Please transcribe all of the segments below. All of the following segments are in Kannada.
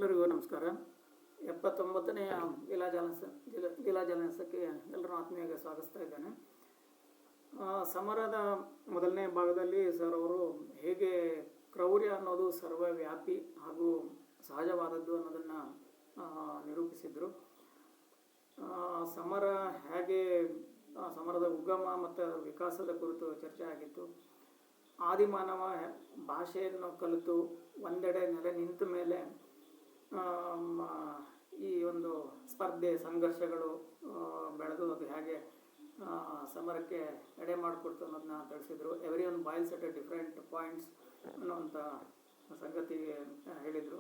ಎಲ್ಲರಿಗೂ ನಮಸ್ಕಾರ. 79ನೇ ಲೀಲಾಜಾಲಸಕ್ಕೆ ಎಲ್ಲರೂ ಆತ್ಮೀಯವಾಗಿ ಸ್ವಾಗತಿಸ್ತಾ ಇದ್ದೇನೆ. ಸಮರದ ಮೊದಲನೇ ಭಾಗದಲ್ಲಿ ಸರ್ ಅವರು ಹೇಗೆ ಕ್ರೌರ್ಯ ಅನ್ನೋದು ಸರ್ವವ್ಯಾಪಿ ಹಾಗೂ ಸಹಜವಾದದ್ದು ಅನ್ನೋದನ್ನು ನಿರೂಪಿಸಿದರು. ಸಮರ ಹೇಗೆ ಸಮರದ ಉಗಮ ಮತ್ತು ವಿಕಾಸದ ಕುರಿತು ಚರ್ಚೆ ಆಗಿತ್ತು. ಆದಿಮಾನವ ಭಾಷೆಯನ್ನು ಕಲಿತು ಒಂದೆಡೆ ನೆಲೆ ನಿಂತ ಮೇಲೆ ಈ ಒಂದು ಸ್ಪರ್ಧೆ ಸಂಘರ್ಷಗಳು ಬೆಳೆದು ಅದು ಹೇಗೆ ಸಮರಕ್ಕೆ ಎಡೆ ಮಾಡಿಕೊಡ್ತು ಅನ್ನೋದನ್ನ ತಿಳಿಸಿದರು. Every one boils at a different points ಅನ್ನೋವಂಥ ಸಂಗತಿ ಹೇಳಿದರು.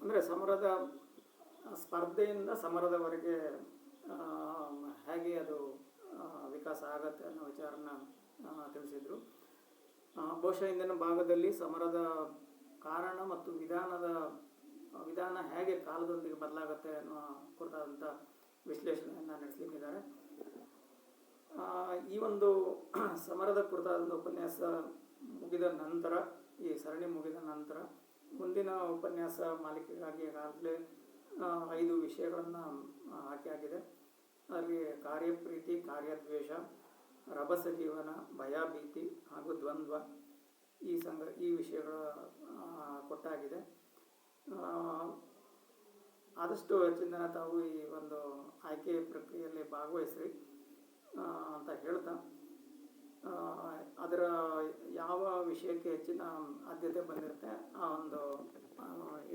ಅಂದರೆ ಸಮರದ ಸ್ಪರ್ಧೆಯಿಂದ ಸಮರದವರೆಗೆ ಹೇಗೆ ಅದು ವಿಕಾಸ ಆಗತ್ತೆ ಅನ್ನೋ ವಿಚಾರನ ತಿಳಿಸಿದರು. ಬಹುಶಃ ಇಂದಿನ ಭಾಗದಲ್ಲಿ ಸಮರದ ಕಾರಣ ಮತ್ತು ವಿಧಾನ ಹೇಗೆ ಕಾಲದೊಂದಿಗೆ ಬದಲಾಗುತ್ತೆ ಅನ್ನೋ ಕುರಿತಾದಂಥ ವಿಶ್ಲೇಷಣೆಯನ್ನು ನಡೆಸಲಿಕ್ಕಿದ್ದಾರೆ. ಈ ಒಂದು ಸಮರದ ಕುರಿತಾದಂಥ ಉಪನ್ಯಾಸ ಮುಗಿದ ನಂತರ, ಈ ಸರಣಿ ಮುಗಿದ ನಂತರ ಮುಂದಿನ ಉಪನ್ಯಾಸ ಮಾಲಿಕೆಗಾಗಿ ಈಗಾಗಲೇ 5 ವಿಷಯಗಳನ್ನು ಆಗಿದೆ. ಅಲ್ಲಿ ಕಾರ್ಯಪ್ರೀತಿ, ಕಾರ್ಯದ್ವೇಷ, ರಭಸ ಜೀವನ, ಭಯಭೀತಿ ಹಾಗೂ ದ್ವಂದ್ವ ಈ ವಿಷಯಗಳ ಕೊಟ್ಟಾಗಿದೆ. ಆದಷ್ಟು ಹೆಚ್ಚಿನ ತಾವು ಈ ಒಂದು ಆಯ್ಕೆ ಪ್ರಕ್ರಿಯೆಯಲ್ಲಿ ಭಾಗವಹಿಸ್ರಿ ಅಂತ ಹೇಳ್ತಾ, ಅದರ ಯಾವ ವಿಷಯಕ್ಕೆ ಹೆಚ್ಚಿನ ಆದ್ಯತೆ ಬಂದಿರುತ್ತೆ ಆ ಒಂದು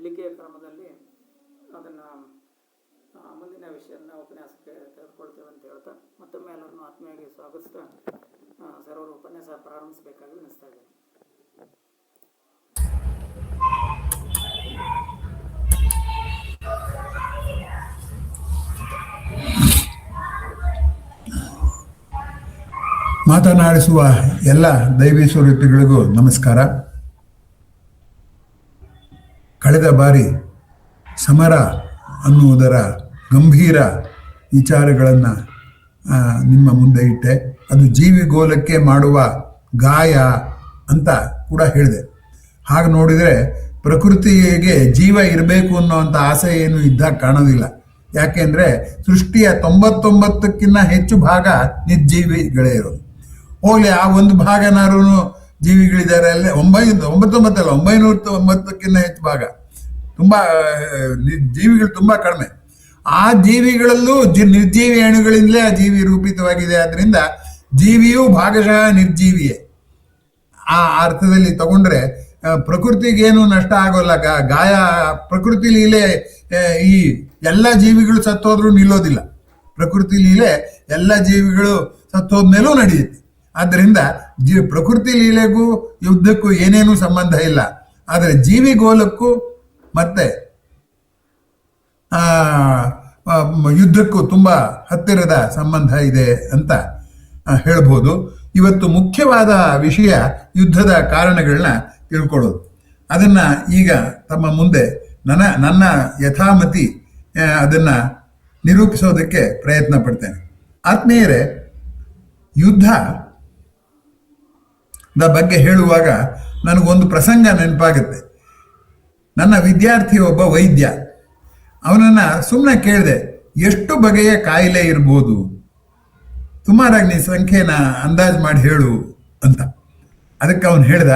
ಇಳಿಕೆಯ ಕ್ರಮದಲ್ಲಿ ಅದನ್ನು ಮುಂದಿನ ವಿಷಯನ ಉಪನ್ಯಾಸಕ್ಕೆ ತೆಗೆದುಕೊಳ್ತೇವೆ ಅಂತ ಹೇಳ್ತಾ ಮತ್ತೊಮ್ಮೆ ಎಲ್ಲರನ್ನು ಆತ್ಮೀಯವಾಗಿ ಸ್ವಾಗತಿಸ್ತಾ ಸರ್ ಅವರು ಉಪನ್ಯಾಸ ಪ್ರಾರಂಭಿಸಬೇಕಾಗಿ ವಿನಿಸ್ತಾ ಇದ್ದೇನೆ. ಮಾತನಾಡಿಸುವ ಎಲ್ಲ ದೈವಿ ಸ್ವರೂಪಿಗಳಿಗೂ ನಮಸ್ಕಾರ. ಕಳೆದ ಬಾರಿ ಸಮರ ಅನ್ನುವುದರ ಗಂಭೀರ ವಿಚಾರಗಳನ್ನು ನಿಮ್ಮ ಮುಂದೆ ಇಟ್ಟೆ. ಅದು ಜೀವಿಗೋಲಕ್ಕೆ ಮಾಡುವ ಗಾಯ ಅಂತ ಕೂಡ ಹೇಳಿದೆ. ಹಾಗೆ ನೋಡಿದರೆ ಪ್ರಕೃತಿಗೆ ಜೀವ ಇರಬೇಕು ಅನ್ನೋವಂಥ ಆಸೆ ಏನು ಇದ್ದಾಗ ಕಾಣೋದಿಲ್ಲ. ಯಾಕೆಂದರೆ ಸೃಷ್ಟಿಯ 99ಕ್ಕಿಂತ ಹೆಚ್ಚು ಭಾಗ ನಿರ್ಜೀವಿಗಳೇ ಇರೋದು. ಹೋಗ್ಲಿ, ಆ ಒಂದು ಭಾಗನಾರು ಜೀವಿಗಳಿದ್ದಾರೆ ಅಲ್ಲೇ 999ಕ್ಕಿಂತ ಹೆಚ್ಚು ಭಾಗ, ತುಂಬ ಜೀವಿಗಳು ತುಂಬ ಕಡಿಮೆ. ಆ ಜೀವಿಗಳಲ್ಲೂ ನಿರ್ಜೀವಿ ಅಣುಗಳಿಂದಲೇ ಆ ಜೀವಿ ರೂಪಿತವಾಗಿದೆ. ಆದ್ರಿಂದ ಜೀವಿಯೂ ಭಾಗಶಃ ನಿರ್ಜೀವಿಯೇ. ಆ ಅರ್ಥದಲ್ಲಿ ತಗೊಂಡ್ರೆ ಪ್ರಕೃತಿಗೇನು ನಷ್ಟ ಆಗೋಲ್ಲ. ಗಾಯ ಪ್ರಕೃತಿ ಲೀಲೆ, ಈ ಎಲ್ಲ ಜೀವಿಗಳು ಸತ್ತೋದ್ರೂ ನಿಲ್ಲೋದಿಲ್ಲ. ಪ್ರಕೃತಿ ಲೀಲೆ ಎಲ್ಲ ಜೀವಿಗಳು ಸತ್ತೋದ್ಮೇಲೂ ನಡೆಯುತ್ತೆ. ಆದ್ದರಿಂದ ಪ್ರಕೃತಿ ಲೀಲೆಗೂ ಯುದ್ಧಕ್ಕೂ ಏನೇನೂ ಸಂಬಂಧ ಇಲ್ಲ. ಆದರೆ ಜೀವಿಗೋಲಕ್ಕೂ ಮತ್ತೆ ಯುದ್ಧಕ್ಕೂ ತುಂಬ ಹತ್ತಿರದ ಸಂಬಂಧ ಇದೆ ಅಂತ ಹೇಳ್ಬೋದು. ಇವತ್ತು ಮುಖ್ಯವಾದ ವಿಷಯ ಯುದ್ಧದ ಕಾರಣಗಳನ್ನ ತಿಳ್ಕೊಳ್ಳೋದು. ಅದನ್ನು ಈಗ ತಮ್ಮ ಮುಂದೆ ನನ್ನ ಯಥಾಮತಿ ಅದನ್ನು ನಿರೂಪಿಸೋದಕ್ಕೆ ಪ್ರಯತ್ನ ಪಡ್ತೇನೆ. ಆತ್ಮೀಯರೇ, ಯುದ್ಧದ ಬಗ್ಗೆ ಹೇಳುವಾಗ ನನಗೊಂದು ಪ್ರಸಂಗ ನೆನಪಾಗುತ್ತೆ. ನನ್ನ ವಿದ್ಯಾರ್ಥಿ ಒಬ್ಬ ವೈದ್ಯ. ಅವನನ್ನು ಸುಮ್ಮನೆ ಕೇಳಿದೆ, ಎಷ್ಟು ಬಗೆಯ ಕಾಯಿಲೆ ಇರ್ಬೋದು, ಸುಮಾರಾಗಿ ನೀ ಸಂಖ್ಯೆನ ಅಂದಾಜು ಮಾಡಿ ಹೇಳು ಅಂತ. ಅದಕ್ಕೆ ಅವನು ಹೇಳ್ದ,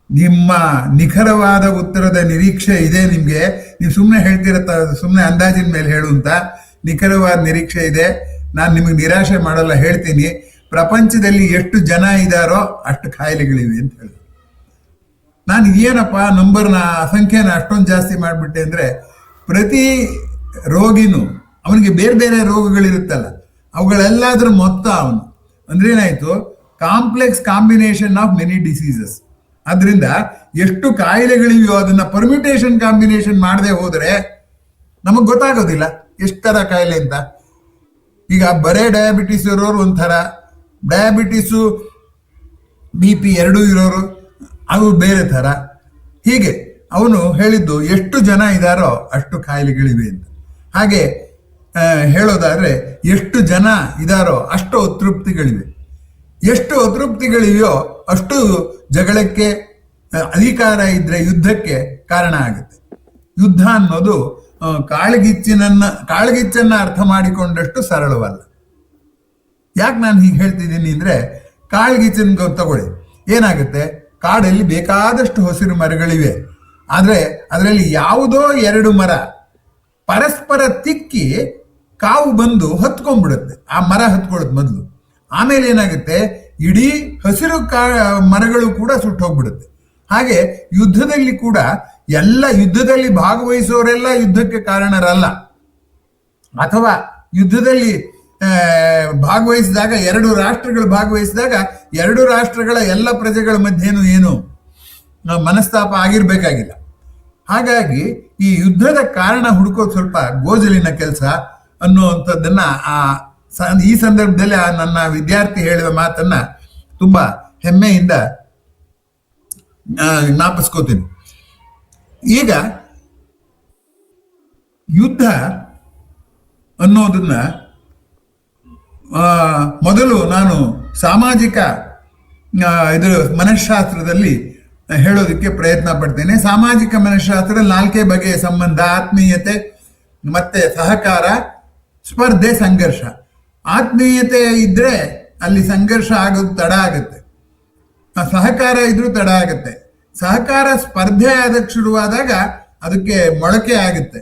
ನಿಮ್ಮ ನಿಖರವಾದ ಉತ್ತರದ ನಿರೀಕ್ಷೆ ಇದೆ ನಿಮಗೆ, ನೀವು ಸುಮ್ಮನೆ ಹೇಳ್ತಿರತ್ತ, ಸುಮ್ಮನೆ ಅಂದಾಜಿನ ಮೇಲೆ ಹೇಳು ಅಂತ. ನಿಖರವಾದ ನಿರೀಕ್ಷೆ ಇದೆ, ನಾನು ನಿಮಗೆ ನಿರಾಶೆ ಮಾಡಲ್ಲ, ಹೇಳ್ತೀನಿ. ಪ್ರಪಂಚದಲ್ಲಿ ಎಷ್ಟು ಜನ ಇದ್ದಾರೋ ಅಷ್ಟು ಕಾಯಿಲೆಗಳಿವೆ ಅಂತ ಹೇಳಿದ್ರು. ನಾನು ಏನಪ್ಪ ನಂಬರ್ನ, ಸಂಖ್ಯೆನ ಅಷ್ಟೊಂದು ಜಾಸ್ತಿ ಮಾಡಿಬಿಟ್ಟೆ ಅಂದರೆ, ಪ್ರತಿ ರೋಗಿನೂ ಅವನಿಗೆ ಬೇರೆ ಬೇರೆ ರೋಗಗಳಿರುತ್ತಲ್ಲ, ಅವುಗಳೆಲ್ಲದರ ಮೊತ್ತ ಅವನು ಅಂದ್ರೆ ಏನಾಯ್ತು, complex combination of many diseases. ಅದರಿಂದ ಎಷ್ಟು ಕಾಯಿಲೆಗಳಿವೆಯೋ ಅದನ್ನ ಪರ್ಮ್ಯುಟೇಷನ್ ಕಾಂಬಿನೇಷನ್ ಮಾಡದೆ ಹೋದರೆ ನಮಗೆ ಗೊತ್ತಾಗೋದಿಲ್ಲ ಎಷ್ಟು ಥರ ಕಾಯಿಲೆ ಅಂತ. ಈಗ ಬರೇ ಡಯಾಬಿಟಿಸ್ ಇರೋರು ಒಂಥರ, ಡಯಾಬಿಟಿಸು BP ಎರಡೂ ಇರೋರು ಅವು ಬೇರೆ ಥರ. ಹೀಗೆ ಅವನು ಹೇಳಿದ್ದು ಎಷ್ಟು ಜನ ಇದ್ದಾರೋ ಅಷ್ಟು ಕಾಯಿಲೆಗಳಿವೆ ಅಂತ. ಹಾಗೆ ಹೇಳೋದಾದ್ರೆ ಎಷ್ಟು ಜನ ಇದ್ದಾರೋ ಅಷ್ಟು ಅತೃಪ್ತಿಗಳಿವೆ. ಎಷ್ಟು ಅತೃಪ್ತಿಗಳಿವೆಯೋ ಅಷ್ಟು ಜಗಳಕ್ಕೆ ಅಧಿಕಾರ ಇದ್ರೆ ಯುದ್ಧಕ್ಕೆ ಕಾರಣ ಆಗುತ್ತೆ. ಯುದ್ಧ ಅನ್ನೋದು ಕಾಳ್ಗಿಚ್ಚನ್ನ ಅರ್ಥ ಮಾಡಿಕೊಂಡಷ್ಟು ಸರಳವಲ್ಲ. ಯಾಕೆ ನಾನು ಹೀಗೆ ಹೇಳ್ತಿದ್ದೀನಿ ಅಂದ್ರೆ, ಕಾಳ್ಗಿಚ್ಚನ್ ತಗೊಳ್ಳಿ, ಏನಾಗುತ್ತೆ, ಕಾಡಲ್ಲಿ ಬೇಕಾದಷ್ಟು ಹಸಿರು ಮರಗಳಿವೆ, ಆದ್ರೆ ಅದರಲ್ಲಿ ಯಾವುದೋ ಎರಡು ಮರ ಪರಸ್ಪರ ತಿಕ್ಕಿ ಕಾವು ಬಂದು ಹತ್ಕೊಂಡ್ಬಿಡುತ್ತೆ. ಆ ಮರ ಹತ್ಕೊಳ್ಳೋದು ಮೊದಲು, ಆಮೇಲೆ ಏನಾಗುತ್ತೆ, ಇಡೀ ಹಸಿರು ಮರಗಳು ಕೂಡ ಸುಟ್ಟು ಹೋಗ್ಬಿಡುತ್ತೆ. ಹಾಗೆ ಯುದ್ಧದಲ್ಲಿ ಕೂಡ ಯುದ್ಧದಲ್ಲಿ ಭಾಗವಹಿಸೋರೆಲ್ಲ ಯುದ್ಧಕ್ಕೆ ಕಾರಣರಲ್ಲ, ಅಥವಾ ಯುದ್ಧದಲ್ಲಿ ಭಾಗವಹಿಸಿದಾಗ, ಎರಡು ರಾಷ್ಟ್ರಗಳು ಭಾಗವಹಿಸಿದಾಗ ಎರಡು ರಾಷ್ಟ್ರಗಳ ಎಲ್ಲ ಪ್ರಜೆಗಳ ಮಧ್ಯೇನು ಏನು ಮನಸ್ತಾಪ ಆಗಿರ್ಬೇಕಾಗಿಲ್ಲ. ಹಾಗಾಗಿ ಈ ಯುದ್ಧದ ಕಾರಣ ಹುಡುಕೋದು ಸ್ವಲ್ಪ ಗೋಜಲಿನ ಕೆಲಸ ಅನ್ನುವಂಥದ್ದನ್ನ ಈ ಸಂದರ್ಭದಲ್ಲಿ ನನ್ನ ವಿದ್ಯಾರ್ಥಿ ಹೇಳಿದ ಮಾತನ್ನ ತುಂಬಾ ಹೆಮ್ಮೆಯಿಂದ ಜ್ಞಾಪಿಸ್ಕೋತೀನಿ. ಈಗ ಯುದ್ಧ ಅನ್ನೋದನ್ನ ಮೊದಲು ನಾನು ಸಾಮಾಜಿಕ ಮನಃಶಾಸ್ತ್ರದಲ್ಲಿ ಹೇಳೋದಕ್ಕೆ ಪ್ರಯತ್ನ ಪಡ್ತೇನೆ. ಸಾಮಾಜಿಕ ಮನಃಶಾಸ್ತ್ರ 4 ಬಗೆಯ ಸಂಬಂಧ: ಆತ್ಮೀಯತೆ, ಮತ್ತೆ ಸಹಕಾರ, ಸ್ಪರ್ಧೆ, ಸಂಘರ್ಷ. ಆತ್ಮೀಯತೆ ಇದ್ರೆ ಅಲ್ಲಿ ಸಂಘರ್ಷ ಆಗೋದು ತಡ ಆಗುತ್ತೆ, ಸಹಕಾರ ಇದ್ರೂ ತಡ ಆಗುತ್ತೆ. ಸಹಕಾರ ಸ್ಪರ್ಧೆ ಆದಕ್ಕೆ ಶುರುವಾದಾಗ ಅದಕ್ಕೆ ಮೊಳಕೆ ಆಗುತ್ತೆ.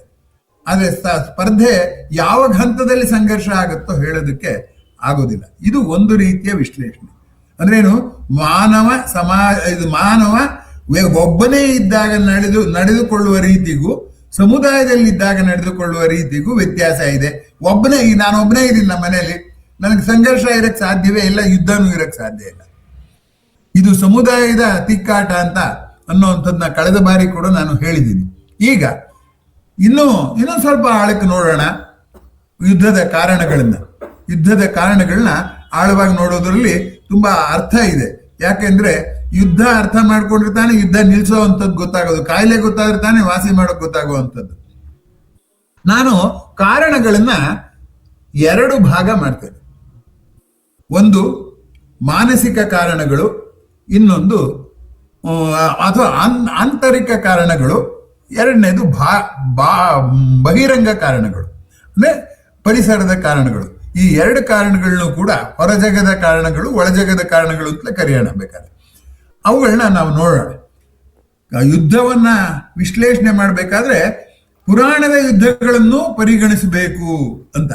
ಆದ್ರೆ ಸ್ಪರ್ಧೆ ಯಾವ ಹಂತದಲ್ಲಿ ಸಂಘರ್ಷ ಆಗುತ್ತೋ ಹೇಳೋದಕ್ಕೆ ಆಗೋದಿಲ್ಲ. ಇದು ಒಂದು ರೀತಿಯ ವಿಶ್ಲೇಷಣೆ. ಅಂದ್ರೇನು, ಮಾನವ ಒಬ್ಬನೇ ಇದ್ದಾಗ ನಡೆದುಕೊಳ್ಳುವ ರೀತಿಗೂ ಸಮುದಾಯದಲ್ಲಿದ್ದಾಗ ನಡೆದುಕೊಳ್ಳುವ ರೀತಿಗೂ ವ್ಯತ್ಯಾಸ ಇದೆ. ನಾನೊಬ್ಬನೇ ಇದ್ದೀನಿ ನಮ್ಮ ಮನೆಯಲ್ಲಿ, ನನಗೆ ಸಂಘರ್ಷ ಇರಕ್ಕೆ ಸಾಧ್ಯವೇ ಇಲ್ಲ, ಯುದ್ಧನೂ ಇರಕ್ಕೆ ಸಾಧ್ಯ ಇಲ್ಲ. ಇದು ಸಮುದಾಯದ ತಿಕ್ಕಾಟ ಅಂತ ಅನ್ನೋಂಥದ್ದನ್ನ ಕಳೆದ ಬಾರಿ ಕೂಡ ನಾನು ಹೇಳಿದ್ದೀನಿ. ಈಗ ಇನ್ನೂ ಸ್ವಲ್ಪ ಆಳಕ್ಕೆ ನೋಡೋಣ. ಯುದ್ಧದ ಕಾರಣಗಳನ್ನ ಆಳವಾಗಿ ನೋಡೋದ್ರಲ್ಲಿ ತುಂಬಾ ಅರ್ಥ ಇದೆ. ಯಾಕೆಂದ್ರೆ ಯುದ್ಧ ಅರ್ಥ ಮಾಡ್ಕೊಂಡ್ರೆ ತಾನೆ ಯುದ್ಧ ನಿಲ್ಸೋವಂಥದ್ದು ಗೊತ್ತಾಗೋದು, ಕಾಯಿಲೆ ಗೊತ್ತಾದ್ರೆ ತಾನೆ ವಾಸಿ ಮಾಡೋಕೆ ಗೊತ್ತಾಗುವಂಥದ್ದು. ನಾನು ಕಾರಣಗಳನ್ನ 2 ಭಾಗ ಮಾಡ್ತೇನೆ. ಒಂದು ಮಾನಸಿಕ ಕಾರಣಗಳು, ಇನ್ನೊಂದು ಅಥವಾ ಆಂತರಿಕ ಕಾರಣಗಳು, ಎರಡನೇದು ಬಹಿರಂಗ ಕಾರಣಗಳು, ಅಂದ್ರೆ ಪರಿಸರದ ಕಾರಣಗಳು. ಈ 2 ಕಾರಣಗಳನ್ನು ಕೂಡ ಹೊರಜಗದ ಕಾರಣಗಳು, ಒಳಜಗದ ಕಾರಣಗಳು ಅಂತಲೇ ಕರೆಯೋಣ ಬೇಕಾದ್ರೆ. ಅವುಗಳನ್ನ ನಾವು ನೋಡೋಣ. ಯುದ್ಧವನ್ನ ವಿಶ್ಲೇಷಣೆ ಮಾಡಬೇಕಾದ್ರೆ ಪುರಾಣದ ಯುದ್ಧಗಳನ್ನು ಪರಿಗಣಿಸಬೇಕು ಅಂತ.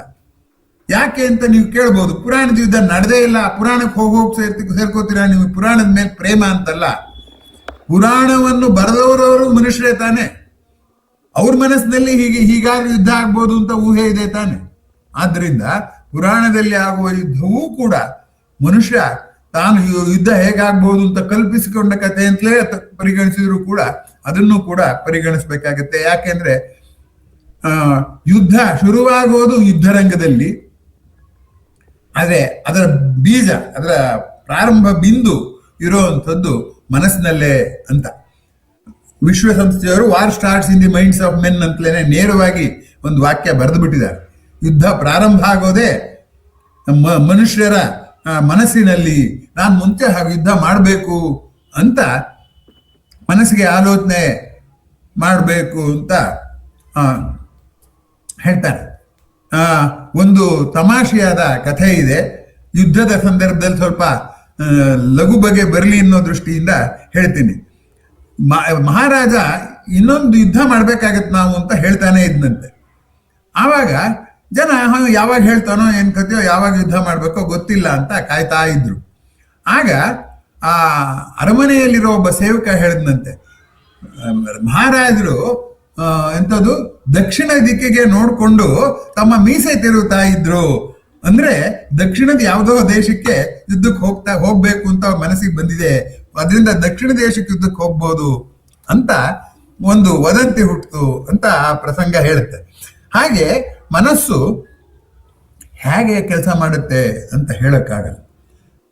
ಯಾಕೆ ಅಂತ ನೀವು ಕೇಳ್ಬೋದು. ಪುರಾಣದ ಯುದ್ಧ ನಡೆದೇ ಇಲ್ಲ, ಪುರಾಣಕ್ಕೆ ಹೋಗಿ ಸೇರ್ಕೋತೀರಾ ನೀವು, ಪುರಾಣದ ಮೇಲೆ ಪ್ರೇಮ ಅಂತಲ್ಲ. ಪುರಾಣವನ್ನು ಬರೆದವರವರು ಮನುಷ್ಯರೇ ತಾನೆ, ಅವ್ರ ಮನಸ್ಸಿನಲ್ಲಿ ಹೀಗಾಗಿ ಯುದ್ಧ ಆಗ್ಬೋದು ಅಂತ ಊಹೆ ಇದೆ ತಾನೆ. ಆದ್ರಿಂದ ಪುರಾಣದಲ್ಲಿ ಆಗುವ ಯುದ್ಧವೂ ಕೂಡ ಮನುಷ್ಯ ತಾನು ಯುದ್ಧ ಹೇಗಾಗ್ಬೋದು ಅಂತ ಕಲ್ಪಿಸಿಕೊಂಡ ಕಥೆ ಅಂತಲೇ ಪರಿಗಣಿಸಿದ್ರು ಕೂಡ ಅದನ್ನು ಕೂಡ ಪರಿಗಣಿಸ್ಬೇಕಾಗತ್ತೆ. ಯಾಕೆಂದ್ರೆ ಯುದ್ಧ ಶುರುವಾಗೋದು ಯುದ್ಧರಂಗದಲ್ಲಿ, ಆದ್ರೆ ಅದರ ಬೀಜ, ಅದರ ಪ್ರಾರಂಭ ಬಿಂದು ಇರುವಂಥದ್ದು ಮನಸ್ಸಿನಲ್ಲೇ ಅಂತ. ವಿಶ್ವಸಂಸ್ಥೆಯವರು war starts in the minds of men ಅಂತಲೇ ನೇರವಾಗಿ ಒಂದು ವಾಕ್ಯ ಬರೆದು ಬಿಟ್ಟಿದ್ದಾರೆ. ಯುದ್ಧ ಪ್ರಾರಂಭ ಆಗೋದೇ ಮನುಷ್ಯರ ಮನಸ್ಸಿನಲ್ಲಿ. ನಾನು ಮುಂಚೆ ಹಾಗೆ ಯುದ್ಧ ಮಾಡಬೇಕು ಅಂತ ಮನಸ್ಸಿಗೆ ಆಲೋಚನೆ ಮಾಡಬೇಕು ಅಂತ ಹೇಳ್ತಾರೆ. ಒಂದು ತಮಾಷೆಯಾದ ಕಥೆ ಇದೆ. ಯುದ್ಧದ ಸಂದರ್ಭದಲ್ಲಿ ಸ್ವಲ್ಪ ಲಘು ಬಗೆ ಬರಲಿ ಅನ್ನೋ ದೃಷ್ಟಿಯಿಂದ ಹೇಳ್ತೀನಿ. ಮಹಾರಾಜ ಇನ್ನೊಂದು ಯುದ್ಧ ಮಾಡ್ಬೇಕಾಗತ್ತೆ ನಾವು ಅಂತ ಹೇಳ್ತಾನೆ ಇದ್ನಂತೆ. ಆವಾಗ ಜನ ಯಾವಾಗ ಹೇಳ್ತಾನೋ ಏನ್ ಕಥೆಯೋ, ಯಾವಾಗ ಯುದ್ಧ ಮಾಡ್ಬೇಕೋ ಗೊತ್ತಿಲ್ಲ ಅಂತ ಕಾಯ್ತಾ ಇದ್ರು. ಆಗ ಆ ಅರಮನೆಯಲ್ಲಿರೋ ಒಬ್ಬ ಸೇವಕ ಹೇಳಿದ್ನಂತೆ, ಮಹಾರಾಜರು ಎಂಥದ್ದು ದಕ್ಷಿಣ ದಿಕ್ಕಿಗೆ ನೋಡ್ಕೊಂಡು ತಮ್ಮ ಮೀಸೆ ತಿರುಗುತ್ತಾ ಇದ್ರು. ಅಂದ್ರೆ ದಕ್ಷಿಣದ ಯಾವುದೋ ದೇಶಕ್ಕೆ ಯುದ್ಧಕ್ಕೆ ಹೋಗ್ಬೇಕು ಅಂತ ಮನಸ್ಸಿಗೆ ಬಂದಿದೆ, ಅದರಿಂದ ದಕ್ಷಿಣ ದೇಶಕ್ಕೆ ಯುದ್ಧಕ್ಕೆ ಹೋಗ್ಬೋದು ಅಂತ ಒಂದು ವದಂತಿ ಹುಟ್ಟಿತು ಅಂತ ಆ ಪ್ರಸಂಗ ಹೇಳುತ್ತೆ. ಹಾಗೆ ಮನಸ್ಸು ಹೇಗೆ ಕೆಲಸ ಮಾಡುತ್ತೆ ಅಂತ ಹೇಳಕ್ಕಾಗಲ್ಲ.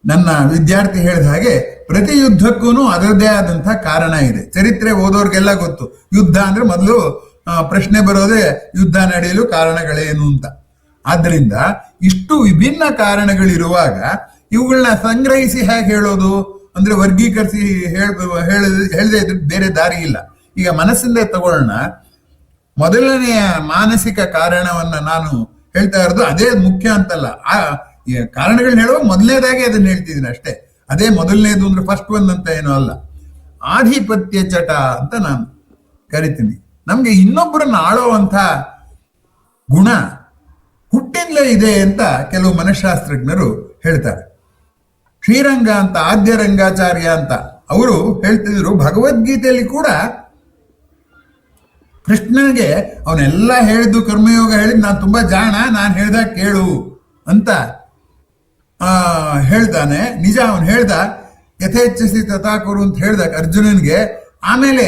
ನನ್ನ ವಿದ್ಯಾರ್ಥಿ ಹೇಳಿದ ಹಾಗೆ ಪ್ರತಿ ಯುದ್ಧಕ್ಕೂ ಅದರದ್ದೇ ಆದಂತಹ ಕಾರಣ ಇದೆ. ಚರಿತ್ರೆ ಓದೋರ್ಗೆಲ್ಲ ಗೊತ್ತು. ಯುದ್ಧ ಅಂದ್ರೆ ಮೊದಲು ಪ್ರಶ್ನೆ ಬರೋದೇ ಯುದ್ಧ ನಡೆಯಲು ಕಾರಣಗಳೇನು ಅಂತ. ಆದ್ದರಿಂದ ಇಷ್ಟು ವಿಭಿನ್ನ ಕಾರಣಗಳಿರುವಾಗ ಇವುಗಳನ್ನ ಸಂಗ್ರಹಿಸಿ ಹೇಗೆ ಹೇಳೋದು ಅಂದ್ರೆ ವರ್ಗೀಕರಿಸಿ ಹೇಳದೆ ಇದ್ರೆ ಬೇರೆ ದಾರಿ ಇಲ್ಲ. ಈಗ ಮನಸ್ಸಿಂದ ತಗೊಳ್ಳೋಣ. ಮೊದಲನೆಯ ಮಾನಸಿಕ ಕಾರಣವನ್ನ ನಾನು ಹೇಳ್ತಾ ಇರೋದು ಅದೇ ಮುಖ್ಯ ಅಂತಲ್ಲ. ಈ ಕಾರಣಗಳನ್ನ ಹೇಳುವಾಗ ಮೊದಲನೇದಾಗಿ ಅದನ್ನ ಹೇಳ್ತಿದ್ದೀನಿ ಅಷ್ಟೇ. ಅದೇ ಮೊದಲನೇದು ಅಂದ್ರೆ ಫಸ್ಟ್ ಒನ್ ಅಂತ ಏನೂ ಅಲ್ಲ. ಆಧಿಪತ್ಯ ಚಟ ಅಂತ ನಾನು ಕರಿತೀನಿ. ನಮ್ಗೆ ಇನ್ನೊಬ್ಬರನ್ನ ಆಳೋವಂಥ ಗುಣ ಹುಟ್ಟಿಂದಲೇ ಇದೆ ಅಂತ ಕೆಲವು ಮನಃಶಾಸ್ತ್ರಜ್ಞರು ಹೇಳ್ತಾರೆ. ಶ್ರೀರಂಗ ಅಂತ, ಆದ್ಯ ರಂಗಾಚಾರ್ಯ ಅಂತ ಅವರು ಹೇಳ್ತಿದ್ರು, ಭಗವದ್ಗೀತೆಯಲ್ಲಿ ಕೂಡ ಕೃಷ್ಣನಿಗೆ ಅವನೆಲ್ಲ ಹೇಳಿದ್ದು ಕರ್ಮಯೋಗ ಹೇಳಿದ್ ನಾನು ತುಂಬಾ ಜಾಣ, ನಾನು ಹೇಳ್ದಾಗ ಕೇಳು ಅಂತ ಹೇಳ್ತಾನೆ. ನಿಜ, ಅವನು ಹೇಳ್ದ ಯಥೇಚ್ಛಸಿ ತಥಾಕುರು ಅಂತ ಹೇಳ್ದಾಗ ಅರ್ಜುನನ್ಗೆ. ಆಮೇಲೆ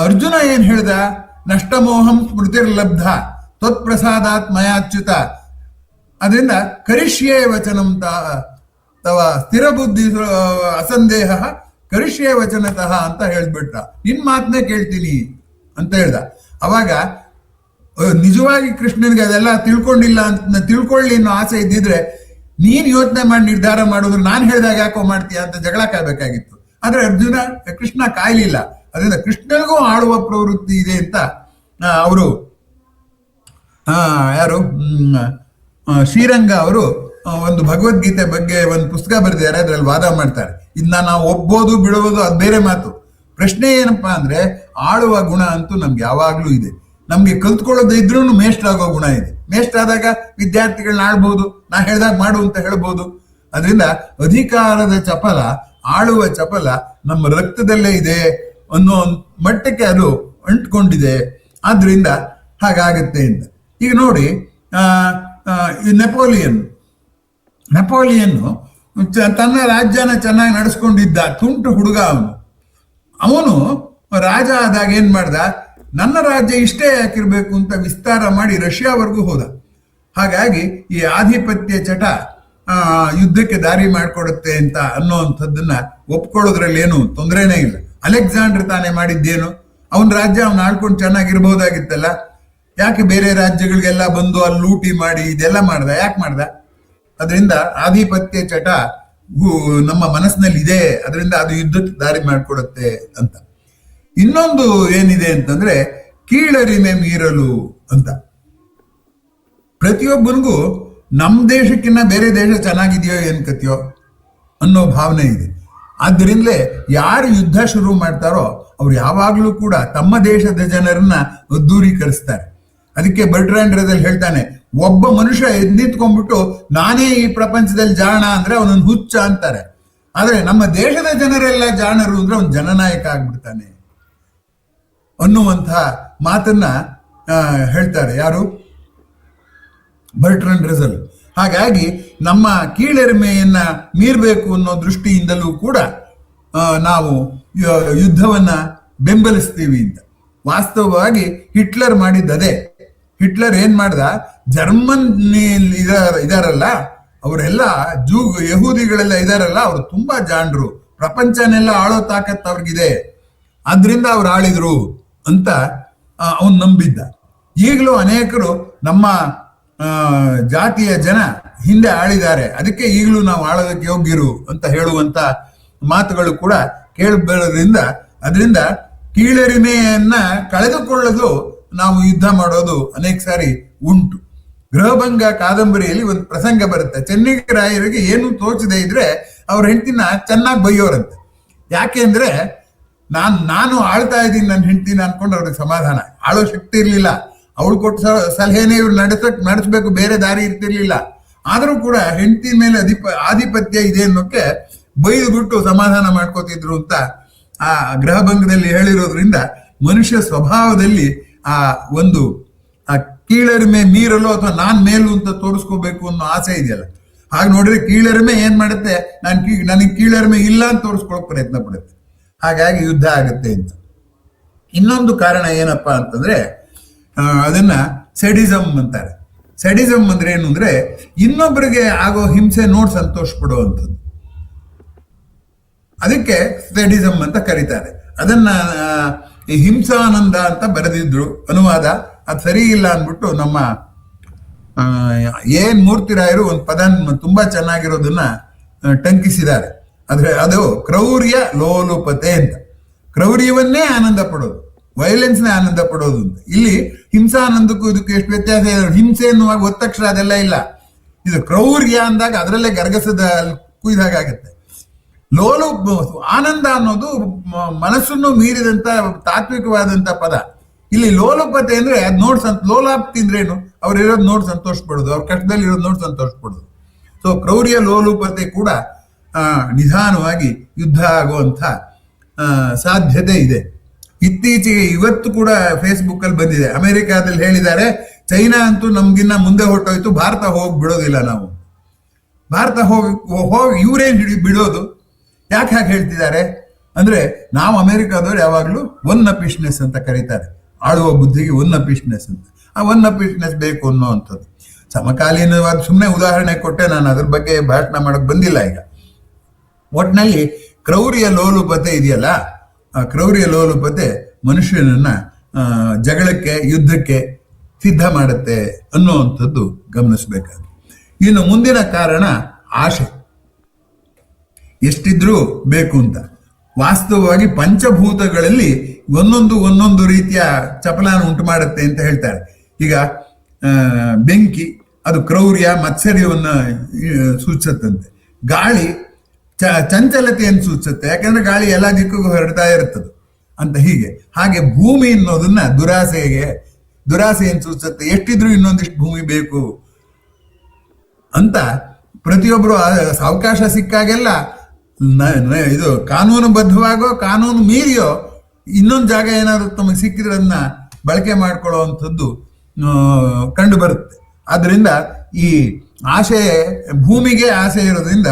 ಅರ್ಜುನ ಏನ್ ಹೇಳ್ದ, ನಷ್ಟಮೋಹಂ ಸ್ಮೃತಿರ್ಲಬ್ಧ ತ್ವತ್ಪ್ರಸಾದಾತ್ ಮಯಾಚ್ಯುತ, ಅದರಿಂದ ಕರಿಷ್ಯೇ ವಚನಂ ತವ ಸ್ಥಿರ ಬುದ್ಧಿ ಅಸಂದೇಹ ಕರಿಷ್ಯೇ ವಚನತಃ ಅಂತ ಹೇಳ್ಬಿಟ್ಟ. ನಿನ್ ಮಾತನ್ನೇ ಕೇಳ್ತೀನಿ ಅಂತ ಹೇಳ್ದ. ಅವಾಗ ನಿಜವಾಗಿ ಕೃಷ್ಣನಿಗೆ ಅದೆಲ್ಲ ತಿಳ್ಕೊಂಡಿಲ್ಲ ಅಂತ ತಿಳ್ಕೊಳ್ಳಿ ಅನ್ನೋ ಆಸೆ ಇದ್ದಿದ್ರೆ ನೀನ್ ಯೋಚನೆ ಮಾಡಿ ನಿರ್ಧಾರ ಮಾಡಿದ್ರು ನಾನು ಹೇಳ್ದಾಗ ಯಾಕೋ ಮಾಡ್ತೀಯ ಅಂತ ಜಗಳ ಕಾಯ್ಬೇಕಾಗಿತ್ತು. ಆದ್ರೆ ಕೃಷ್ಣ ಕಾಯ್ಲಿಲ್ಲ. ಅದರಿಂದ ಕೃಷ್ಣನಿಗೂ ಆಳುವ ಪ್ರವೃತ್ತಿ ಇದೆ ಅಂತ ಅವರು ಯಾರು ಶ್ರೀರಂಗ ಅವರು ಒಂದು ಭಗವದ್ಗೀತೆ ಬಗ್ಗೆ ಒಂದು ಪುಸ್ತಕ ಬರೆದಿದ್ದಾರೆ. ಅದ್ರಲ್ಲಿ ವಾದ ಮಾಡ್ತಾರೆ. ಇದನ್ನ ನಾವು ಒಪ್ಪೋದು ಬಿಡುವುದು ಅದು ಬೇರೆ ಮಾತು. ಪ್ರಶ್ನೆ ಏನಪ್ಪಾ ಅಂದ್ರೆ, ಆಳುವ ಗುಣ ಅಂತೂ ನಮ್ಗೆ ಯಾವಾಗ್ಲೂ ಇದೆ. ನಮ್ಗೆ ಕಲ್ತ್ಕೊಳ್ಳೋದು ಇದ್ರೂ ಮೇಷ್ಟ್ರಾಗೋ ಗುಣ ಇದೆ. ಮೇಷ್ಟ್ರಾದಾಗ ವಿದ್ಯಾರ್ಥಿಗಳನ್ನ ಆಳ್ಬಹುದು, ನಾ ಹೇಳ್ದಾಗ ಮಾಡು ಅಂತ ಹೇಳ್ಬೋದು. ಅದರಿಂದ ಅಧಿಕಾರದ ಚಪಲ, ಆಳುವ ಚಪಲ ನಮ್ಮ ರಕ್ತದಲ್ಲೇ ಇದೆ ಅನ್ನೋ ಮಟ್ಟಕ್ಕೆ ಅದು ಅಂಟ್ಕೊಂಡಿದೆ. ಆದ್ರಿಂದ ಹಾಗಾಗತ್ತೆ ಅಂತ. ಈಗ ನೋಡಿ, ನೆಪೋಲಿಯನ್ ತನ್ನ ರಾಜ್ಯನ ಚೆನ್ನಾಗಿ ನಡೆಸ್ಕೊಂಡಿದ್ದ ತುಂಟು ಹುಡುಗ. ಅವನು ರಾಜ ಆದಾಗ ಏನ್ ಮಾಡ್ದ, ನನ್ನ ರಾಜ್ಯ ಇಷ್ಟೇ ಯಾಕಿರ್ಬೇಕು ಅಂತ ವಿಸ್ತಾರ ಮಾಡಿ ರಷ್ಯಾವರೆಗೂ ಹೋದ. ಹಾಗಾಗಿ ಈ ಆಧಿಪತ್ಯ ಚಟ ಯುದ್ಧಕ್ಕೆ ದಾರಿ ಮಾಡಿಕೊಡುತ್ತೆ ಅಂತ ಅನ್ನೋವಂಥದ್ದನ್ನ ಒಪ್ಕೊಳ್ಳೋದ್ರಲ್ಲಿ ಏನು ತೊಂದರೆನೇ ಇಲ್ಲ. ಅಲೆಕ್ಸಾಂಡರ್ ತಾನೇ ಮಾಡಿದ್ದೇನು, ಅವನ ರಾಜ್ಯ ಅವನು ಆಳ್ಕೊಂಡು ಚೆನ್ನಾಗಿರ್ಬಹುದಾಗಿತ್ತಲ್ಲ. ಯಾಕೆ ಬೇರೆ ರಾಜ್ಯಗಳಿಗೆಲ್ಲ ಬಂದು ಅಲ್ಲಿ ಲೂಟಿ ಮಾಡಿ ಇದೆಲ್ಲ ಮಾಡ್ದ? ಯಾಕೆ ಮಾಡ್ದ? ಅದರಿಂದ ಆಧಿಪತ್ಯ ಚಟ ನಮ್ಮ ಮನಸ್ಸಿನಲ್ಲಿ ಇದೆ. ಅದರಿಂದ ಅದು ಯುದ್ಧಕ್ಕೆ ದಾರಿ ಮಾಡಿಕೊಡುತ್ತೆ ಅಂತ. ಇನ್ನೊಂದು ಏನಿದೆ ಅಂತಂದ್ರೆ ಕೀಳರಿಮೆ ಮೀರಲು ಅಂತ. ಪ್ರತಿಯೊಬ್ಬನಿಗೂ ನಮ್ಮ ದೇಶಕ್ಕಿಂತ ಬೇರೆ ದೇಶ ಚೆನ್ನಾಗಿದೆಯೋ ಏನ್ ಕತಿಯೋ ಅನ್ನೋ ಭಾವನೆ ಇದೆ. ಆದ್ದರಿಂದಲೇ ಯಾರು ಯುದ್ಧ ಶುರು ಮಾಡ್ತಾರೋ ಅವ್ರು ಯಾವಾಗ್ಲೂ ಕೂಡ ತಮ್ಮ ದೇಶದ ಜನರನ್ನ ದೂರೀಕರಿಸ್ತಾರೆ. ಅದಕ್ಕೆ ಬರ್ಟ್ರಾಂಡ್ ರಸೆಲ್ ಹೇಳ್ತಾನೆ, ಒಬ್ಬ ಮನುಷ್ಯ ನಿಂತ್ಕೊಂಡ್ಬಿಟ್ಟು ನಾನೇ ಈ ಪ್ರಪಂಚದಲ್ಲಿ ಜಾಣ ಅಂದ್ರೆ ಅವನನ್ನು ಹುಚ್ಚ ಅಂತಾರೆ. ಆದ್ರೆ ನಮ್ಮ ದೇಶದ ಜನರೆಲ್ಲ ಜಾಣರು ಅಂದ್ರೆ ಅವನು ಜನನಾಯಕ ಆಗ್ಬಿಡ್ತಾನೆ ಅನ್ನುವಂಥ ಮಾತನ್ನ ಹೇಳ್ತಾರೆ. ಯಾರು? Bertrand Russell. ಹಾಗಾಗಿ ನಮ್ಮ ಕೀಳರಿಮೆಯನ್ನ ಮೀರಬೇಕು ಅನ್ನೋ ದೃಷ್ಟಿಯಿಂದಲೂ ಕೂಡ ನಾವು ಯುದ್ಧವನ್ನ ಬೆಂಬಲಿಸ್ತೀವಿ ಅಂತ. ವಾಸ್ತವವಾಗಿ ಹಿಟ್ಲರ್ ಮಾಡಿದ್ದದೇ. ಹಿಟ್ಲರ್ ಏನ್ ಮಾಡ್ದ, ಜರ್ಮನ್ ಇದಾರಲ್ಲ ಅವರೆಲ್ಲ ಯಹೂದಿಗಳೆಲ್ಲ ಇದಾರಲ್ಲ, ಅವರು ತುಂಬಾ ಜಾಣರು, ಪ್ರಪಂಚನೆಲ್ಲ ಆಳೋ ತಾಕತ್ ಅವ್ರಿಗಿದೆ, ಆದ್ರಿಂದ ಅವ್ರು ಆಳಿದ್ರು ಅಂತ ಅವನ್ ನಂಬಿದ್ದ. ಈಗಲೂ ಅನೇಕರು ನಮ್ಮ ಜಾತಿಯ ಜನ ಹಿಂದೆ ಆಳಿದ್ದಾರೆ, ಅದಕ್ಕೆ ಈಗಲೂ ನಾವು ಆಳೋದಕ್ಕೆ ಯೋಗ್ಯರು ಅಂತ ಹೇಳುವಂತ ಮಾತುಗಳು ಕೂಡ ಕೇಳಬರೋದ್ರಿಂದ ಅದರಿಂದ ಕೀಳರಿಮೆಯನ್ನ ಕಳೆದುಕೊಳ್ಳಲು ನಾವು ಯುದ್ಧ ಮಾಡೋದು ಅನೇಕ ಸಾರಿ ಉಂಟು. ಗೃಹಭಂಗ ಕಾದಂಬರಿಯಲ್ಲಿ ಒಂದು ಪ್ರಸಂಗ ಬರುತ್ತೆ. ಚೆನ್ನಿಗರಾಯರಿಗೆ ಏನು ತೋಚದೆ ಇದ್ರೆ ಅವ್ರ ಹೆಂಡತಿನ ಚೆನ್ನಾಗಿ ಬೈಯೋರಂತೆ. ಯಾಕೆ ಅಂದ್ರೆ ನಾನು ಆಳ್ತಾ ಇದ್ದೀನಿ ನನ್ನ ಹೆಂಡತಿನ ಅನ್ಕೊಂಡು ಅವ್ರಿಗೆ ಸಮಾಧಾನ. ಆಳೋ ಶಕ್ತಿ ಇರ್ಲಿಲ್ಲ, ಅವಳು ಕೊಟ್ಟ ಸಲಹೆನೇ ಇವ್ರು ನಡೆಸ್ಬೇಕು, ಬೇರೆ ದಾರಿ ಇರ್ತಿರ್ಲಿಲ್ಲ. ಆದ್ರೂ ಕೂಡ ಹೆಂಡತಿ ಮೇಲೆ ಆಧಿಪತ್ಯ ಇದೆ ಅನ್ನೋಕೆ ಬೈದು ಬಿಟ್ಟು ಸಮಾಧಾನ ಮಾಡ್ಕೋತಿದ್ರು ಅಂತ ಆ ಗೃಹಭಂಗದಲ್ಲಿ ಹೇಳಿರೋದ್ರಿಂದ ಮನುಷ್ಯ ಸ್ವಭಾವದಲ್ಲಿ ಆ ಒಂದು ಆ ಕೀಳರಿಮೆ ಮೀರಲು ಅಥವಾ ನಾನ್ ಮೇಲು ಅಂತ ತೋರಿಸ್ಕೋಬೇಕು ಅನ್ನೋ ಆಸೆ ಇದೆಯಲ್ಲ. ಹಾಗೆ ನೋಡಿದ್ರೆ ಕೀಳರಿಮೆ ಏನ್ ಮಾಡುತ್ತೆ, ನನಗೆ ಕೀಳರಿಮೆ ಇಲ್ಲ ಅಂತ ತೋರಿಸ್ಕೊಳಕ್ ಪ್ರಯತ್ನ ಪಡುತ್ತೆ. ಹಾಗಾಗಿ ಯುದ್ಧ ಆಗುತ್ತೆ ಅಂತ. ಇನ್ನೊಂದು ಕಾರಣ ಏನಪ್ಪಾ ಅಂತಂದ್ರೆ ಅದನ್ನ ಸೆಡಿಸಮ್ ಅಂತಾರೆ. ಸೆಡಿಸಮ್ ಅಂದ್ರೆ ಏನು ಅಂದ್ರೆ ಇನ್ನೊಬ್ಬರಿಗೆ ಆಗೋ ಹಿಂಸೆ ನೋಡಿ ಸಂತೋಷ ಪಡುವಂಥದ್ದು. ಅದಕ್ಕೆ ಸೆಡಿಸಮ್ ಅಂತ ಕರೀತಾರೆ. ಅದನ್ನ ಈ ಹಿಂಸಾನಂದ ಅಂತ ಬರೆದಿದ್ರು ಅನುವಾದ. ಅದು ಸರಿ ಇಲ್ಲ ಅಂದ್ಬಿಟ್ಟು ನಮ್ಮ ಏನ್ ಮೂರ್ತಿರಾಯರು ಒಂದು ಪದ ತುಂಬಾ ಚೆನ್ನಾಗಿರೋದನ್ನ ಟಂಕಿಸಿದ್ದಾರೆ. ಅದು ಕ್ರೌರ್ಯ ಲೋಲುಪತೆ ಅಂತ. ಕ್ರೌರ್ಯವನ್ನೇ ಆನಂದ ಪಡೋದು, ವೈಲೆನ್ಸ್ನೇ ಆನಂದ ಪಡೋದು ಅಂತ. ಇಲ್ಲಿ ಹಿಂಸಾನಂದಕ್ಕೂ ಇದಕ್ಕೂ ಎಷ್ಟು ವ್ಯತ್ಯಾಸ ಇದೆ. ಹಿಂಸೆ ಎನ್ನುವಾಗ ಒತ್ತಕ್ಷರ ಅದೆಲ್ಲ ಇಲ್ಲ. ಇದು ಕ್ರೌರ್ಯ ಅಂದಾಗ ಅದರಲ್ಲೇ ಗರ್ಗಸದ ಕುಯ್ದಾಗತ್ತೆ. ಆನಂದ ಅನ್ನೋದು ಮನಸ್ಸನ್ನು ಮೀರಿದಂತ ತಾತ್ವಿಕವಾದಂತ ಪದ. ಇಲ್ಲಿ ಲೋಲುಪತೆ ಅಂದ್ರೆ ಅದ್ ಲೋಲಾಪ್ ತಿಂದ್ರೇನು, ಅವ್ರು ಇರೋದು ನೋಡಿ ಸಂತೋಷ ಪಡೋದು, ಅವ್ರ ಕಷ್ಟದಲ್ಲಿ ಇರೋದು ನೋಡಿ ಸಂತೋಷ ಪಡೋದು. ಸೊ ಕ್ರೌರ್ಯ ಲೋಲುಪತೆ ಕೂಡ ನಿಧಾನವಾಗಿ ಯುದ್ಧ ಆಗುವಂಥ ಸಾಧ್ಯತೆ ಇದೆ. ಇತ್ತೀಚೆಗೆ ಇವತ್ತು ಕೂಡ ಫೇಸ್ಬುಕ್ ಅಲ್ಲಿ ಬಂದಿದೆ, ಅಮೆರಿಕಾದಲ್ಲಿ ಹೇಳಿದ್ದಾರೆ ಚೈನಾ ಅಂತೂ ನಮ್ಗಿನ್ನ ಮುಂದೆ ಹೊರಟೋಯ್ತು, ಭಾರತ ಹೋಗಿ ಬಿಡೋದಿಲ್ಲ ನಾವು. ಭಾರತ ಹೋಗಿ ಇವರೇನ್ ಬಿಡೋದು? ಯಾಕೆ ಹಾಗೆ ಹೇಳ್ತಿದ್ದಾರೆ ಅಂದ್ರೆ, ನಾವು ಅಮೆರಿಕಾದವ್ರು ಯಾವಾಗ್ಲೂ ಒನ್ ಅಪಿಶ್ನೆಸ್ ಅಂತ ಕರೀತಾರೆ, ಆಳುವ ಬುದ್ಧಿಗೆ ಒನ್ ಅಪಿಶ್ನೆಸ್ ಅಂತ. ಆ ಒನ್ ಅಪಿಶ್ನೆಸ್ ಬೇಕು ಅನ್ನೋವಂಥದ್ದು ಸಮಕಾಲೀನವಾದ ಸುಮ್ಮನೆ ಉದಾಹರಣೆ ಕೊಟ್ಟೆ, ನಾನು ಅದ್ರ ಬಗ್ಗೆ ಭಾಷಣ ಮಾಡಕ್ ಬಂದಿಲ್ಲ. ಈಗ ಒಟ್ನಲ್ಲಿ ಕ್ರೌರ್ಯ ಲೋಲುಪತೆ ಇದೆಯಲ್ಲ, ಆ ಕ್ರೌರ್ಯ ಲೋಲುಪತೆ ಮನುಷ್ಯನನ್ನ ಜಗಳಕ್ಕೆ, ಯುದ್ಧಕ್ಕೆ ಸಿದ್ಧ ಮಾಡುತ್ತೆ ಅನ್ನುವಂಥದ್ದು ಗಮನಿಸಬೇಕಾದ. ಇನ್ನು ಮುಂದಿನ ಕಾರಣ ಆಶೆ. ಎಷ್ಟಿದ್ರೂ ಬೇಕು ಅಂತ. ವಾಸ್ತವವಾಗಿ ಪಂಚಭೂತಗಳಲ್ಲಿ ಒಂದೊಂದು ರೀತಿಯ ಚಪಲಾನ ಉಂಟು ಮಾಡುತ್ತೆ ಅಂತ ಹೇಳ್ತಾರೆ. ಈಗ ಬೆಂಕಿ ಅದು ಕ್ರೌರ್ಯ ಮತ್ಸರ್ಯವನ್ನ ಸೂಚಿಸುತ್ತಂತೆ. ಗಾಳಿ ಚಂಚಲತೆಯನ್ನು ಸೂಚಿಸುತ್ತೆ, ಯಾಕಂದ್ರೆ ಗಾಳಿ ಎಲ್ಲ ದಿಕ್ಕಿಗೂ ಹೊರಡ್ತಾ ಇರುತ್ತದೆ ಅಂತ. ಹಾಗೆ ಭೂಮಿ ಅನ್ನೋದನ್ನ ದುರಾಸೆಯನ್ನು ಸೂಚಿಸುತ್ತೆ. ಎಷ್ಟಿದ್ರೂ ಇನ್ನೊಂದಿಷ್ಟು ಭೂಮಿ ಬೇಕು ಅಂತ ಪ್ರತಿಯೊಬ್ಬರು ಅವಕಾಶ ಸಿಕ್ಕಾಗೆಲ್ಲ ಇದು ಕಾನೂನುಬದ್ಧವಾಗೋ ಕಾನೂನು ಮೀರಿಯೋ ಇನ್ನೊಂದು ಜಾಗ ಏನಾದ್ರು ತಮಗೆ ಸಿಕ್ಕಿದ್ರೆ ಅದನ್ನ ಬಳಕೆ ಮಾಡ್ಕೊಳ್ಳುವಂಥದ್ದು ಕಂಡು ಬರುತ್ತೆ. ಆದ್ರಿಂದ ಈ ಆಸೆ, ಭೂಮಿಗೆ ಆಸೆ ಇರೋದ್ರಿಂದ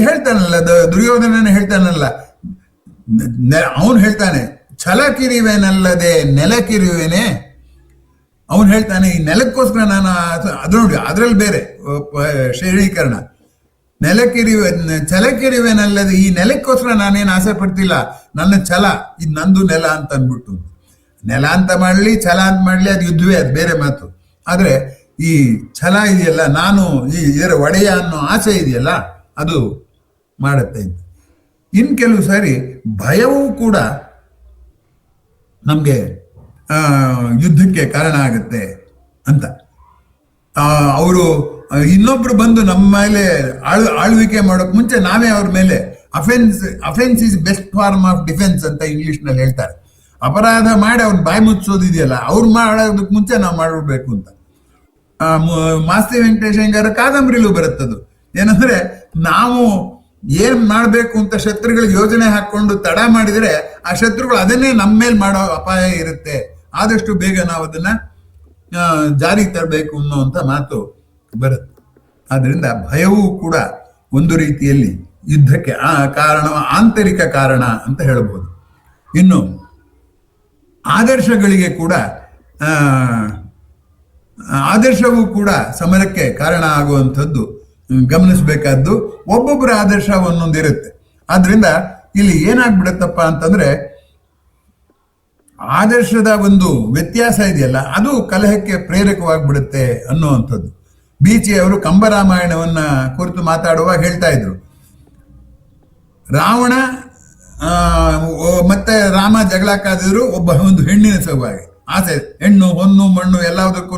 ಹೇಳ್ತಾನಲ್ಲ ದುರ್ಯೋಧನನೇ ಹೇಳ್ತಾನಲ್ಲ, ಅವನು ಹೇಳ್ತಾನೆ ಛಲಕಿರಿವೆನಲ್ಲದೆ ನೆಲಕಿರುವೆನೆ. ಅವನು ಹೇಳ್ತಾನೆ ಈ ನೆಲಕ್ಕೋಸ್ಕರ ನಾನು ಅದು ನೋಡಿ, ಅದ್ರಲ್ಲಿ ಬೇರೆ ಶ್ರೇಣೀಕರಣ. ಛಲಕಿರಿವೆನಲ್ಲದೆ ಈ ನೆಲಕ್ಕೋಸ್ಕರ ನಾನೇನು ಆಸೆ ಪಡ್ತಿಲ್ಲ, ನನ್ನ ಛಲ ಇದು ನಂದು ನೆಲ ಅಂತ ಅಂದ್ಬಿಟ್ಟು. ನೆಲ ಅಂತ ಮಾಡ್ಲಿ ಛಲ ಅಂತ ಮಾಡ್ಲಿ ಅದು ಯುದ್ಧವೇ, ಅದು ಬೇರೆ ಮಾತು. ಆದ್ರೆ ಈ ಛಲ ಇದೆಯಲ್ಲ, ನಾನು ಇದರ ಒಡೆಯ ಅನ್ನೋ ಆಸೆ ಇದೆಯಲ್ಲ, ಅದು ಮಾಡುತ್ತೆ ಅಂತ. ಇನ್ ಕೆಲವು ಸಾರಿ ಭಯವೂ ಕೂಡ ನಮ್ಗೆ ಯುದ್ಧಕ್ಕೆ ಕಾರಣ ಆಗುತ್ತೆ ಅಂತ. ಅವರು ಇನ್ನೊಬ್ರು ಬಂದು ನಮ್ಮ ಮೇಲೆ ಆಳ್ವಿಕೆ ಮಾಡೋಕ್ ಮುಂಚೆ ನಾವೇ ಅವ್ರ ಮೇಲೆ offence is best form of defence ಅಂತ ಇಂಗ್ಲಿಷ್ ನಲ್ಲಿ ಹೇಳ್ತಾರೆ. ಅಪರಾಧ ಮಾಡಿ ಅವ್ನ ಬಾಯಿ ಮುಚ್ಚೋದಿದೆಯಲ್ಲ, ಅವ್ರು ಮಾಡೋದಕ್ಕೆ ಮುಂಚೆ ನಾವು ಮಾಡ್ಬಿಡ್ಬೇಕು ಅಂತ. ಮಾಸ್ತಿ ವೆಂಕಟೇಶ್ ಅಯ್ಯಂಗಾರ ಕಾದಂಬರಿಲೂ ಬರುತ್ತದು. ಏನಂದ್ರೆ, ನಾವು ಏನ್ ಮಾಡ್ಬೇಕು ಅಂತ ಶತ್ರುಗಳಿಗೆ ಯೋಜನೆ ಹಾಕೊಂಡು ತಡ ಮಾಡಿದ್ರೆ ಆ ಶತ್ರುಗಳು ಅದನ್ನೇ ನಮ್ಮ ಮೇಲೆ ಮಾಡೋ ಅಪಾಯ ಇರುತ್ತೆ. ಆದಷ್ಟು ಬೇಗ ನಾವು ಅದನ್ನ ಜಾರಿಗೆ ತರಬೇಕು ಅನ್ನುವಂಥ ಮಾತು ಬರುತ್ತೆ. ಆದ್ರಿಂದ ಭಯವೂ ಕೂಡ ಒಂದು ರೀತಿಯಲ್ಲಿ ಯುದ್ಧಕ್ಕೆ ಕಾರಣ, ಆಂತರಿಕ ಕಾರಣ ಅಂತ ಹೇಳ್ಬೋದು. ಇನ್ನು ಆದರ್ಶಗಳಿಗೆ ಕೂಡ ಆದರ್ಶವೂ ಕೂಡ ಸಮರಕ್ಕೆ ಕಾರಣ ಆಗುವಂಥದ್ದು ಗಮನಿಸಬೇಕಾದ್ದು. ಒಬ್ಬೊಬ್ಬರ ಆದರ್ಶ ಒಂದೊಂದಿರುತ್ತೆ. ಆದ್ರಿಂದ ಇಲ್ಲಿ ಏನಾಗ್ಬಿಡುತ್ತಪ್ಪ ಅಂತಂದ್ರೆ, ಆದರ್ಶದ ಒಂದು ವ್ಯತ್ಯಾಸ ಇದೆಯಲ್ಲ, ಅದು ಕಲಹಕ್ಕೆ ಪ್ರೇರಕವಾಗಿಬಿಡುತ್ತೆ ಅನ್ನುವಂಥದ್ದು. ಬೀಚಿ ಅವರು ಕಂಬರಾಮಾಯಣವನ್ನ ಕುರಿತು ಮಾತಾಡುವಾಗ ಹೇಳ್ತಾ ಇದ್ರು, ರಾವಣ ಮತ್ತೆ ರಾಮ ಜಗಳ ಕಾದಿದ್ರು ಒಂದು ಹೆಣ್ಣಿನ ಸಲುವಾಗಿ. ಆಸೆ, ಹೆಣ್ಣು ಹೊನ್ನು ಮಣ್ಣು ಎಲ್ಲದಕ್ಕೂ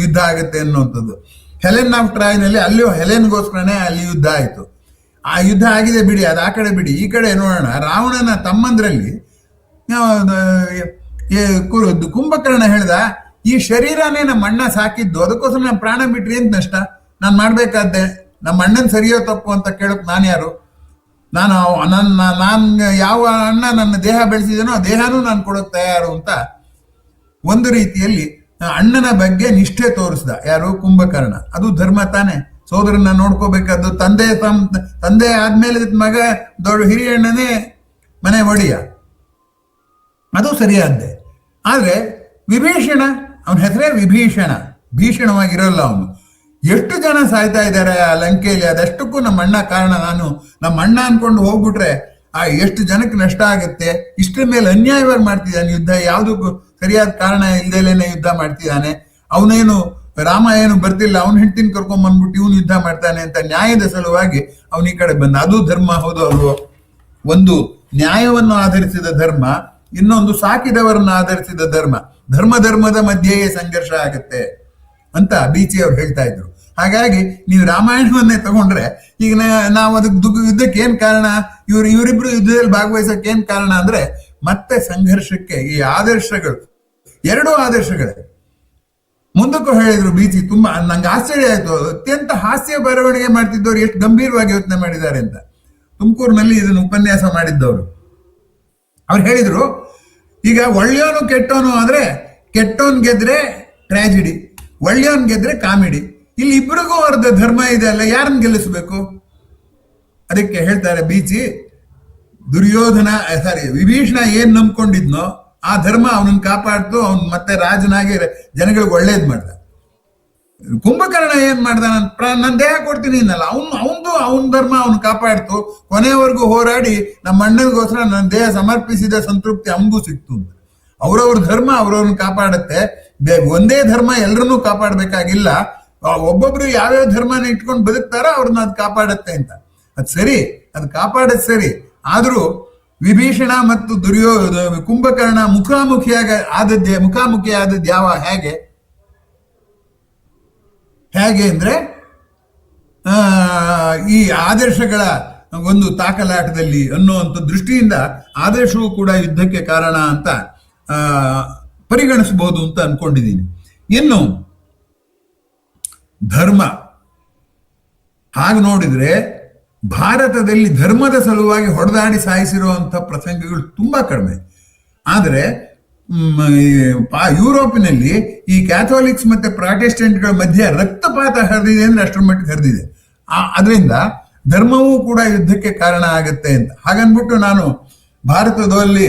ಯುದ್ಧ ಆಗುತ್ತೆ ಅನ್ನುವಂಥದ್ದು. ಹೆಲೆನ್ ಆಫ್ ಟ್ರಾಯ್ನಲ್ಲಿ ಅಲ್ಲಿಯೂ ಹೆಲೆನ್ಗೋಸ್ಕರನೇ ಅಲ್ಲಿ ಯುದ್ಧ ಆಯಿತು. ಆ ಯುದ್ಧ ಆಗಿದೆ ಬಿಡಿ, ಅದು ಆ ಕಡೆ ಬಿಡಿ. ಈ ಕಡೆ ನೋಡೋಣ, ರಾವಣನ ತಮ್ಮಂದ್ರಲ್ಲಿ ಕುಂಭಕರ್ಣ ಹೇಳ್ದ, ಈ ಶರೀರನೇ ನಮ್ಮ ಅಣ್ಣ ಸಾಕಿದ್ದು, ಅದಕ್ಕೋಸ್ಕರ ನಾನು ಪ್ರಾಣ ಬಿಟ್ರಿ ಅಂತ ನಷ್ಟ, ನಾನು ಮಾಡ್ಬೇಕಾದ್ದೆ. ನಮ್ಮ ಅಣ್ಣನ್ ಸರಿಯೋ ತಪ್ಪು ಅಂತ ಕೇಳಕ್ ನಾನು ಯಾರು? ನಾನು ಯಾವ ಅಣ್ಣ ನನ್ನ ದೇಹ ಬೆಳೆಸಿದನೋ ಆ ದೇಹನೂ ನಾನು ಕೊಡೋಕ್ ತಯಾರು ಅಂತ ಒಂದು ರೀತಿಯಲ್ಲಿ ಅಣ್ಣನ ಬಗ್ಗೆ ನಿಷ್ಠೆ ತೋರಿಸ್ದ. ಯಾರು? ಕುಂಭಕರ್ಣ. ಅದು ಧರ್ಮ ತಾನೆ. ಸೋದರನ್ನ ನೋಡ್ಕೋಬೇಕಾದ್ದು. ತಂದೆ ಆದ್ಮೇಲೆ ಮಗ ದೊಡ್ಡ ಹಿರಿಯ ಅಣ್ಣನೇ ಮನೆ ಒಡೆಯ, ಅದು ಸರಿಯಾದ್ದೆ. ಆದ್ರೆ ವಿಭೀಷಣ, ಅವನ ಹೆಸರೇ ವಿಭೀಷಣ, ಭೀಷಣವಾಗಿರೋಲ್ಲ ಅವನು. ಎಷ್ಟು ಜನ ಸಾಯ್ತಾ ಇದ್ದಾರೆ ಆ ಲಂಕೆಯಲ್ಲಿ, ಅದಷ್ಟಕ್ಕೂ ನಮ್ಮ ಅಣ್ಣ ಕಾರಣ. ನಮ್ಮ ಅಣ್ಣ ಅನ್ಕೊಂಡು ಹೋಗ್ಬಿಟ್ರೆ ಆ ಎಷ್ಟು ಜನಕ್ಕೆ ನಷ್ಟ ಆಗುತ್ತೆ. ಇಷ್ಟರ ಮೇಲೆ ಅನ್ಯಾಯವಾಗಿ ಮಾಡ್ತಿದ್ದಾನೆ ಯುದ್ಧ, ಯಾವುದಕ್ಕೂ ಸರಿಯಾದ ಕಾರಣ ಇಲ್ದೇಲೇನೆ ಯುದ್ಧ ಮಾಡ್ತಿದ್ದಾನೆ. ಅವನೇನು ರಾಮ ಏನು ಬರ್ತಿಲ್ಲ, ಅವನ ಹೆಂಡತಿನ ಕರ್ಕೊಂಡ್ ಬಂದ್ಬಿಟ್ಟು ಇವನು ಯುದ್ಧ ಮಾಡ್ತಾನೆ ಅಂತ ನ್ಯಾಯದ ಸಲುವಾಗಿ ಅವನ ಈ ಕಡೆ ಬಂದ. ಅದು ಧರ್ಮ ಹೌದು ಅಲ್ವೋ? ಒಂದು ನ್ಯಾಯವನ್ನು ಆಧರಿಸಿದ ಧರ್ಮ, ಇನ್ನೊಂದು ಸಾಕಿದವರನ್ನು ಆಧರಿಸಿದ ಧರ್ಮ. ಧರ್ಮದ ಮಧ್ಯೆಯೇ ಸಂಘರ್ಷ ಆಗತ್ತೆ ಅಂತ ಬೀಚಿ ಅವ್ರು ಹೇಳ್ತಾ ಇದ್ರು. ಹಾಗಾಗಿ ನೀವು ರಾಮಾಯಣವನ್ನೇ ತಗೊಂಡ್ರೆ ಈಗ ನಾವು ಅದಕ್ಕೆ ಯುದ್ಧಕ್ಕೆ ಏನ್ ಕಾರಣ, ಇವರಿಬ್ರು ಯುದ್ಧದಲ್ಲಿ ಭಾಗವಹಿಸಕ್ಕೆ ಏನ್ ಕಾರಣ ಅಂದ್ರೆ ಮತ್ತೆ ಸಂಘರ್ಷಕ್ಕೆ ಈ ಆದರ್ಶಗಳು, ಎರಡೂ ಆದರ್ಶಗಳೇ. ಮುಂದಕ್ಕೂ ಹೇಳಿದ್ರು ಬೀಚಿ, ತುಂಬಾ ನಂಗೆ ಆಶ್ಚರ್ಯ ಆಯ್ತು. ಅತ್ಯಂತ ಹಾಸ್ಯ ಬರವಣಿಗೆ ಮಾಡ್ತಿದ್ದವ್ರು ಎಷ್ಟು ಗಂಭೀರವಾಗಿ ಯೋಚನೆ ಮಾಡಿದ್ದಾರೆ ಅಂತ. ತುಮಕೂರಿನಲ್ಲಿ ಇದನ್ನು ಉಪನ್ಯಾಸ ಮಾಡಿದ್ದವರು ಅವ್ರು ಹೇಳಿದ್ರು, ಈಗ ಒಳ್ಳೆಯವನು ಕೆಟ್ಟವನು ಆದ್ರೆ ಕೆಟ್ಟವನ್ ಗೆದ್ರೆ ಟ್ರಾಜಿಡಿ, ಒಳ್ಳೆಯವನ್ ಗೆದ್ರೆ ಕಾಮಿಡಿ. ಇಲ್ಲಿ ಇಬ್ಬರಿಗೂ ಅವ್ರದ್ದು ಧರ್ಮ ಇದೆ ಅಲ್ಲ, ಯಾರನ್ನ ಗೆಲ್ಲಿಸ್ಬೇಕು? ಅದಕ್ಕೆ ಹೇಳ್ತಾರೆ ಬೀಚಿ, ವಿಭೀಷಣ ಏನ್ ನಂಬ್ಕೊಂಡಿದ್ನೋ ಆ ಧರ್ಮ ಅವನನ್ನ ಕಾಪಾಡ್ತು, ಅವನ್ ಮತ್ತೆ ರಾಜನಾಗಿ ಜನಗಳಿಗೆ ಒಳ್ಳೇದ್ ಮಾಡ್ದ. ಕುಂಭಕರ್ಣ ಏನ್ ಮಾಡ್ದ, ನನ್ನ ದೇಹ ಕೊಡ್ತೀನಿ ಅನ್ನಲ್ಲ, ಅವನ ಧರ್ಮ ಅವನು ಕಾಪಾಡ್ತು, ಕೊನೆಯವರೆಗೂ ಹೋರಾಡಿ ನಮ್ಮ ಅಣ್ಣನಿಗೋಸ್ಕರ ನನ್ನ ದೇಹ ಸಮರ್ಪಿಸಿದ ಸಂತೃಪ್ತಿ ಅವನಿಗೂ ಸಿಕ್ತು ಅಂತ. ಅವ್ರವ್ರ ಧರ್ಮ ಅವ್ರವ್ರನ್ನ ಕಾಪಾಡುತ್ತೆ. ಒಂದೇ ಧರ್ಮ ಎಲ್ಲರನ್ನೂ ಕಾಪಾಡ್ಬೇಕಾಗಿಲ್ಲ, ಒಬ್ಬೊಬ್ರು ಯಾವ್ಯಾವ ಧರ್ಮನ ಇಟ್ಕೊಂಡು ಬದುಕ್ತಾರೋ ಅವ್ರನ್ನ ಅದು ಕಾಪಾಡತ್ತೆ ಅಂತ. ಅದ್ ಸರಿ, ಅದು ಕಾಪಾಡದ್ ಸರಿ. ಆದ್ರೂ ವಿಭೀಷಣ ಮತ್ತು ಕುಂಭಕರ್ಣ ಮುಖಾಮುಖಿ ಆದದ್ದು ಹೇಗೆ ಅಂದ್ರೆ ಈ ಆದರ್ಶಗಳ ಒಂದು ತಾಕಲಾಟದಲ್ಲಿ ಅನ್ನುವಂಥ ದೃಷ್ಟಿಯಿಂದ ಆದರ್ಶವೂ ಕೂಡ ಯುದ್ಧಕ್ಕೆ ಕಾರಣ ಅಂತ ಪರಿಗಣಿಸಬಹುದು ಅಂತ ಅನ್ಕೊಂಡಿದ್ದೀನಿ. ಇನ್ನು ಧರ್ಮ ಹಾಗೆ ನೋಡಿದ್ರೆ ಭಾರತದಲ್ಲಿ ಧರ್ಮದ ಸಲುವಾಗಿ ಹೊಡೆದಾಡಿ ಸಾಯಿಸಿರುವಂಥ ಪ್ರಸಂಗಗಳು ತುಂಬಾ ಕಡಿಮೆ. ಆದರೆ ಯುರೋಪಿನಲ್ಲಿ ಈ ಕ್ಯಾಥೋಲಿಕ್ಸ್ ಮತ್ತೆ ಪ್ರಾಟೆಸ್ಟೆಂಟ್ಗಳ ಮಧ್ಯೆ ರಕ್ತಪಾತ ಹರಿದಿದೆ ಅಂದ್ರೆ ಅಷ್ಟರ ಮಟ್ಟಿಗೆ ಹರಿದಿದೆ. ಅದರಿಂದ ಧರ್ಮವೂ ಕೂಡ ಯುದ್ಧಕ್ಕೆ ಕಾರಣ ಆಗತ್ತೆ ಅಂತ ಹಾಗನ್ಬಿಟ್ಟು ನಾನು ಭಾರತದಲ್ಲಿ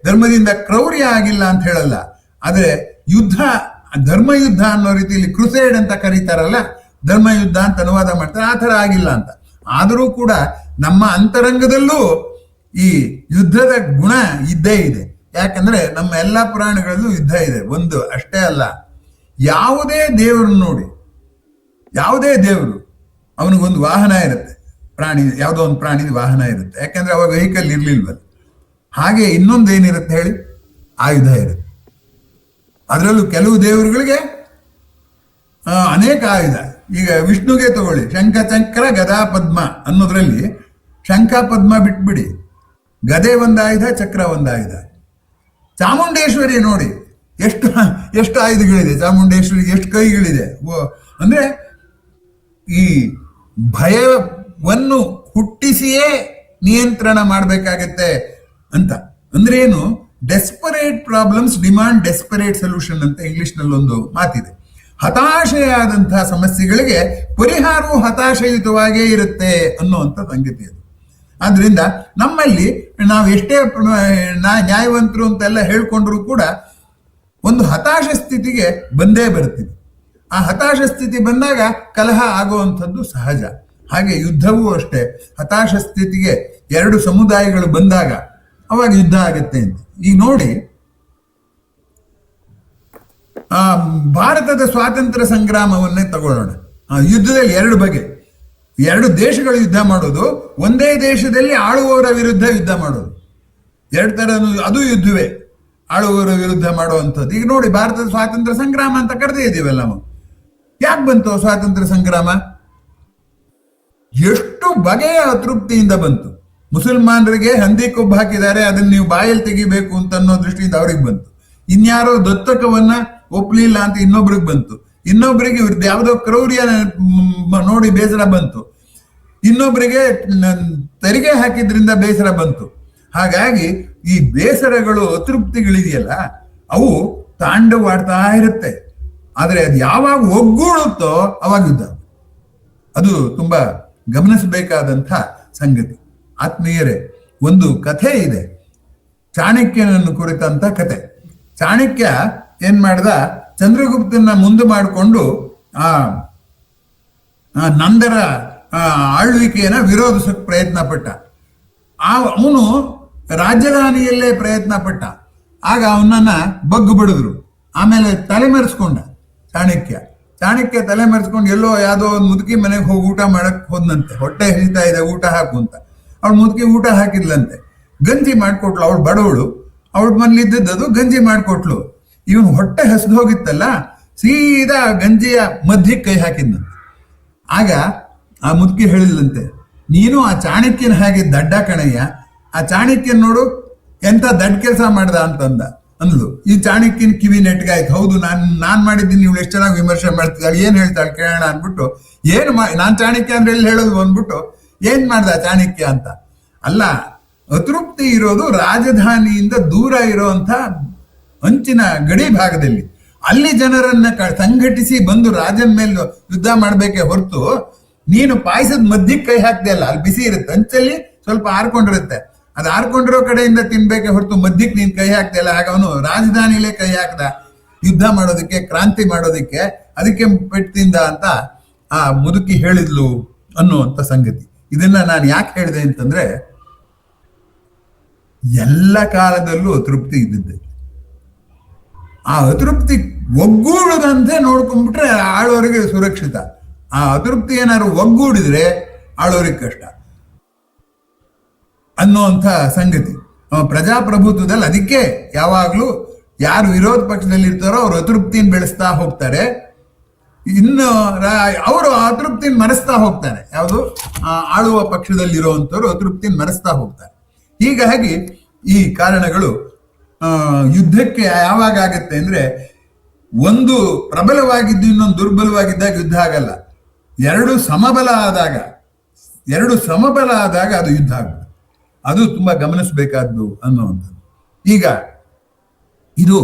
ಧರ್ಮದಿಂದ ಕ್ರೌರ್ಯ ಆಗಿಲ್ಲ ಅಂತ ಹೇಳಲ್ಲ. ಆದ್ರೆ ಧರ್ಮಯುದ್ಧ ಅನ್ನೋ ರೀತಿಯಲ್ಲಿ ಕ್ರುಸೇಡ್ ಅಂತ ಕರೀತಾರಲ್ಲ, ಧರ್ಮಯುದ್ಧ ಅಂತ ಅನುವಾದ ಮಾಡ್ತಾರೆ, ಆ ಥರ ಆಗಿಲ್ಲ ಅಂತ. ಆದರೂ ಕೂಡ ನಮ್ಮ ಅಂತರಂಗದಲ್ಲೂ ಈ ಯುದ್ಧದ ಗುಣ ಇದ್ದೇ ಇದೆ. ಯಾಕಂದ್ರೆ ನಮ್ಮ ಎಲ್ಲಾ ಪುರಾಣಗಳಲ್ಲೂ ಯುದ್ಧ ಇದೆ. ಒಂದು ಅಷ್ಟೇ ಅಲ್ಲ, ಯಾವುದೇ ದೇವರನ್ನು ನೋಡಿ, ಯಾವುದೇ ದೇವರು ಅವನಿಗೊಂದು ವಾಹನ ಇರುತ್ತೆ, ಯಾವುದೋ ಒಂದು ಪ್ರಾಣಿದ ವಾಹನ ಇರುತ್ತೆ. ಯಾಕಂದ್ರೆ ಅವಾಗ ವೆಹಿಕಲ್ ಇರ್ಲಿಲ್ವಲ್ಲ. ಹಾಗೆ ಇನ್ನೊಂದೇನಿರುತ್ತೆ ಹೇಳಿ, ಆಯುಧ ಇರುತ್ತೆ. ಅದರಲ್ಲೂ ಕೆಲವು ದೇವರುಗಳಿಗೆ ಅನೇಕ ಆಯುಧ. ಈಗ ವಿಷ್ಣುಗೆ ತಗೊಳ್ಳಿ, ಶಂಖ ಚಕ್ರ ಗದಾ ಪದ್ಮ ಅನ್ನೋದ್ರಲ್ಲಿ ಶಂಖ ಪದ್ಮ ಬಿಟ್ಬಿಡಿ, ಗದೆ ಒಂದು ಆಯುಧ, ಚಕ್ರ ಒಂದು ಆಯುಧ. ಚಾಮುಂಡೇಶ್ವರಿ ನೋಡಿ, ಎಷ್ಟು ಆಯುಧಗಳಿದೆ ಚಾಮುಂಡೇಶ್ವರಿಗೆ, ಎಷ್ಟು ಕೈಗಳಿದೆ. ಅಂದ್ರೆ ಈ ಭಯವನ್ನು ಹುಟ್ಟಿಸಿಯೇ ನಿಯಂತ್ರಣ ಮಾಡಬೇಕಾಗತ್ತೆ ಅಂತ. ಅಂದ್ರೆ ಏನು, desperate problems demand desperate solution ಅಂತ ಇಂಗ್ಲಿಷ್ ನಲ್ಲಿ ಒಂದು ಮಾತಿದೆ. ಹತಾಶೆಯಾದಂತಹ ಸಮಸ್ಯೆಗಳಿಗೆ ಪರಿಹಾರವು ಹತಾಶೆಯುತವಾಗೇ ಇರುತ್ತೆ ಅನ್ನುವಂಥ ಸಂಗತಿ ಅದು. ಆದ್ರಿಂದ ನಮ್ಮಲ್ಲಿ ನಾವು ಎಷ್ಟೇ ನ್ಯಾಯವಂತರು ಅಂತೆಲ್ಲ ಹೇಳ್ಕೊಂಡ್ರು ಕೂಡ ಒಂದು ಹತಾಶ ಸ್ಥಿತಿಗೆ ಬಂದೇ ಬರ್ತೀವಿ. ಆ ಹತಾಶ ಸ್ಥಿತಿ ಬಂದಾಗ ಕಲಹ ಆಗುವಂಥದ್ದು ಸಹಜ. ಹಾಗೆ ಯುದ್ಧವೂ ಅಷ್ಟೇ, ಹತಾಶ ಸ್ಥಿತಿಗೆ ಎರಡು ಸಮುದಾಯಗಳು ಬಂದಾಗ ಅವಾಗ ಯುದ್ಧ ಆಗತ್ತೆ ಅಂತ. ಈಗ ನೋಡಿ, ಭಾರತದ ಸ್ವಾತಂತ್ರ್ಯ ಸಂಗ್ರಾಮವನ್ನೇ ತಗೊಳ್ಳೋಣ. ಯುದ್ಧದಲ್ಲಿ ಎರಡು ಬಗೆ, ಎರಡು ದೇಶಗಳು ಯುದ್ಧ ಮಾಡೋದು, ಒಂದೇ ದೇಶದಲ್ಲಿ ಆಳುವವರ ವಿರುದ್ಧ ಯುದ್ಧ ಮಾಡೋದು, ಎರಡು ತರ ಅದು ಯುದ್ಧವೇ, ಆಳುವವರ ವಿರುದ್ಧ ಮಾಡುವಂಥದ್ದು. ಈಗ ನೋಡಿ, ಭಾರತದ ಸ್ವಾತಂತ್ರ್ಯ ಸಂಗ್ರಾಮ ಅಂತ ಕರೆದೇ ಇದೀವಲ್ಲ ನಾವು. ಯಾಕೆ ಬಂತು ಸ್ವಾತಂತ್ರ್ಯ ಸಂಗ್ರಾಮ? ಎಷ್ಟು ಬಗೆಯ ಅತೃಪ್ತಿಯಿಂದ ಬಂತು. ಮುಸಲ್ಮಾನರಿಗೆ ಹಂದಿ ಕೊಬ್ಬು ಹಾಕಿದ್ದಾರೆ, ಅದನ್ನ ನೀವು ಬಾಯಲ್ಲಿ ತೆಗಿಬೇಕು ಅಂತ ಅನ್ನೋ ದೃಷ್ಟಿಯಿಂದ ಅವ್ರಿಗೆ ಬಂತು. ಇನ್ಯಾರೋ ದತ್ತಕವನ್ನ ಒಪ್ಲಿಲ್ಲ ಅಂತ ಇನ್ನೊಬ್ರಿಗೆ ಬಂತು. ಇನ್ನೊಬ್ಬರಿಗೆ ಇವ್ರದ್ದು ಯಾವುದೋ ಕ್ರೌರ್ಯ ನೋಡಿ ಬೇಸರ ಬಂತು. ಇನ್ನೊಬ್ಬರಿಗೆ ತೆರಿಗೆ ಹಾಕಿದ್ರಿಂದ ಬೇಸರ ಬಂತು. ಹಾಗಾಗಿ ಈ ಬೇಸರಗಳು, ಅತೃಪ್ತಿಗಳಿದೆಯಲ್ಲ, ಅವು ತಾಂಡವಾಡ್ತಾ ಇರುತ್ತೆ. ಆದ್ರೆ ಅದು ಯಾವಾಗ ಒಗ್ಗೂಡುತ್ತೋ ಅವಾಗ ಯುದ್ಧ. ಅದು ತುಂಬಾ ಗಮನಿಸಬೇಕಾದಂಥ ಸಂಗತಿ. ಆತ್ಮೀಯರೇ, ಒಂದು ಕಥೆ ಇದೆ, ಚಾಣಕ್ಯನನ್ನು ಕುರಿತಂತ ಕಥೆ. ಚಾಣಕ್ಯ ಏನ್ ಮಾಡ್ದ, ಚಂದ್ರಗುಪ್ತನ ಮುಂದೆ ಮಾಡಿಕೊಂಡು ನಂದರ ಆಳ್ವಿಕೆಯನ್ನ ವಿರೋಧಿಸಕ್ಕೆ ಪ್ರಯತ್ನ ಪಟ್ಟ. ಅವನು ರಾಜಧಾನಿಯಲ್ಲೇ ಪ್ರಯತ್ನ ಪಟ್ಟ. ಆಗ ಅವನನ್ನ ಬಗ್ಗು ಬಿಡಿದ್ರು. ಆಮೇಲೆ ತಲೆಮರೆಸ್ಕೊಂಡ. ಚಾಣಕ್ಯ ತಲೆ ಮರೆಸ್ಕೊಂಡು ಎಲ್ಲೋ ಯಾವುದೋ ಒಂದು ಮುದುಕಿ ಮನೆಗೆ ಹೋಗಿ ಊಟ ಮಾಡಕ್ ಹೋದ್ನಂತೆ. ಹೊಟ್ಟೆ ಹರಿತಾ ಇದೆ, ಊಟ ಹಾಕು ಅಂತ. ಅವಳು ಮುದುಕಿ ಊಟ ಹಾಕಿದ್ಲಂತೆ. ಗಂಜಿ ಮಾಡ್ಕೊಟ್ಲು. ಅವಳು ಬಡವಳು, ಅವಳ ಮನೇಲಿದ್ದದ್ದು ಗಂಜಿ ಮಾಡ್ಕೊಟ್ಲು. ಇವನು ಹೊಟ್ಟೆ ಹಸಿದು ಹೋಗಿತ್ತಲ್ಲ, ಸೀದಾ ಗಂಜಿಯ ಮಧ್ಯಕ್ಕೆ ಕೈ ಹಾಕಿದ್ನಂತೆ. ಆಗ ಆ ಮುದುಕಿ ಹೇಳಿದ್ಲಂತೆ, ನೀನು ಆ ಚಾಣಕ್ಯನ ಹಾಗೆ ದಡ್ಡ ಕಣಯ್ಯ, ಆ ಚಾಣಕ್ಯನ್ ನೋಡು ಎಂತ ದಡ್ಡ ಕೆಲಸ ಮಾಡ್ದ ಅಂತಂದ ಅಂದ್ಲು. ಈ ಚಾಣಕ್ಯನ ಕಿವಿ ನೆಟ್ಗಾಯ್ತು. ಹೌದು, ನಾನ್ ಮಾಡಿದ್ದೀನಿ, ಇವಳು ಎಷ್ಟು ಚೆನ್ನಾಗಿ ವಿಮರ್ಶೆ ಮಾಡ್ತಿದ್ದಾಳೆ, ಏನ್ ಹೇಳ್ತಾಳೆ ಕೇಳೋಣ ಅಂದ್ಬಿಟ್ಟು, ನಾನ್ ಚಾಣಕ್ಯ ಅಂದ್ರೆ ಎಲ್ಲಿ ಹೇಳೋದು ಅಂದ್ಬಿಟ್ಟು ಏನ್ ಮಾಡ್ದ ಚಾಣಕ್ಯ ಅಂತ. ಅಲ್ಲ, ಅತೃಪ್ತಿ ಇರೋದು ರಾಜಧಾನಿಯಿಂದ ದೂರ ಇರೋಂಥ ಅಂಚಿನ ಗಡಿ ಭಾಗದಲ್ಲಿ. ಅಲ್ಲಿ ಜನರನ್ನ ಸಂಘಟಿಸಿ ಬಂದು ರಾಜನ ಮೇಲೆ ಯುದ್ಧ ಮಾಡ್ಬೇಕೆ ಹೊರತು, ನೀನು ಪಾಯಸದ ಮಧ್ಯಕ್ಕೆ ಕೈ ಹಾಕ್ದೆಯಲ್ಲ, ಅಲ್ಲಿ ಬಿಸಿ ಇರುತ್ತೆ, ಅಂಚಲ್ಲಿ ಸ್ವಲ್ಪ ಆರ್ಕೊಂಡಿರುತ್ತೆ, ಅದು ಆರ್ಕೊಂಡಿರೋ ಕಡೆಯಿಂದ ತಿನ್ಬೇಕೆ ಹೊರತು ಮಧ್ಯಕ್ಕೆ ನೀನ್ ಕೈ ಹಾಕ್ದೆಯಲ್ಲ. ಹಾಗ ಅವನು ರಾಜಧಾನಿಲೇ ಕೈ ಹಾಕ್ದ ಯುದ್ಧ ಮಾಡೋದಕ್ಕೆ, ಕ್ರಾಂತಿ ಮಾಡೋದಕ್ಕೆ, ಅದಕ್ಕೆ ಪೆಟ್ಟಿಂದ ಅಂತ ಆ ಮುದುಕಿ ಹೇಳಿದ್ಲು ಅನ್ನುವಂಥ ಸಂಗತಿ. ಇದನ್ನ ನಾನು ಯಾಕೆ ಹೇಳಿದೆ ಅಂತಂದ್ರೆ, ಎಲ್ಲ ಕಾಲದಲ್ಲೂ ಅತೃಪ್ತಿ ಇದ್ದಿದ್ದೆ. ಆ ಅತೃಪ್ತಿ ಒಗ್ಗೂಡದಂತೆ ನೋಡ್ಕೊಂಡ್ಬಿಟ್ರೆ ಆಳೋರಿಗೆ ಸುರಕ್ಷಿತ. ಆ ಅತೃಪ್ತಿ ಏನಾದ್ರು ಒಗ್ಗೂಡಿದ್ರೆ ಆಳೋರಿಗೆ ಕಷ್ಟ ಅನ್ನುವಂಥ ಸಂಗತಿ ಪ್ರಜಾಪ್ರಭುತ್ವದಲ್ಲಿ. ಅದಕ್ಕೆ ಯಾವಾಗ್ಲೂ ಯಾರು ವಿರೋಧ ಪಕ್ಷದಲ್ಲಿ ಇರ್ತಾರೋ ಅವ್ರು ಅತೃಪ್ತಿನ ಬೆಳೆಸ್ತಾ ಹೋಗ್ತಾರೆ, ಇನ್ನು ಅವರು ಅತೃಪ್ತಿನ ಮರೆಸ್ತಾ ಹೋಗ್ತಾರೆ. ಯಾವುದು ಆಳುವ ಪಕ್ಷದಲ್ಲಿರುವಂಥವ್ರು ಅತೃಪ್ತಿನ ಮರೆಸ್ತಾ ಹೋಗ್ತಾರೆ. ಹೀಗಾಗಿ ಈ ಕಾರಣಗಳು ಯುದ್ಧಕ್ಕೆ ಯಾವಾಗ ಆಗತ್ತೆ ಅಂದ್ರೆ, ಒಂದು ಪ್ರಬಲವಾಗಿದ್ದು ಇನ್ನೊಂದು ದುರ್ಬಲವಾಗಿದ್ದಾಗ ಯುದ್ಧ ಆಗಲ್ಲ. ಎರಡು ಸಮಬಲ ಆದಾಗ ಅದು ಯುದ್ಧ ಆಗುತ್ತೆ. ಅದು ತುಂಬಾ ಗಮನಿಸಬೇಕಾದ್ದು ಅನ್ನುವಂಥದ್ದು. ಈಗ ಇದು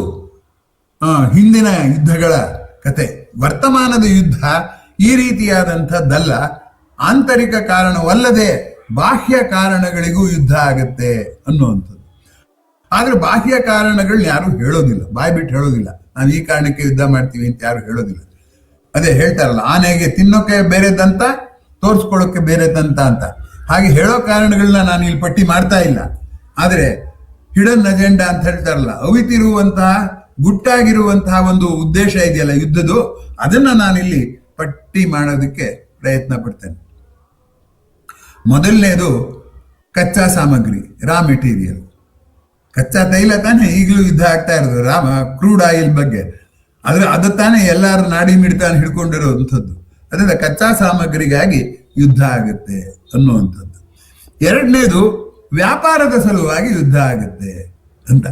ಹಿಂದಿನ ಯುದ್ಧಗಳ ಕತೆ. ವರ್ತಮಾನದ ಯುದ್ಧ ಈ ರೀತಿಯಾದಂಥದ್ದಲ್ಲ. ಆಂತರಿಕ ಕಾರಣವಲ್ಲದೆ ಬಾಹ್ಯ ಕಾರಣಗಳಿಗೂ ಯುದ್ಧ ಆಗತ್ತೆ ಅನ್ನುವಂಥದ್ದು. ಆದ್ರೆ ಬಾಹ್ಯ ಕಾರಣಗಳನ್ನ ಯಾರು ಹೇಳೋದಿಲ್ಲ, ಬಾಯ್ ಬಿಟ್ಟು ಹೇಳೋದಿಲ್ಲ. ನಾವು ಈ ಕಾರಣಕ್ಕೆ ಯುದ್ಧ ಮಾಡ್ತೀವಿ ಅಂತ ಯಾರು ಹೇಳೋದಿಲ್ಲ. ಅದೇ ಹೇಳ್ತಾರಲ್ಲ, ಆನೆಗೆ ತಿನ್ನೋಕೆ ಬೇರೆ ದಂತ, ತೋರ್ಸ್ಕೊಳ್ಳೋಕೆ ಬೇರೆ ದಂತ ಅಂತ. ಹಾಗೆ ಹೇಳೋ ಕಾರಣಗಳನ್ನ ನಾನು ಇಲ್ಲಿ ಪಟ್ಟಿ ಮಾಡ್ತಾ ಇಲ್ಲ. ಆದ್ರೆ ಹಿಡನ್ ಅಜೆಂಡಾ ಅಂತ ಹೇಳ್ತಾರಲ್ಲ, ಅವಿತಿರುವಂತಹ ಗುಟ್ಟಾಗಿರುವಂತಹ ಒಂದು ಉದ್ದೇಶ ಇದೆಯಲ್ಲ ಯುದ್ಧದ್ದು, ಅದನ್ನ ನಾನಿಲ್ಲಿ ಪಟ್ಟಿ ಮಾಡೋದಕ್ಕೆ ಪ್ರಯತ್ನ ಪಡ್ತೇನೆ. ಮೊದಲನೇದು ಕಚ್ಚಾ ಸಾಮಗ್ರಿ, ರಾ ಮೆಟೀರಿಯಲ್. ಕಚ್ಚಾ ತೈಲ ತಾನೇ ಈಗಲೂ ಯುದ್ಧ ಆಗ್ತಾ ಇರೋದು, ಕ್ರೂಡ್ ಆಯಿಲ್ ಬಗ್ಗೆ. ಆದ್ರೆ ಅದು ತಾನೇ ಎಲ್ಲಾರು ನಾಡಿ ಮಿಡಿತಾನೆ ಹಿಡ್ಕೊಂಡಿರುವಂಥದ್ದು. ಅದರಿಂದ ಕಚ್ಚಾ ಸಾಮಗ್ರಿಗಾಗಿ ಯುದ್ಧ ಆಗುತ್ತೆ ಅನ್ನುವಂಥದ್ದು. ಎರಡನೇದು ವ್ಯಾಪಾರದ ಸಲುವಾಗಿ ಯುದ್ಧ ಆಗುತ್ತೆ ಅಂತ.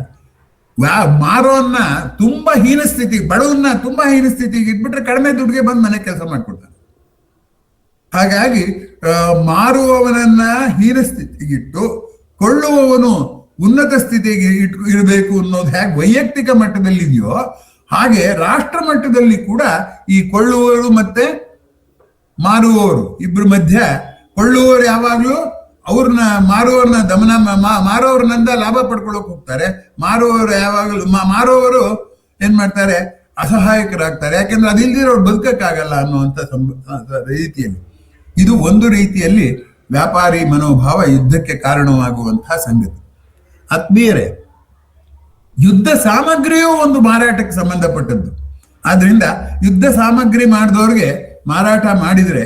ಮಾರೋನ್ನ ತುಂಬಾ ಹೀನ ಸ್ಥಿತಿ, ಬಡವನ್ನ ತುಂಬಾ ಹೀನ ಸ್ಥಿತಿಗೆ ಇಟ್ಬಿಟ್ರೆ ಕಡಿಮೆ ದುಡ್ಡಿಗೆ ಬಂದು ಮನೆ ಕೆಲಸ ಮಾಡ್ಕೊಡ್ತಾನೆ. ಹಾಗಾಗಿ ಮಾರುವವನನ್ನ ಹೀನ ಸ್ಥಿತಿಗಿಟ್ಟು ಕೊಳ್ಳುವವನು ಉನ್ನತ ಸ್ಥಿತಿಗೆ ಇರಬೇಕು ಅನ್ನೋದು ಹೇಗೆ ವೈಯಕ್ತಿಕ ಮಟ್ಟದಲ್ಲಿ ಇದೆಯೋ, ಹಾಗೆ ರಾಷ್ಟ್ರ ಮಟ್ಟದಲ್ಲಿ ಕೂಡ ಈ ಕೊಳ್ಳುವವರು ಮತ್ತೆ ಮಾರುವವರು ಇಬ್ಬರ ಮಧ್ಯ, ಕೊಳ್ಳುವವರು ಯಾವಾಗ್ಲೂ ಅವ್ರನ್ನ ಮಾರುವವ್ರನ್ನ ದಮನ ಮಾರೋವ್ರನ್ನಿಂದ ಲಾಭ ಪಡ್ಕೊಳ್ಳೋಕೆ ಹೋಗ್ತಾರೆ. ಮಾರುವವರು ಏನ್ ಮಾಡ್ತಾರೆ, ಅಸಹಾಯಕರಾಗ್ತಾರೆ. ಯಾಕೆಂದ್ರೆ ಅದಿಲ್ದಿರೋರು ಬದುಕಕ್ಕಾಗಲ್ಲ ಅನ್ನುವಂಥ ರೀತಿಯಲ್ಲಿ. ಇದು ಒಂದು ರೀತಿಯಲ್ಲಿ ವ್ಯಾಪಾರಿ ಮನೋಭಾವ ಯುದ್ಧಕ್ಕೆ ಕಾರಣವಾಗುವಂತಹ ಸಂಗತಿ. ಆತ್ಮೀಯರೇ, ಯುದ್ಧ ಸಾಮಗ್ರಿಯೂ ಒಂದು ಮಾರಾಟಕ್ಕೆ ಸಂಬಂಧಪಟ್ಟದ್ದು. ಆದ್ರಿಂದ ಯುದ್ಧ ಸಾಮಗ್ರಿ ಮಾಡಿದವ್ರಿಗೆ ಮಾರಾಟ ಮಾಡಿದ್ರೆ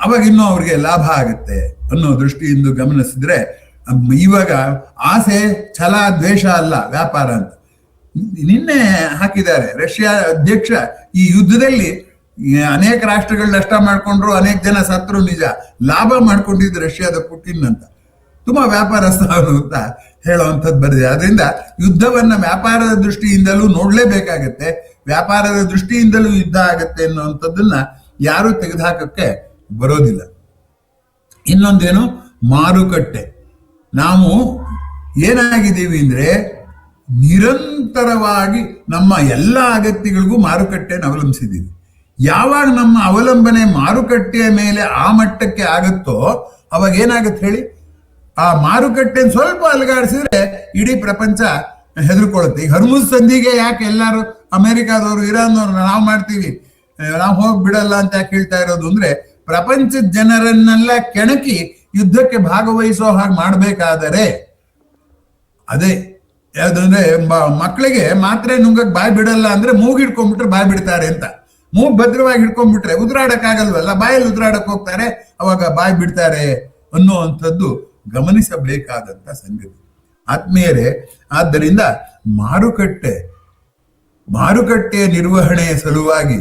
ಅವಾಗ ಇನ್ನೂ ಅವ್ರಿಗೆ ಲಾಭ ಆಗುತ್ತೆ ಅನ್ನೋ ದೃಷ್ಟಿಯಿಂದ ಗಮನಿಸಿದ್ರೆ, ಇವಾಗ ಆಸೆ, ಛಲ, ದ್ವೇಷ ಅಲ್ಲ ವ್ಯಾಪಾರ ಅಂತ. ನಿನ್ನೆ ಹಾಕಿದ್ದಾರೆ ರಷ್ಯಾ ಅಧ್ಯಕ್ಷ, ಈ ಯುದ್ಧದಲ್ಲಿ ಅನೇಕ ರಾಷ್ಟ್ರಗಳು ನಷ್ಟ ಮಾಡ್ಕೊಂಡ್ರು, ಅನೇಕ ಜನ ಸತ್ರು ನಿಜ, ಲಾಭ ಮಾಡ್ಕೊಂಡಿದ್ದು ರಷ್ಯಾದ ಪುಟಿನ್ ಅಂತ. ತುಂಬಾ ವ್ಯಾಪಾರಸ್ಥ ಅಂತ ಹೇಳುವಂಥದ್ದು ಬರೆದಿದೆ. ಅದರಿಂದ ಯುದ್ಧವನ್ನ ವ್ಯಾಪಾರದ ದೃಷ್ಟಿಯಿಂದಲೂ ನೋಡ್ಲೇಬೇಕಾಗತ್ತೆ, ವ್ಯಾಪಾರದ ದೃಷ್ಟಿಯಿಂದಲೂ ಯುದ್ಧ ಆಗತ್ತೆ ಅನ್ನುವಂಥದ್ದನ್ನ ಯಾರು ತೆಗೆದುಹಾಕಕ್ಕೆ ಬರೋದಿಲ್ಲ. ಇನ್ನೊಂದೇನು, ಮಾರುಕಟ್ಟೆ. ನಾವು ಏನಾಗಿದ್ದೀವಿ ಅಂದ್ರೆ, ನಿರಂತರವಾಗಿ ನಮ್ಮ ಎಲ್ಲ ಅಗತ್ಯಗಳಿಗೂ ಮಾರುಕಟ್ಟೆಯನ್ನು ಅವಲಂಬಿಸಿದ್ದೀವಿ. ಯಾವಾಗ ನಮ್ಮ ಅವಲಂಬನೆ ಮಾರುಕಟ್ಟೆಯ ಮೇಲೆ ಆ ಮಟ್ಟಕ್ಕೆ ಆಗುತ್ತೋ ಅವಾಗ ಏನಾಗುತ್ತೆ ಹೇಳಿ, ಆ ಮಾರುಕಟ್ಟೆ ಸ್ವಲ್ಪ ಅಲುಗಾಡಿಸಿದ್ರೆ ಇಡೀ ಪ್ರಪಂಚ ಹೆದರ್ಕೊಳ್ಳುತ್ತೆ. ಈಗ ಹರ್ಮುಜ್ ಸಂಧಿಗೆ ಯಾಕೆ ಎಲ್ಲಾರು ಅಮೆರಿಕಾದವರು, ಇರಾನ್ನವ್ರು ನಾವು ಮಾಡ್ತೀವಿ, ನಾವು ಹೋಗಿ ಬಿಡಲ್ಲ ಅಂತ ಯಾಕೆ ಹೇಳ್ತಾ ಇರೋದು ಅಂದ್ರೆ, ಪ್ರಪಂಚದ ಜನರನ್ನೆಲ್ಲ ಕೆಣಕಿ ಯುದ್ಧಕ್ಕೆ ಭಾಗವಹಿಸೋ ಹಾಗೆ ಮಾಡ್ಬೇಕಾದರೆ, ಅದೇ ಯಾವ್ದಂದ್ರೆ ಮಕ್ಕಳಿಗೆ ಮಾತ್ರೆ ನುಂಗಕ್ ಬಾಯಿ ಬಿಡಲ್ಲ ಅಂದ್ರೆ ಮೂಗ್ ಹಿಡ್ಕೊಂಡ್ಬಿಟ್ರೆ ಬಾಯಿ ಬಿಡ್ತಾರೆ ಅಂತ. ಮೂಗ್ ಭದ್ರವಾಗಿ ಹಿಡ್ಕೊಂಡ್ಬಿಟ್ರೆ ಉದುರಾಡಕ್ ಆಗಲ್ವಲ್ಲ, ಬಾಯಲ್ಲಿ ಉದುರಾಡಕ್ ಹೋಗ್ತಾರೆ, ಅವಾಗ ಬಾಯಿ ಬಿಡ್ತಾರೆ ಅನ್ನುವಂಥದ್ದು ಗಮನಿಸಬೇಕಾದಂತ ಸಂಗತಿ. ಆತ್ಮೀಯರೇ, ಆದ್ದರಿಂದ ಮಾರುಕಟ್ಟೆ ನಿರ್ವಹಣೆಯ ಸಲುವಾಗಿ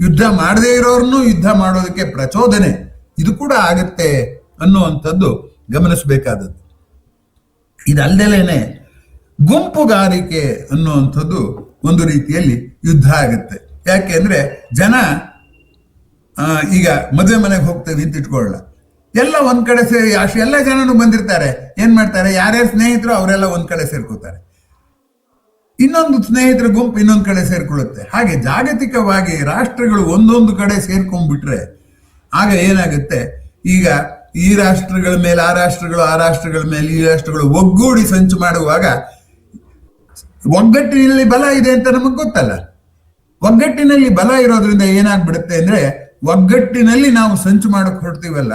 ಯುದ್ಧ ಮಾಡದೇ ಇರೋರ್ನು ಯುದ್ಧ ಮಾಡೋದಕ್ಕೆ ಪ್ರಚೋದನೆ ಇದು ಕೂಡ ಆಗತ್ತೆ ಅನ್ನುವಂಥದ್ದು ಗಮನಿಸಬೇಕಾದದ್ದು. ಇದಲ್ದಲೇನೆ ಗುಂಪುಗಾರಿಕೆ ಅನ್ನುವಂಥದ್ದು ಒಂದು ರೀತಿಯಲ್ಲಿ ಯುದ್ಧ ಆಗುತ್ತೆ. ಯಾಕೆಂದ್ರೆ ಜನ ಈಗ ಮದುವೆ ಮನೆಗೆ ಹೋಗ್ತೇವೆ ಅಂತ ಇಟ್ಕೊಳ್ಳ, ಎಲ್ಲ ಒಂದ್ ಕಡೆ ಸೇರಿ ಎಲ್ಲ ಜನನು ಬಂದಿರ್ತಾರೆ. ಏನ್ ಮಾಡ್ತಾರೆ, ಯಾರ್ಯಾರು ಸ್ನೇಹಿತರು ಅವರೆಲ್ಲ ಒಂದ್ ಕಡೆ ಸೇರ್ಕೋತಾರೆ, ಇನ್ನೊಂದು ಸ್ನೇಹಿತರ ಗುಂಪು ಇನ್ನೊಂದು ಕಡೆ ಸೇರ್ಕೊಳ್ಳುತ್ತೆ. ಹಾಗೆ ಜಾಗತಿಕವಾಗಿ ರಾಷ್ಟ್ರಗಳು ಒಂದೊಂದು ಕಡೆ ಸೇರ್ಕೊಂಡ್ಬಿಟ್ರೆ ಆಗ ಏನಾಗುತ್ತೆ, ಈಗ ಈ ರಾಷ್ಟ್ರಗಳ ಮೇಲೆ ಆ ರಾಷ್ಟ್ರಗಳು, ಆ ರಾಷ್ಟ್ರಗಳ ಮೇಲೆ ಈ ರಾಷ್ಟ್ರಗಳು ಒಗ್ಗೂಡಿ ಸಂಚು ಮಾಡುವಾಗ ಒಗ್ಗಟ್ಟಿನಲ್ಲಿ ಬಲ ಇದೆ ಅಂತ ನಮಗ್ ಗೊತ್ತಲ್ಲ. ಒಗ್ಗಟ್ಟಿನಲ್ಲಿ ಬಲ ಇರೋದ್ರಿಂದ ಏನಾಗ್ಬಿಡುತ್ತೆ ಅಂದ್ರೆ, ಒಗ್ಗಟ್ಟಿನಲ್ಲಿ ನಾವು ಸಂಚು ಮಾಡೋಕೆ ಹೊರಡ್ತೀವಲ್ಲ,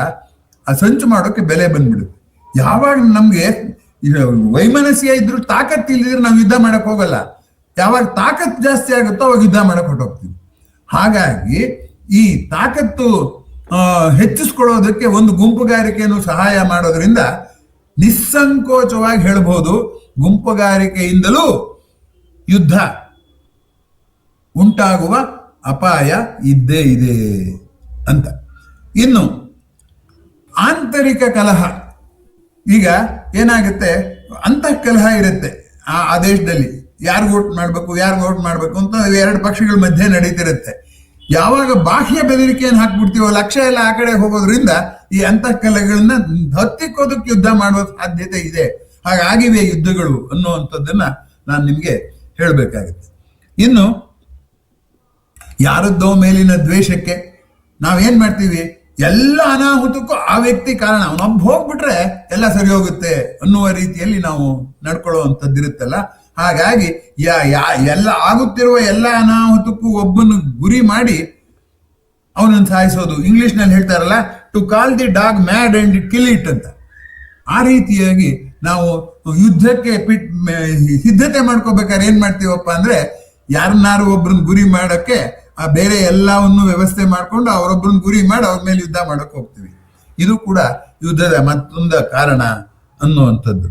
ಆ ಸಂಚು ಮಾಡೋಕೆ ಬೆಲೆ ಬಂದ್ಬಿಡುತ್ತೆ. ಯಾವಾಗ ನಮ್ಗೆ ವೈಮನಸ್ಯ ಇದ್ರು ತಾಕತ್ ಇಲ್ಲಿದ್ರೆ ನಾವು ಯುದ್ಧ ಮಾಡಕ್ ಹೋಗಲ್ಲ. ಯಾವಾಗ ತಾಕತ್ ಜಾಸ್ತಿ ಆಗುತ್ತೋ ಅವಾಗ ಯುದ್ಧ ಮಾಡಕ್ ಹೊರಟೋಗ್ತೀವಿ. ಹಾಗಾಗಿ ಈ ತಾಕತ್ತು ಹೆಚ್ಚಿಸ್ಕೊಳ್ಳೋದಕ್ಕೆ ಒಂದು ಗುಂಪುಗಾರಿಕೆಯನ್ನು ಸಹಾಯ ಮಾಡೋದ್ರಿಂದ ನಿಸ್ಸಂಕೋಚವಾಗಿ ಹೇಳ್ಬೋದು, ಗುಂಪುಗಾರಿಕೆಯಿಂದಲೂ ಯುದ್ಧ ಉಂಟಾಗುವ ಅಪಾಯ ಇದ್ದೇ ಇದೆ ಅಂತ. ಇನ್ನು ಆಂತರಿಕ ಕಲಹ, ಈಗ ಏನಾಗುತ್ತೆ, ಅಂತಃ ಕಲಹ ಇರುತ್ತೆ ಆ ದೇಶದಲ್ಲಿ. ಯಾರು ವೋಟ್ ಮಾಡ್ಬೇಕು ಅಂತ ಎರಡು ಪಕ್ಷಗಳ ಮಧ್ಯೆ ನಡೀತಿರುತ್ತೆ. ಯಾವಾಗ ಬಾಹ್ಯ ಬೆದರಿಕೆಯನ್ನು ಹಾಕ್ಬಿಡ್ತೀವೋ, ಲಕ್ಷ್ಯ ಎಲ್ಲ ಆ ಕಡೆ ಹೋಗೋದ್ರಿಂದ ಈ ಅಂತಃ ಕಲಹಗಳನ್ನ ಹತ್ತಿಕ್ಕೋದಕ್ಕೆ ಯುದ್ಧ ಮಾಡುವ ಸಾಧ್ಯತೆ ಇದೆ. ಹಾಗಾಗಿವೆ ಯುದ್ಧಗಳು ಅನ್ನುವಂಥದ್ದನ್ನ ನಾನು ನಿಮ್ಗೆ ಹೇಳ್ಬೇಕಾಗುತ್ತೆ. ಇನ್ನು ಯಾರದ್ದೋ ಮೇಲಿನ ದ್ವೇಷಕ್ಕೆ ನಾವೇನ್ ಮಾಡ್ತೀವಿ, ಎಲ್ಲ ಅನಾಹುತಕ್ಕೂ ಆ ವ್ಯಕ್ತಿ ಕಾರಣ, ಅವನೊಬ್ಬ ಹೋಗ್ಬಿಟ್ರೆ ಎಲ್ಲ ಸರಿ ಹೋಗುತ್ತೆ ಅನ್ನುವ ರೀತಿಯಲ್ಲಿ ನಾವು ನಡ್ಕೊಳ್ಳುವಂಥದ್ದಿರುತ್ತಲ್ಲ. ಹಾಗಾಗಿ ಎಲ್ಲ ಆಗುತ್ತಿರುವ ಎಲ್ಲ ಅನಾಹುತಕ್ಕೂ ಒಬ್ಬನು ಗುರಿ ಮಾಡಿ ಅವನನ್ನು ಸಾಯಿಸೋದು. ಇಂಗ್ಲಿಷ್ ನಲ್ಲಿ ಹೇಳ್ತಾರಲ್ಲ, to call the dog mad and kill it ಅಂತ. ಆ ರೀತಿಯಾಗಿ ನಾವು ಯುದ್ಧಕ್ಕೆ ಸಿದ್ಧತೆ ಮಾಡ್ಕೋಬೇಕಾದ್ರೆ ಏನ್ ಮಾಡ್ತೀವಪ್ಪ ಅಂದ್ರೆ, ಯಾರನ್ನಾರು ಒಬ್ರನ್ನ ಗುರಿ ಮಾಡಕ್ಕೆ ಆ ಬೇರೆ ಎಲ್ಲವನ್ನು ವ್ಯವಸ್ಥೆ ಮಾಡ್ಕೊಂಡು ಅವರೊಬ್ಬರನ್ನ ಗುರಿ ಮಾಡಿ ಅವ್ರ ಮೇಲೆ ಯುದ್ಧ ಮಾಡಕ್ ಹೋಗ್ತೀವಿ. ಇದು ಕೂಡ ಯುದ್ಧದ ಮತ್ತೊಂದು ಕಾರಣ ಅನ್ನುವಂಥದ್ದು.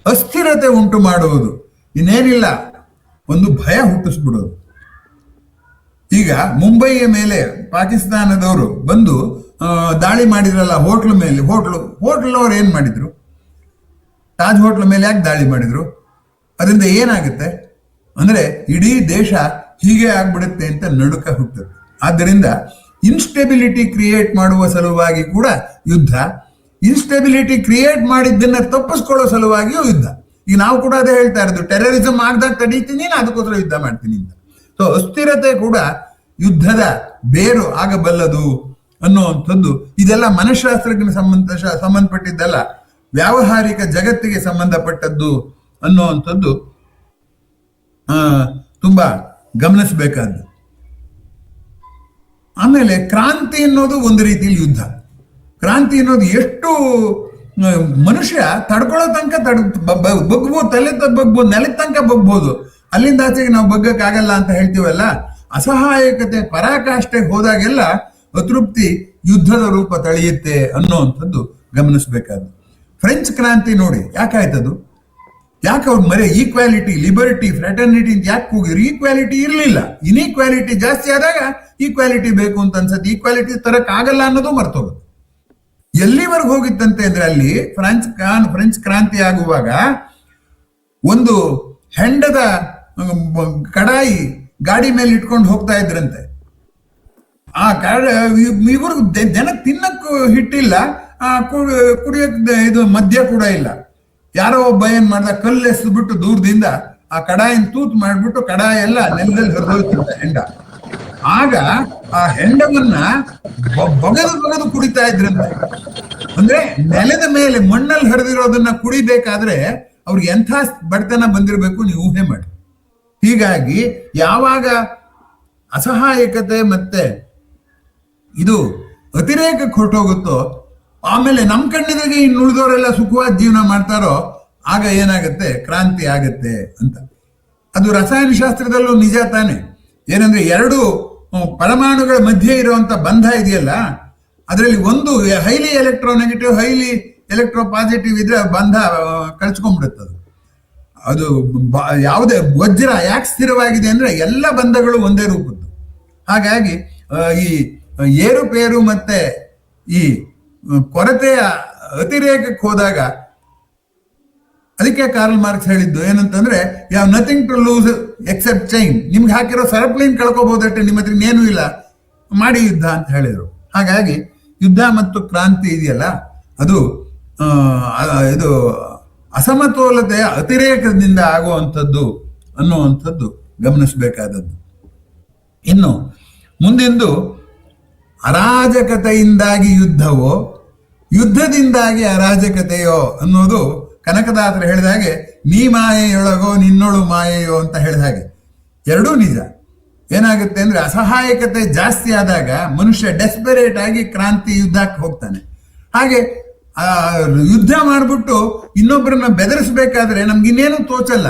ಅಸ್ಥಿರತೆ ಉಂಟು ಮಾಡುವುದು, ಇನ್ನೇನಿಲ್ಲ, ಒಂದು ಭಯ ಹುಟ್ಟಿಸ್ಬಿಡೋದು. ಈಗ ಮುಂಬೈಯ ಮೇಲೆ ಪಾಕಿಸ್ತಾನದವರು ಬಂದು ದಾಳಿ ಮಾಡಿದ್ರಲ್ಲ ಹೋಟ್ಲ್ ಮೇಲೆ. ಹೋಟ್ಲ್ ಅವ್ರು ಏನ್ ಮಾಡಿದ್ರು, ತಾಜ್ ಹೋಟ್ಲ್ ಮೇಲೆ ಯಾಕೆ ದಾಳಿ ಮಾಡಿದ್ರು? ಅದರಿಂದ ಏನಾಗುತ್ತೆ ಅಂದ್ರೆ ಇಡೀ ದೇಶ ಹೀಗೆ ಆಗ್ಬಿಡುತ್ತೆ ಅಂತ ನಡುಕ ಹುಟ್ಟುತ್ತೆ. ಆದ್ದರಿಂದ ಇನ್ಸ್ಟೆಬಿಲಿಟಿ ಕ್ರಿಯೇಟ್ ಮಾಡುವ ಸಲುವಾಗಿ ಕೂಡ ಯುದ್ಧ, ಇನ್ಸ್ಟೆಬಿಲಿಟಿ ಕ್ರಿಯೇಟ್ ಮಾಡಿದ್ದನ್ನ ತಪ್ಪಿಸ್ಕೊಳ್ಳೋ ಸಲುವಾಗಿಯೂ ಯುದ್ಧ. ಈಗ ನಾವು ಕೂಡ ಅದೇ ಹೇಳ್ತಾ ಇರೋದು, ಟೆರರಿಸಂ ಆಗದಾಗ ತಡೀತೀನಿ, ನಾನು ಅದಕ್ಕೋಸ್ಕರ ಯುದ್ಧ ಮಾಡ್ತೀನಿ ಅಂತ. ಸೊ ಅಸ್ಥಿರತೆ ಕೂಡ ಯುದ್ಧದ ಬೇರು ಆಗಬಲ್ಲದು ಅನ್ನುವಂಥದ್ದು. ಇದೆಲ್ಲ ಮನಃಶಾಸ್ತ್ರಕ್ಕೆ ಸಂಬಂಧಪಟ್ಟಿದ್ದಲ್ಲ, ವ್ಯಾವಹಾರಿಕ ಜಗತ್ತಿಗೆ ಸಂಬಂಧಪಟ್ಟದ್ದು ಅನ್ನುವಂಥದ್ದು ತುಂಬಾ ಗಮನಿಸಬೇಕಾದ್ದು. ಆಮೇಲೆ ಕ್ರಾಂತಿ ಅನ್ನೋದು ಒಂದು ರೀತಿಯಲ್ಲಿ ಯುದ್ಧ. ಕ್ರಾಂತಿ ಅನ್ನೋದು ಎಷ್ಟು ಮನುಷ್ಯ ತಡ್ಕೊಳ್ಳೋ ತನಕ ಬಗ್ಬೋದು, ತಲೆ ಬಗ್ಬೋದು, ನೆಲದ ತನಕ ಬಗ್ಬೋದು, ಅಲ್ಲಿಂದ ಆಚೆಗೆ ನಾವು ಬಗ್ಗಕ್ಕಾಗಲ್ಲ ಅಂತ ಹೇಳ್ತೀವಲ್ಲ. ಅಸಹಾಯಕತೆ ಪರಾಕಾಷ್ಠೆಗೆ ಹೋದಾಗೆಲ್ಲ ಅತೃಪ್ತಿ ಯುದ್ಧದ ರೂಪ ತಳೆಯುತ್ತೆ ಅನ್ನುವಂಥದ್ದು ಗಮನಿಸಬೇಕಾದ್ದು. ಫ್ರೆಂಚ್ ಕ್ರಾಂತಿ ನೋಡಿ ಯಾಕಾಯ್ತದು, ಯಾಕೆ ಅವ್ರು ಈಕ್ವಾಲಿಟಿ, ಲಿಬರ್ಟಿ, ಫ್ರೆಟರ್ನಿಟಿ ಅಂತ ಯಾಕೆ ಕೂಗಿದ್ರು? ಈಕ್ವಾಲಿಟಿ ಇರಲಿಲ್ಲ. ಇನ್ಈಕ್ವಾಲಿಟಿ ಜಾಸ್ತಿ ಆದಾಗ ಈಕ್ವಾಲಿಟಿ ಬೇಕು ಅಂತ ಅನ್ಸುತ್ತೆ. ಈಕ್ವಾಲಿಟಿ ತರಕ್ ಆಗಲ್ಲ ಅನ್ನೋದು ಮರ್ತೋಗುತ್ತೆ. ಎಲ್ಲಿವರೆಗೂ ಹೋಗಿತ್ತಂತೆ ಅಂದ್ರೆ, ಅಲ್ಲಿ ಫ್ರೆಂಚ್ ಕ್ರಾಂತಿ ಆಗುವಾಗ ಒಂದು ಹೆಂಡದ ಕಡಾಯಿ ಗಾಡಿ ಮೇಲೆ ಇಟ್ಕೊಂಡು ಹೋಗ್ತಾ ಇದ್ರಂತೆ. ಆ ಇವರು ಜನ ತಿನ್ನಕ್ಕೂ ಹಿಟ್ಟಿಲ್ಲ, ಕುಡಿಯಕ್ಕೆ ಇದು ಮದ್ಯ ಕೂಡ ಇಲ್ಲ. ಯಾರೋ ಒಬ್ಬ ಏನ್ ಮಾಡ್ದ, ಕಲ್ಲು ಎಸ್ಬಿಟ್ಟು ದೂರದಿಂದ ಆ ಕಡಾಯಿನ ತೂತ್ ಮಾಡ್ಬಿಟ್ಟು ಕಡಾಯಿ ಎಲ್ಲ ನೆಲದಲ್ಲಿ ಹರಿದೋಯ್ತಂತೆ ಹೆಂಡ. ಆಗ ಆ ಹೆಂಡವನ್ನ ಬಗದು ಕುಡಿತಾ ಇದ್ರಂತೆ. ಅಂದ್ರೆ ನೆಲದ ಮೇಲೆ ಮಣ್ಣಲ್ಲಿ ಹರಿದಿರೋದನ್ನ ಕುಡಿಬೇಕಾದ್ರೆ ಅವ್ರಿಗೆ ಎಂಥ ಬಡತನ ಬಂದಿರಬೇಕು ನೀವು ಊಹೆ ಮಾಡಿ. ಹೀಗಾಗಿ ಯಾವಾಗ ಅಸಹಾಯಕತೆ ಮತ್ತೆ ಇದು ಅತಿರೇಕಕ್ಕೆ ಹೊರಟೋಗುತ್ತೋ, ಆಮೇಲೆ ನಮ್ ಕಣ್ಣಿದಾಗೆ ಇನ್ನು ಉಳಿದವರೆಲ್ಲ ಸುಖವಾದ ಜೀವನ ಮಾಡ್ತಾರೋ, ಆಗ ಏನಾಗುತ್ತೆ, ಕ್ರಾಂತಿ ಆಗುತ್ತೆ ಅಂತ. ಅದು ರಸಾಯನಶಾಸ್ತ್ರದಲ್ಲೂ ನಿಜ ತಾನೆ. ಏನಂದ್ರೆ ಎರಡು ಪರಮಾಣುಗಳ ಮಧ್ಯೆ ಇರುವಂತ ಬಂಧ ಇದೆಯಲ್ಲ, ಅದರಲ್ಲಿ ಒಂದು highly electronegative, highly electro positive ಇದ್ರೆ ಬಂಧ ಕಳ್ಸ್ಕೊಂಡ್ಬಿಡುತ್ತೆ. ಅದು ಯಾವುದೇ ವಜ್ರ ಯಾಕೆ ಸ್ಥಿರವಾಗಿದೆ ಅಂದ್ರೆ ಎಲ್ಲ ಬಂಧಗಳು ಒಂದೇ ರೂಪದ್ದು. ಹಾಗಾಗಿ ಈ ಏರುಪೇರು ಮತ್ತೆ ಈ ಕೊರತೆಯ ಅತಿರೇಕಕ್ಕೆ ಹೋದಾಗ, ಅದಕ್ಕೆ ಕಾರ್ಲ್ ಮಾರ್ಕ್ಸ್ ಹೇಳಿದ್ದು ಏನಂತಂದ್ರೆ, you have nothing to lose except chain. ನಿಮ್ಗೆ ಹಾಕಿರೋ ಸರಪಳಿನ ಕಳ್ಕೋಬಹುದಷ್ಟೇ, ನಿಮ್ಮ ಹತ್ರ ಇನ್ನೇನು ಇಲ್ಲ, ಮಾಡಿ ಯುದ್ಧ ಅಂತ ಹೇಳಿದ್ರು. ಹಾಗಾಗಿ ಯುದ್ಧ ಮತ್ತು ಕ್ರಾಂತಿ ಇದೆಯಲ್ಲ, ಅದು ಇದು ಅಸಮತೋಲತೆಯ ಅತಿರೇಕದಿಂದ ಆಗುವಂಥದ್ದು ಅನ್ನುವಂಥದ್ದು ಗಮನಿಸಬೇಕಾದದ್ದು. ಇನ್ನು ಮುಂದಿಂದು ಅರಾಜಕತೆಯಿಂದಾಗಿ ಯುದ್ಧವೋ ಯುದ್ಧದಿಂದಾಗಿ ಅರಾಜಕತೆಯೋ ಅನ್ನೋದು ಕನಕದಾಸರು ಹೇಳಿದ ಹಾಗೆ, ನೀ ಮಾಯೆಯೊಳಗೋ ನಿನ್ನೊಳು ಮಾಯೆಯೋ ಅಂತ ಹೇಳಿದ ಹಾಗೆ ಎರಡೂ ನಿಜ. ಏನಾಗುತ್ತೆ ಅಂದ್ರೆ, ಅಸಹಾಯಕತೆ ಜಾಸ್ತಿ ಆದಾಗ ಮನುಷ್ಯ ಡೆಸ್ಪರೇಟ್ ಆಗಿ ಕ್ರಾಂತಿ ಯುದ್ಧಕ್ಕೆ ಹೋಗ್ತಾನೆ. ಹಾಗೆ ಯುದ್ಧ ಮಾಡ್ಬಿಟ್ಟು ಇನ್ನೊಬ್ಬರನ್ನ ಬೆದರಿಸಬೇಕಾದ್ರೆ ನಮ್ಗೆ ಇನ್ನೇನು ತೋಚಲ್ಲ,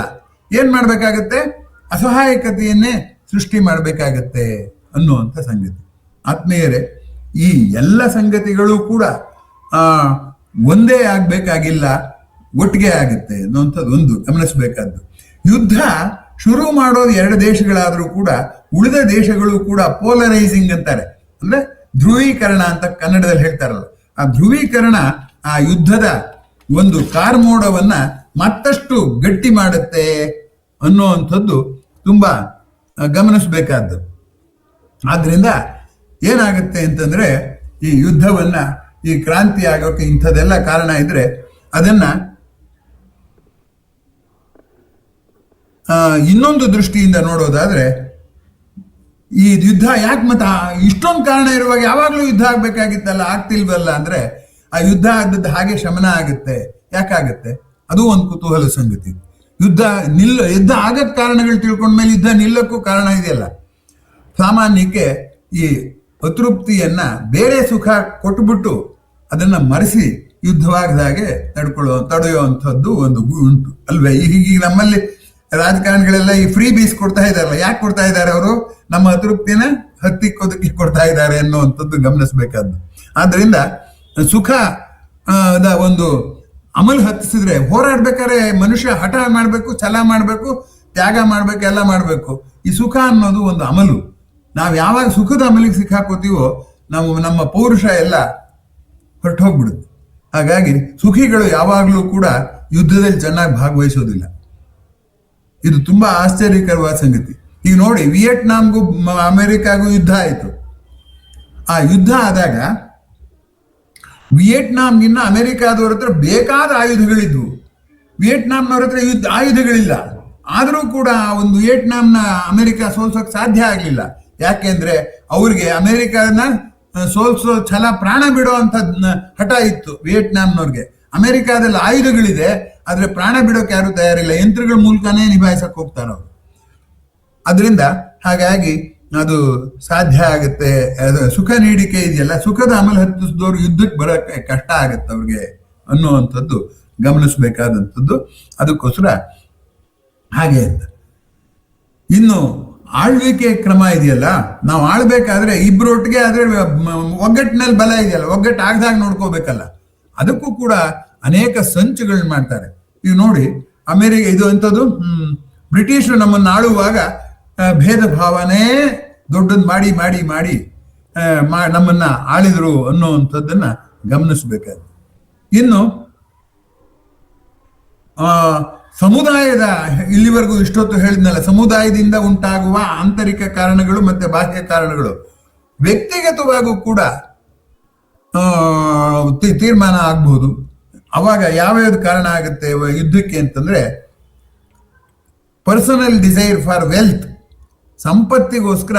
ಏನ್ ಮಾಡ್ಬೇಕಾಗತ್ತೆ, ಅಸಹಾಯಕತೆಯನ್ನೇ ಸೃಷ್ಟಿ ಮಾಡ್ಬೇಕಾಗತ್ತೆ ಅನ್ನುವಂಥ ಸಂಗತಿ. ಆತ್ಮೀಯರೇ, ಈ ಎಲ್ಲ ಸಂಗತಿಗಳು ಕೂಡ ಒಂದೇ ಆಗ್ಬೇಕಾಗಿಲ್ಲ, ಒಟ್ಟಿಗೆ ಆಗುತ್ತೆ ಅನ್ನುವಂಥದ್ದು ಒಂದು ಗಮನಿಸಬೇಕಾದ್ದು. ಯುದ್ಧ ಶುರು ಮಾಡೋದು ಎರಡು ದೇಶಗಳಾದ್ರೂ ಕೂಡ ಉಳಿದ ದೇಶಗಳು ಕೂಡ ಪೋಲರೈಸಿಂಗ್ ಅಂತಾರೆ, ಅಂದ್ರೆ ಧ್ರುವೀಕರಣ ಅಂತ ಕನ್ನಡದಲ್ಲಿ ಹೇಳ್ತಾರಲ್ಲ, ಆ ಧ್ರುವೀಕರಣ ಆ ಯುದ್ಧದ ಒಂದು ಕಾರ್ಮೋಡವನ್ನ ಮತ್ತಷ್ಟು ಗಟ್ಟಿ ಮಾಡುತ್ತೆ ಅನ್ನುವಂಥದ್ದು ತುಂಬಾ ಗಮನಿಸಬೇಕಾದ್ದು. ಆದ್ರಿಂದ ಏನಾಗುತ್ತೆ ಅಂತಂದ್ರೆ, ಈ ಯುದ್ಧವನ್ನ, ಈ ಕ್ರಾಂತಿ ಆಗೋಕೆ ಇಂಥದ್ದೆಲ್ಲ ಕಾರಣ ಇದ್ರೆ ಅದನ್ನ ಇನ್ನೊಂದು ದೃಷ್ಟಿಯಿಂದ ನೋಡೋದಾದ್ರೆ, ಈ ಯುದ್ಧ ಯಾಕೆ ಮತ್ತೆ ಇಷ್ಟೊಂದು ಕಾರಣ ಇರುವಾಗ ಯಾವಾಗ್ಲೂ ಯುದ್ಧ ಆಗ್ಬೇಕಾಗಿತ್ತಲ್ಲ, ಆಗ್ತಿಲ್ವಲ್ಲ ಅಂದ್ರೆ, ಆ ಯುದ್ಧ ಆದದ್ದು ಹಾಗೆ ಶಮನ ಆಗುತ್ತೆ. ಯಾಕಾಗತ್ತೆ, ಅದು ಒಂದು ಕುತೂಹಲ ಸಂಗತಿ. ಯುದ್ಧ ಆಗಕ್ ಕಾರಣಗಳು ತಿಳ್ಕೊಂಡ್ಮೇಲೆ ಯುದ್ಧ ನಿಲ್ಲಕ್ಕೂ ಕಾರಣ ಇದೆಯಲ್ಲ. ಸಾಮಾನ್ಯಕ್ಕೆ ಈ ಅತೃಪ್ತಿಯನ್ನ ಬೇರೆ ಸುಖ ಕೊಟ್ಬಿಟ್ಟು ಅದನ್ನ ಮರೆಸಿ ಯುದ್ಧವಾಗದಾಗೆ ತಡೆಯುವಂಥದ್ದು ಒಂದು ಉಂಟು ಅಲ್ವೇ. ಈಗ ನಮ್ಮಲ್ಲಿ ರಾಜಕಾರಣಿಗಳೆಲ್ಲ ಈ ಫ್ರೀ ಬೀಸ್ ಕೊಡ್ತಾ ಇದಾರಲ್ಲ, ಯಾಕೆ ಕೊಡ್ತಾ ಇದ್ದಾರೆ ಅವರು, ನಮ್ಮ ಅತೃಪ್ತಿನ ಹತ್ತಿಕ್ಕೋದಕ್ಕೆ ಕೊಡ್ತಾ ಇದ್ದಾರೆ ಅನ್ನುವಂಥದ್ದು ಗಮನಿಸಬೇಕಾದ್ದು. ಆದ್ರಿಂದ ಸುಖ ಒಂದು ಅಮಲು ಹತ್ತಿಸಿದ್ರೆ, ಹೋರಾಡ್ಬೇಕಾದ್ರೆ ಮನುಷ್ಯ ಹಠ ಮಾಡ್ಬೇಕು, ಛಲ ಮಾಡ್ಬೇಕು, ತ್ಯಾಗ ಮಾಡ್ಬೇಕು, ಎಲ್ಲ ಮಾಡ್ಬೇಕು. ಈ ಸುಖ ಅನ್ನೋದು ಒಂದು ಅಮಲು. ನಾವು ಯಾವಾಗ ಸುಖದ ಅಮಲಿಗೆ ಸಿಕ್ಕಾಕೋತೀವೋ ನಮ್ಮ ಪೌರುಷ ಎಲ್ಲ ಹೊರಟು ಹೋಗ್ಬಿಡುತ್ತೆ. ಹಾಗಾಗಿ ಸುಖಿಗಳು ಯಾವಾಗಲೂ ಕೂಡ ಯುದ್ಧದಲ್ಲಿ ಚೆನ್ನಾಗಿ ಭಾಗವಹಿಸೋದಿಲ್ಲ. ಇದು ತುಂಬಾ ಆಶ್ಚರ್ಯಕರವಾದ ಸಂಗತಿ. ಈಗ ನೋಡಿ, ವಿಯೆಟ್ನಾಂಗೂ ಅಮೆರಿಕಾಗೂ ಯುದ್ಧ ಆಯಿತು. ಆ ಯುದ್ಧ ಆದಾಗ ವಿಯೆಟ್ನಾಂಗಿನ್ನ ಅಮೆರಿಕಾದವ್ರ ಹತ್ರ ಬೇಕಾದ ಆಯುಧಗಳಿದ್ವು, ವಿಯೆಟ್ನಾಂನವ್ರ ಹತ್ರ ಆಯುಧಗಳಿಲ್ಲ. ಆದರೂ ಕೂಡ ಒಂದು ವಿಯೆಟ್ನಾಂನ ಅಮೆರಿಕ ಸೋಲ್ಸೋಕ್ ಸಾಧ್ಯ ಆಗ್ಲಿಲ್ಲ. ಯಾಕೆಂದ್ರೆ ಅವ್ರಿಗೆ ಅಮೆರಿಕನ ಸೋಲ್ಸೋ ಛಲ, ಪ್ರಾಣ ಬಿಡೋ ಅಂತ ಹಠ ಇತ್ತು ವಿಯೆಟ್ನಾಂನವ್ರಿಗೆ. ಅಮೆರಿಕಾದಲ್ಲಿ ಆಯುಧಗಳಿದೆ, ಆದ್ರೆ ಪ್ರಾಣ ಬಿಡೋಕೆ ಯಾರು ತಯಾರಿಲ್ಲ, ಯಂತ್ರಗಳ ಮೂಲಕನೇ ನಿಭಾಯಿಸಕ್ ಹೋಗ್ತಾರೆ ಅವರು. ಅದರಿಂದ ಹಾಗಾಗಿ ಅದು ಸಾಧ್ಯ ಆಗುತ್ತೆ. ಸುಖ ನೀಡಿಕೆ ಇದೆಯಲ್ಲ, ಸುಖದ ಅಮಲು ಹತ್ತಿಸಿದವರು ಯುದ್ಧಕ್ಕೆ ಬರೋಕ್ಕೆ ಕಷ್ಟ ಆಗುತ್ತೆ ಅವ್ರಿಗೆ ಅನ್ನುವಂಥದ್ದು ಗಮನಿಸಬೇಕಾದಂಥದ್ದು. ಅದಕ್ಕೋಸ್ಕರ ಹಾಗೆ ಅಂತ. ಇನ್ನು ಆಳ್ವಿಕೆ ಕ್ರಮ ಇದೆಯಲ್ಲ, ನಾವು ಆಳ್ಬೇಕಾದ್ರೆ ಇಬ್ರು ಒಟ್ಟಿಗೆ ಆದ್ರೆ ಒಗ್ಗಟ್ಟಿನಲ್ಲಿ ಬಲ ಇದೆಯಲ್ಲ, ಒಗ್ಗಟ್ಟು ಆಗದಾಗ ನೋಡ್ಕೋಬೇಕಲ್ಲ. ಅದಕ್ಕೂ ಕೂಡ ಅನೇಕ ಸಂಚುಗಳನ್ನ ಮಾಡ್ತಾರೆ. ಈಗ ನೋಡಿ, ಇದು ಎಂಥದ್ದು, ಬ್ರಿಟಿಷರು ನಮ್ಮನ್ನು ಆಳುವಾಗ ಭೇದ ಭಾವನೆ ದೊಡ್ಡದು ಮಾಡಿ ಮಾಡಿ ಮಾಡಿ ನಮ್ಮನ್ನ ಆಳಿದ್ರು ಅನ್ನುವಂಥದ್ದನ್ನ ಗಮನಿಸಬೇಕಾದ. ಇನ್ನು ಸಮುದಾಯದ, ಇಲ್ಲಿವರೆಗೂ ಇಷ್ಟೊತ್ತು ಹೇಳಿದ್ನಲ್ಲ, ಸಮುದಾಯದಿಂದ ಉಂಟಾಗುವ ಆಂತರಿಕ ಕಾರಣಗಳು ಮತ್ತೆ ಬಾಹ್ಯ ಕಾರಣಗಳು. ವ್ಯಕ್ತಿಗತವಾಗೂ ಕೂಡ ತೀರ್ಮಾನ ಆಗ್ಬಹುದು. ಅವಾಗ ಯಾವ್ಯಾವ್ದು ಕಾರಣ ಆಗುತ್ತೆ ಯುದ್ಧಕ್ಕೆ ಅಂತಂದ್ರೆ, ಪರ್ಸನಲ್ ಡಿಸೈರ್ ಫಾರ್ ವೆಲ್ತ್, ಸಂಪತ್ತಿಗೋಸ್ಕರ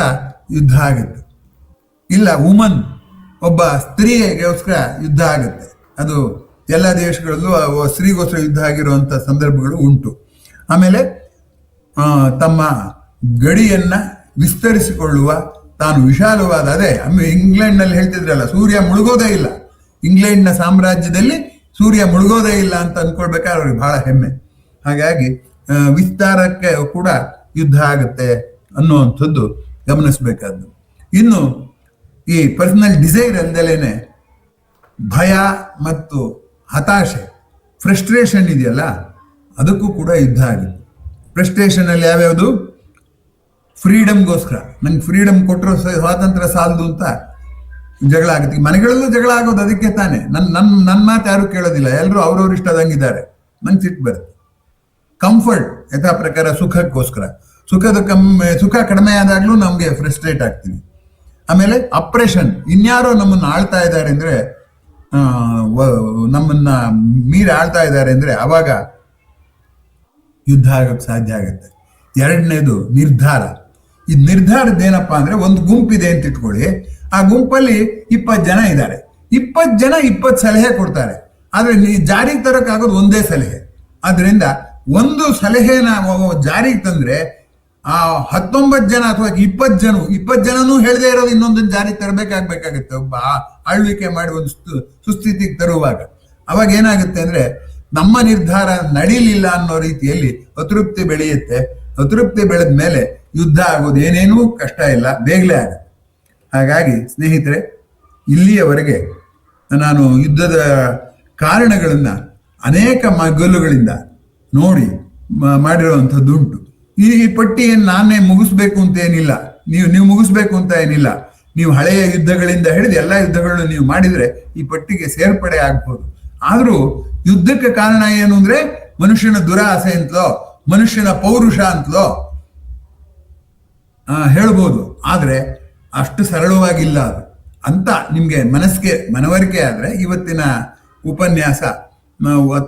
ಯುದ್ಧ ಆಗುತ್ತೆ. ಇಲ್ಲ, ವುಮನ್, ಒಬ್ಬ ಸ್ತ್ರೀಗೋಸ್ಕರ ಯುದ್ಧ ಆಗುತ್ತೆ. ಅದು ಎಲ್ಲ ದೇಶಗಳಲ್ಲೂ ಸ್ತ್ರೀಗೋಸ್ಕರ ಯುದ್ಧ ಆಗಿರುವಂಥ ಸಂದರ್ಭಗಳು ಉಂಟು. ಆಮೇಲೆ ತಮ್ಮ ಗಡಿಯನ್ನ ವಿಸ್ತರಿಸಿಕೊಳ್ಳುವ, ತಾನು ವಿಶಾಲವಾದ, ಅದೇ ಇಂಗ್ಲೆಂಡ್ನಲ್ಲಿ ಹೇಳ್ತಿದ್ರಲ್ಲ, ಸೂರ್ಯ ಮುಳುಗೋದೇ ಇಲ್ಲ. ಇಂಗ್ಲೆಂಡ್ನ ಸಾಮ್ರಾಜ್ಯದಲ್ಲಿ ಸೂರ್ಯ ಮುಳುಗೋದೇ ಇಲ್ಲ ಅಂತ ಅನ್ಕೊಳ್ಬೇಕಾದ್ರೆ ಅವ್ರಿಗೆ ಬಹಳ ಹೆಮ್ಮೆ. ಹಾಗಾಗಿ ವಿಸ್ತಾರಕ್ಕೆ ಕೂಡ ಯುದ್ಧ ಆಗುತ್ತೆ ಅನ್ನುವಂಥದ್ದು ಗಮನಿಸಬೇಕಾದ್ದು. ಇನ್ನು ಈ ಪರ್ಸನಲ್ ಡಿಸೈರ್ ಅಲ್ದಲೇನೆ ಭಯ ಮತ್ತು ಹತಾಶೆ, ಫ್ರಸ್ಟ್ರೇಷನ್ ಇದೆಯಲ್ಲ, ಅದಕ್ಕೂ ಕೂಡ ಯುದ್ಧ ಆಗಿದೆ. ಫ್ರಸ್ಟ್ರೇಷನ್ ಅಲ್ಲಿ ಯಾವ್ಯಾವುದು? ಫ್ರೀಡಮ್ಗೋಸ್ಕರ, ನಂಗೆ ಫ್ರೀಡಮ್ ಕೊಟ್ಟರು ಸ್ವಾತಂತ್ರ್ಯ ಸಾಲದು ಅಂತ ಜಗಳ ಆಗುತ್ತೆ. ಮನೆಗಳಲ್ಲೂ ಜಗಳ ಆಗೋದು ಅದಕ್ಕೆ ತಾನೆ. ನನ್ನ ಮಾತು ಯಾರು ಕೇಳೋದಿಲ್ಲ, ಎಲ್ಲರೂ ಅವ್ರವ್ರ ಇಷ್ಟದಂಗಿದ್ದಾರೆ, ನಂಗೆ ಸಿಟ್ಟು ಬರುತ್ತೆ. ಕಂಫರ್ಟ್ ಯಥಾ ಪ್ರಕಾರ ಸುಖಕ್ಕೋಸ್ಕರ, ಸುಖ ಕಡಿಮೆ ಆದಾಗ್ಲೂ ನಮ್ಗೆ ಫ್ರಸ್ಟ್ರೇಟ್ ಆಗ್ತೀವಿ. ಆಮೇಲೆ ಅಪ್ರೆಷನ್, ಇನ್ಯಾರೋ ನಮ್ಮನ್ನ ಆಳ್ತಾ ಇದ್ದಾರೆ ಅಂದ್ರೆ, ನಮ್ಮನ್ನ ಮೀರಿ ಆಳ್ತಾ ಇದ್ದಾರೆ ಅಂದ್ರೆ ಅವಾಗ ಯುದ್ಧ ಆಗಕ್ಕೆ ಸಾಧ್ಯ ಆಗುತ್ತೆ. ಎರಡನೇದು ನಿರ್ಧಾರ. ಈ ನಿರ್ಧಾರದ್ದೇನಪ್ಪಾ ಅಂದ್ರೆ, ಒಂದು ಗುಂಪಿದೆ ಅಂತ ಇಟ್ಕೊಳ್ಳಿ, ಆ ಗುಂಪಲ್ಲಿ 20 ಜನ ಇದ್ದಾರೆ, 20 ಜನ 20 ಸಲಹೆ ಕೊಡ್ತಾರೆ, ಆದ್ರೆ ಜಾರಿಗೆ ತರಕ್ಕಾಗೋದು ಒಂದೇ ಸಲಹೆ. ಆದ್ರಿಂದ ಒಂದು ಸಲಹೆನ ಜಾರಿಗೆ ತಂದ್ರೆ ಆ 19 ಜನ ಅಥವಾ 20 ಜನನೂ ಹೇಳದೇ ಇರೋದು ಇನ್ನೊಂದನ್ನು ಜಾರಿಗೆ ತರಬೇಕಾಗತ್ತೆ. ಒಬ್ಬ ಆಳ್ವಿಕೆ ಮಾಡಿ ಒಂದು ಸುಸ್ಥಿತಿಗೆ ತರುವಾಗ ಅವಾಗ ಏನಾಗುತ್ತೆ ಅಂದ್ರೆ, ನಮ್ಮ ನಿರ್ಧಾರ ನಡೀಲಿಲ್ಲ ಅನ್ನೋ ರೀತಿಯಲ್ಲಿ ಅತೃಪ್ತಿ ಬೆಳೆಯುತ್ತೆ. ಅತೃಪ್ತಿ ಬೆಳೆದ ಮೇಲೆ ಯುದ್ಧ ಆಗೋದು ಏನೇನೂ ಕಷ್ಟ ಇಲ್ಲ, ಬೇಗಲೇ ಆಗುತ್ತೆ. ಹಾಗಾಗಿ ಸ್ನೇಹಿತರೆ, ಇಲ್ಲಿಯವರೆಗೆ ನಾನು ಯುದ್ಧದ ಕಾರಣಗಳನ್ನ ಅನೇಕ ಮಗ್ಗಲುಗಳಿಂದ ನೋಡಿ ಮಾಡಿರುವಂಥದ್ದುಂಟು. ಈ ಪಟ್ಟಿಯನ್ನು ನಾನೇ ಮುಗಿಸ್ಬೇಕು ಅಂತ ಏನಿಲ್ಲ, ನೀವು ಮುಗಿಸ್ಬೇಕು ಅಂತ ಏನಿಲ್ಲ. ನೀವು ಹಳೆಯ ಯುದ್ಧಗಳಿಂದ ಹಿಡಿದು ಎಲ್ಲ ಯುದ್ಧಗಳನ್ನು ನೀವು ಮಾಡಿದ್ರೆ ಈ ಪಟ್ಟಿಗೆ ಸೇರ್ಪಡೆ ಆಗ್ಬೋದು. ಆದ್ರೂ ಯುದ್ಧಕ್ಕೆ ಕಾರಣ ಏನು ಅಂದ್ರೆ, ಮನುಷ್ಯನ ದುರಾಸೆ ಅಂತಲೋ ಮನುಷ್ಯನ ಪೌರುಷ ಅಂತಲೋ ಹೇಳ್ಬೋದು. ಆದ್ರೆ ಅಷ್ಟು ಸರಳವಾಗಿಲ್ಲ ಅದು ಅಂತ ನಿಮ್ಗೆ ಮನವರಿಕೆ ಆದ್ರೆ ಇವತ್ತಿನ ಉಪನ್ಯಾಸ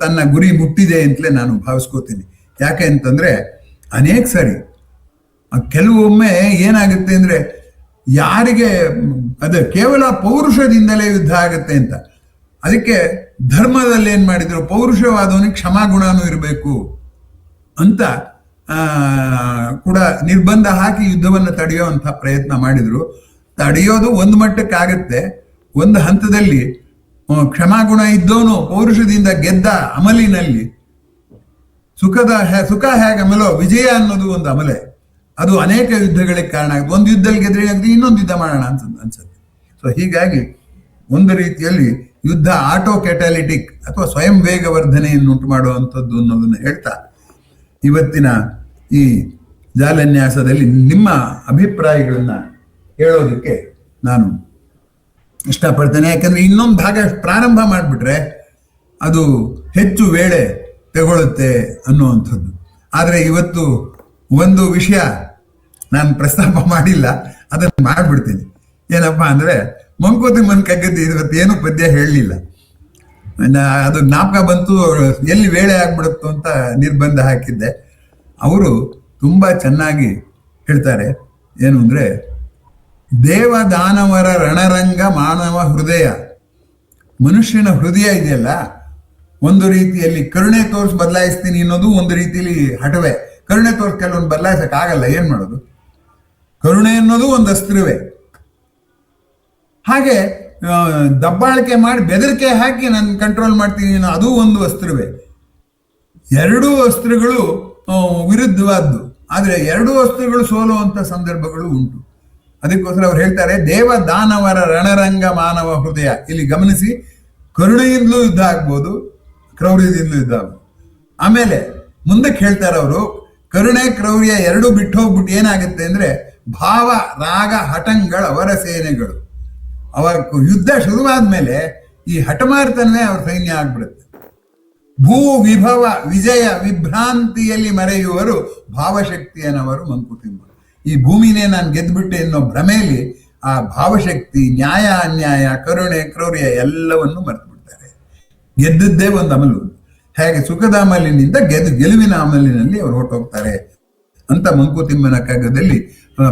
ತನ್ನ ಗುರಿ ಮುಟ್ಟಿದೆ ಅಂತಲೇ ನಾನು ಭಾವಿಸ್ಕೋತೀನಿ. ಯಾಕೆ ಅಂತಂದ್ರೆ, ಅನೇಕ ಸರಿ ಕೆಲವೊಮ್ಮೆ ಏನಾಗುತ್ತೆ ಅಂದ್ರೆ, ಯಾರಿಗೆ ಅದು ಕೇವಲ ಪೌರುಷದಿಂದಲೇ ಯುದ್ಧ ಆಗುತ್ತೆ ಅಂತ, ಅದಕ್ಕೆ ಧರ್ಮದಲ್ಲಿ ಏನ್ ಮಾಡಿದ್ರು, ಪೌರುಷವಾದವನಿಗೆ ಕ್ಷಮಾಗುಣನೂ ಇರಬೇಕು ಅಂತ ಕೂಡ ನಿರ್ಬಂಧ ಹಾಕಿ ಯುದ್ಧವನ್ನು ತಡೆಯುವಂತ ಪ್ರಯತ್ನ ಮಾಡಿದ್ರು. ತಡೆಯೋದು ಒಂದು ಮಟ್ಟಕ್ಕಾಗತ್ತೆ. ಒಂದು ಹಂತದಲ್ಲಿ ಕ್ಷಮಾಗುಣ ಇದ್ದವನು ಪೌರುಷದಿಂದ ಗೆದ್ದ ಅಮಲಿನಲ್ಲಿ ಸುಖ ಹೇಗೆ ಅಮಲೋ ವಿಜಯ ಅನ್ನೋದು ಒಂದು ಅಮಲೆ. ಅದು ಅನೇಕ ಯುದ್ಧಗಳಿಗೆ ಕಾರಣ ಆಗುತ್ತೆ. ಒಂದು ಯುದ್ಧದಲ್ಲಿ ಗೆದ್ರೆ ಇನ್ನೊಂದು ಯುದ್ಧ ಮಾಡೋಣ ಅನ್ಸುತ್ತೆ. ಸೊ ಹೀಗಾಗಿ ಒಂದು ರೀತಿಯಲ್ಲಿ ಯುದ್ಧ ಆಟೋ ಕೆಟಾಲಿಟಿಕ್ ಅಥವಾ ಸ್ವಯಂ ವೇಗವರ್ಧನೆಯನ್ನು ಉಂಟು ಮಾಡುವಂಥದ್ದು ಅನ್ನೋದನ್ನು ಹೇಳ್ತಾ, ಇವತ್ತಿನ ಈ ಜಾಲನ್ಯಾಸದಲ್ಲಿ ನಿಮ್ಮ ಅಭಿಪ್ರಾಯಗಳನ್ನ ಹೇಳೋದಕ್ಕೆ ನಾನು ಇಷ್ಟಪಡ್ತೇನೆ. ಯಾಕಂದ್ರೆ ಇನ್ನೊಂದು ಭಾಗ ಪ್ರಾರಂಭ ಮಾಡಿಬಿಟ್ರೆ ಅದು ಹೆಚ್ಚು ವೇಳೆ ತಗೊಳುತ್ತೆ ಅನ್ನುವಂಥದ್ದು. ಆದರೆ ಇವತ್ತು ಒಂದು ವಿಷಯ ನಾನು ಪ್ರಸ್ತಾಪ ಮಾಡಿಲ್ಲ, ಅದನ್ನು ಮಾಡಿಬಿಡ್ತೀನಿ. ಏನಪ್ಪಾ ಅಂದ್ರೆ, ಮಂಕುತಿಮ್ಮನ ಕಗ್ಗದ್ದು ಇವತ್ತೇನು ಪದ್ಯ ಹೇಳಲಿಲ್ಲ. ಅದು ಜ್ಞಾಪಕ ಬಂತು, ಎಲ್ಲಿ ವೇಳೆ ಆಗ್ಬಿಡುತ್ತೋ ಅಂತ ನಿರ್ಬಂಧ ಹಾಕಿದ್ದೆ. ಅವರು ತುಂಬಾ ಚೆನ್ನಾಗಿ ಹೇಳ್ತಾರೆ. ಏನು ಅಂದ್ರೆ, ದೇವದಾನವರ ರಣರಂಗ ಮಾನವ ಹೃದಯ. ಮನುಷ್ಯನ ಹೃದಯ ಇದೆಯಲ್ಲ, ಒಂದು ರೀತಿಯಲ್ಲಿ ಕರುಣೆ ತೋರಿಸಿ ಬದಲಾಯಿಸ್ತೀನಿ ಅನ್ನೋದು ಒಂದು ರೀತಿಯಲ್ಲಿ ಹಠವೇ. ಕರುಣೆ ತೋರಿಸಿ ಕೆಲವೊಂದು ಬದಲಾಯಿಸಕ್ ಆಗಲ್ಲ, ಏನ್ ಮಾಡೋದು? ಕರುಣೆ ಅನ್ನೋದು ಒಂದು ಅಸ್ತ್ರವೇ. ಹಾಗೆ ದಬ್ಬಾಳಿಕೆ ಮಾಡಿ ಬೆದರಿಕೆ ಹಾಕಿ ನಾನು ಕಂಟ್ರೋಲ್ ಮಾಡ್ತೀನಿ ಅನ್ನೋ ಅದು ಒಂದು ಅಸ್ತ್ರವೇ. ಎರಡೂ ಅಸ್ತ್ರಗಳು ವಿರುದ್ಧವಾದ್ದು, ಆದ್ರೆ ಎರಡೂ ಅಸ್ತ್ರಗಳು ಸೋಲುವಂತ ಸಂದರ್ಭಗಳು ಉಂಟು. ಅದಕ್ಕೋಸ್ಕರ ಅವ್ರು ಹೇಳ್ತಾರೆ, ದೇವ ದಾನವರ ರಣರಂಗ ಮಾನವ ಹೃದಯ. ಇಲ್ಲಿ ಗಮನಿಸಿ, ಕರುಣೆಯಿಂದಲೂ ಯುದ್ಧ ಆಗ್ಬೋದು, ಕ್ರೌರ್ಯದಿಂದಲೂ ಯುದ್ಧ ಆಗ್ಬೋದು. ಆಮೇಲೆ ಮುಂದಕ್ಕೆ ಹೇಳ್ತಾರೆ ಅವರು, ಕರುಣೆ ಕ್ರೌರ್ಯ ಎರಡೂ ಬಿಟ್ಟು ಹೋಗ್ಬಿಟ್ಟು ಏನಾಗುತ್ತೆ ಅಂದ್ರೆ, ಭಾವ ರಾಗ ಹಠಂಗಳ ಅವರ ಸೇನೆಗಳು. ಅವ ಯುದ್ಧ ಶುರುವಾದ್ಮೇಲೆ ಈ ಹಠಮಾರ್ತನವೇ ಅವ್ರ ಸೈನ್ಯ ಆಗ್ಬಿಡುತ್ತೆ. ಭೂ ವಿಭವ ವಿಜಯ ವಿಭ್ರಾಂತಿಯಲ್ಲಿ ಮರೆಯುವರು ಭಾವಶಕ್ತಿಯನ್ನವರು ಮಂಕುತಿಮ್ಮ. ಈ ಭೂಮಿನೇ ನಾನು ಗೆದ್ದುಬಿಟ್ಟೆ ಅನ್ನೋ ಭ್ರಮೆಯಲ್ಲಿ ಆ ಭಾವಶಕ್ತಿ, ನ್ಯಾಯ ಅನ್ಯಾಯ, ಕರುಣೆ ಕ್ರೌರ್ಯ ಎಲ್ಲವನ್ನು ಮರೆತು ಬಿಡ್ತಾರೆ. ಗೆದ್ದದ್ದೇ ಒಂದು ಅಮಲು. ಹೇಗೆ ಸುಖದ ಅಮಲಿನಿಂದ ಗೆಲುವಿನ ಅಮಲಿನಲ್ಲಿ ಅವರು ಹೊರಟೋಗ್ತಾರೆ ಅಂತ ಮಂಕುತಿಮ್ಮನ ಕಗ್ಗದಲ್ಲಿ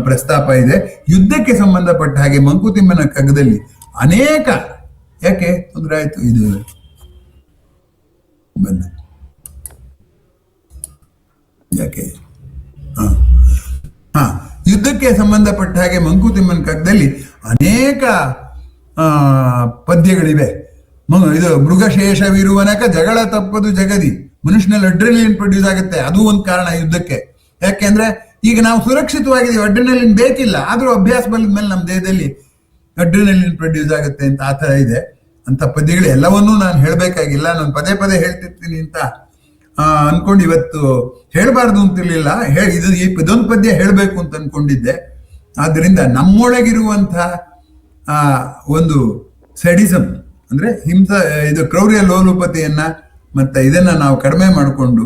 ಪ್ರಸ್ತಾಪ ಇದೆ. ಯುದ್ಧಕ್ಕೆ ಸಂಬಂಧಪಟ್ಟ ಹಾಗೆ ಮಂಕುತಿಮ್ಮನ ಕಗ್ಗದಲ್ಲಿ ಅನೇಕ, ಯಾಕೆ ತೊಂದರೆ ಆಯ್ತು ಇದು ಬಂದ ಯಾಕೆ ಯುದ್ಧಕ್ಕೆ ಸಂಬಂಧಪಟ್ಟ ಹಾಗೆ ಮಂಕುತಿಮ್ಮನ ಕಗ್ಗದಲ್ಲಿ ಅನೇಕ ಪದ್ಯಗಳಿವೆ. ಇದು ಮೃಗಶೇಷವಿರುವನಕ ಜಗಳ ತಪ್ಪದು ಜಗದಿ, ಮನುಷ್ಯನಲ್ಲಿ ಅಡ್ರಿನಲಿನ್ ಪ್ರೊಡ್ಯೂಸ್ ಆಗುತ್ತೆ, ಅದು ಒಂದು ಕಾರಣ ಯುದ್ಧಕ್ಕೆ. ಯಾಕೆಂದ್ರೆ ಈಗ ನಾವು ಸುರಕ್ಷಿತವಾಗಿದ್ದೀವಿ, ಅಡ್ರಿನಲಿನ್ ಬೇಕಿಲ್ಲ, ಆದ್ರೂ ಅಭ್ಯಾಸ ಬಲದ ಮೇಲೆ ನಮ್ಮ ದೇಹದಲ್ಲಿ ಅಡ್ರಿನಲಿನ್ ಪ್ರೊಡ್ಯೂಸ್ ಆಗುತ್ತೆ ಅಂತ ಆ ಥರ ಇದೆ. ಅಂತ ಪದ್ಯಗಳು ಎಲ್ಲವನ್ನೂ ನಾನು ಹೇಳಬೇಕಾಗಿಲ್ಲ, ನಾನು ಪದೇ ಪದೇ ಹೇಳ್ತಿರ್ತೀನಿ ಅಂತ ಅನ್ಕೊಂಡು ಇವತ್ತು ಹೇಳಬಾರ್ದು ಅಂತಿರ್ಲಿಲ್ಲ. ಇದೊಂದು ಪದ್ಯ ಹೇಳಬೇಕು ಅಂತ ಅನ್ಕೊಂಡಿದ್ದೆ. ಆದ್ರಿಂದ ನಮ್ಮೊಳಗಿರುವಂತಹ ಒಂದು ಸೆಡಿಸಮ್ ಅಂದ್ರೆ ಇದು ಕ್ರೌರ್ಯ ಲೋಲುಪತೆಯನ್ನ ಮತ್ತೆ ಇದನ್ನ ನಾವು ಕಡಿಮೆ ಮಾಡಿಕೊಂಡು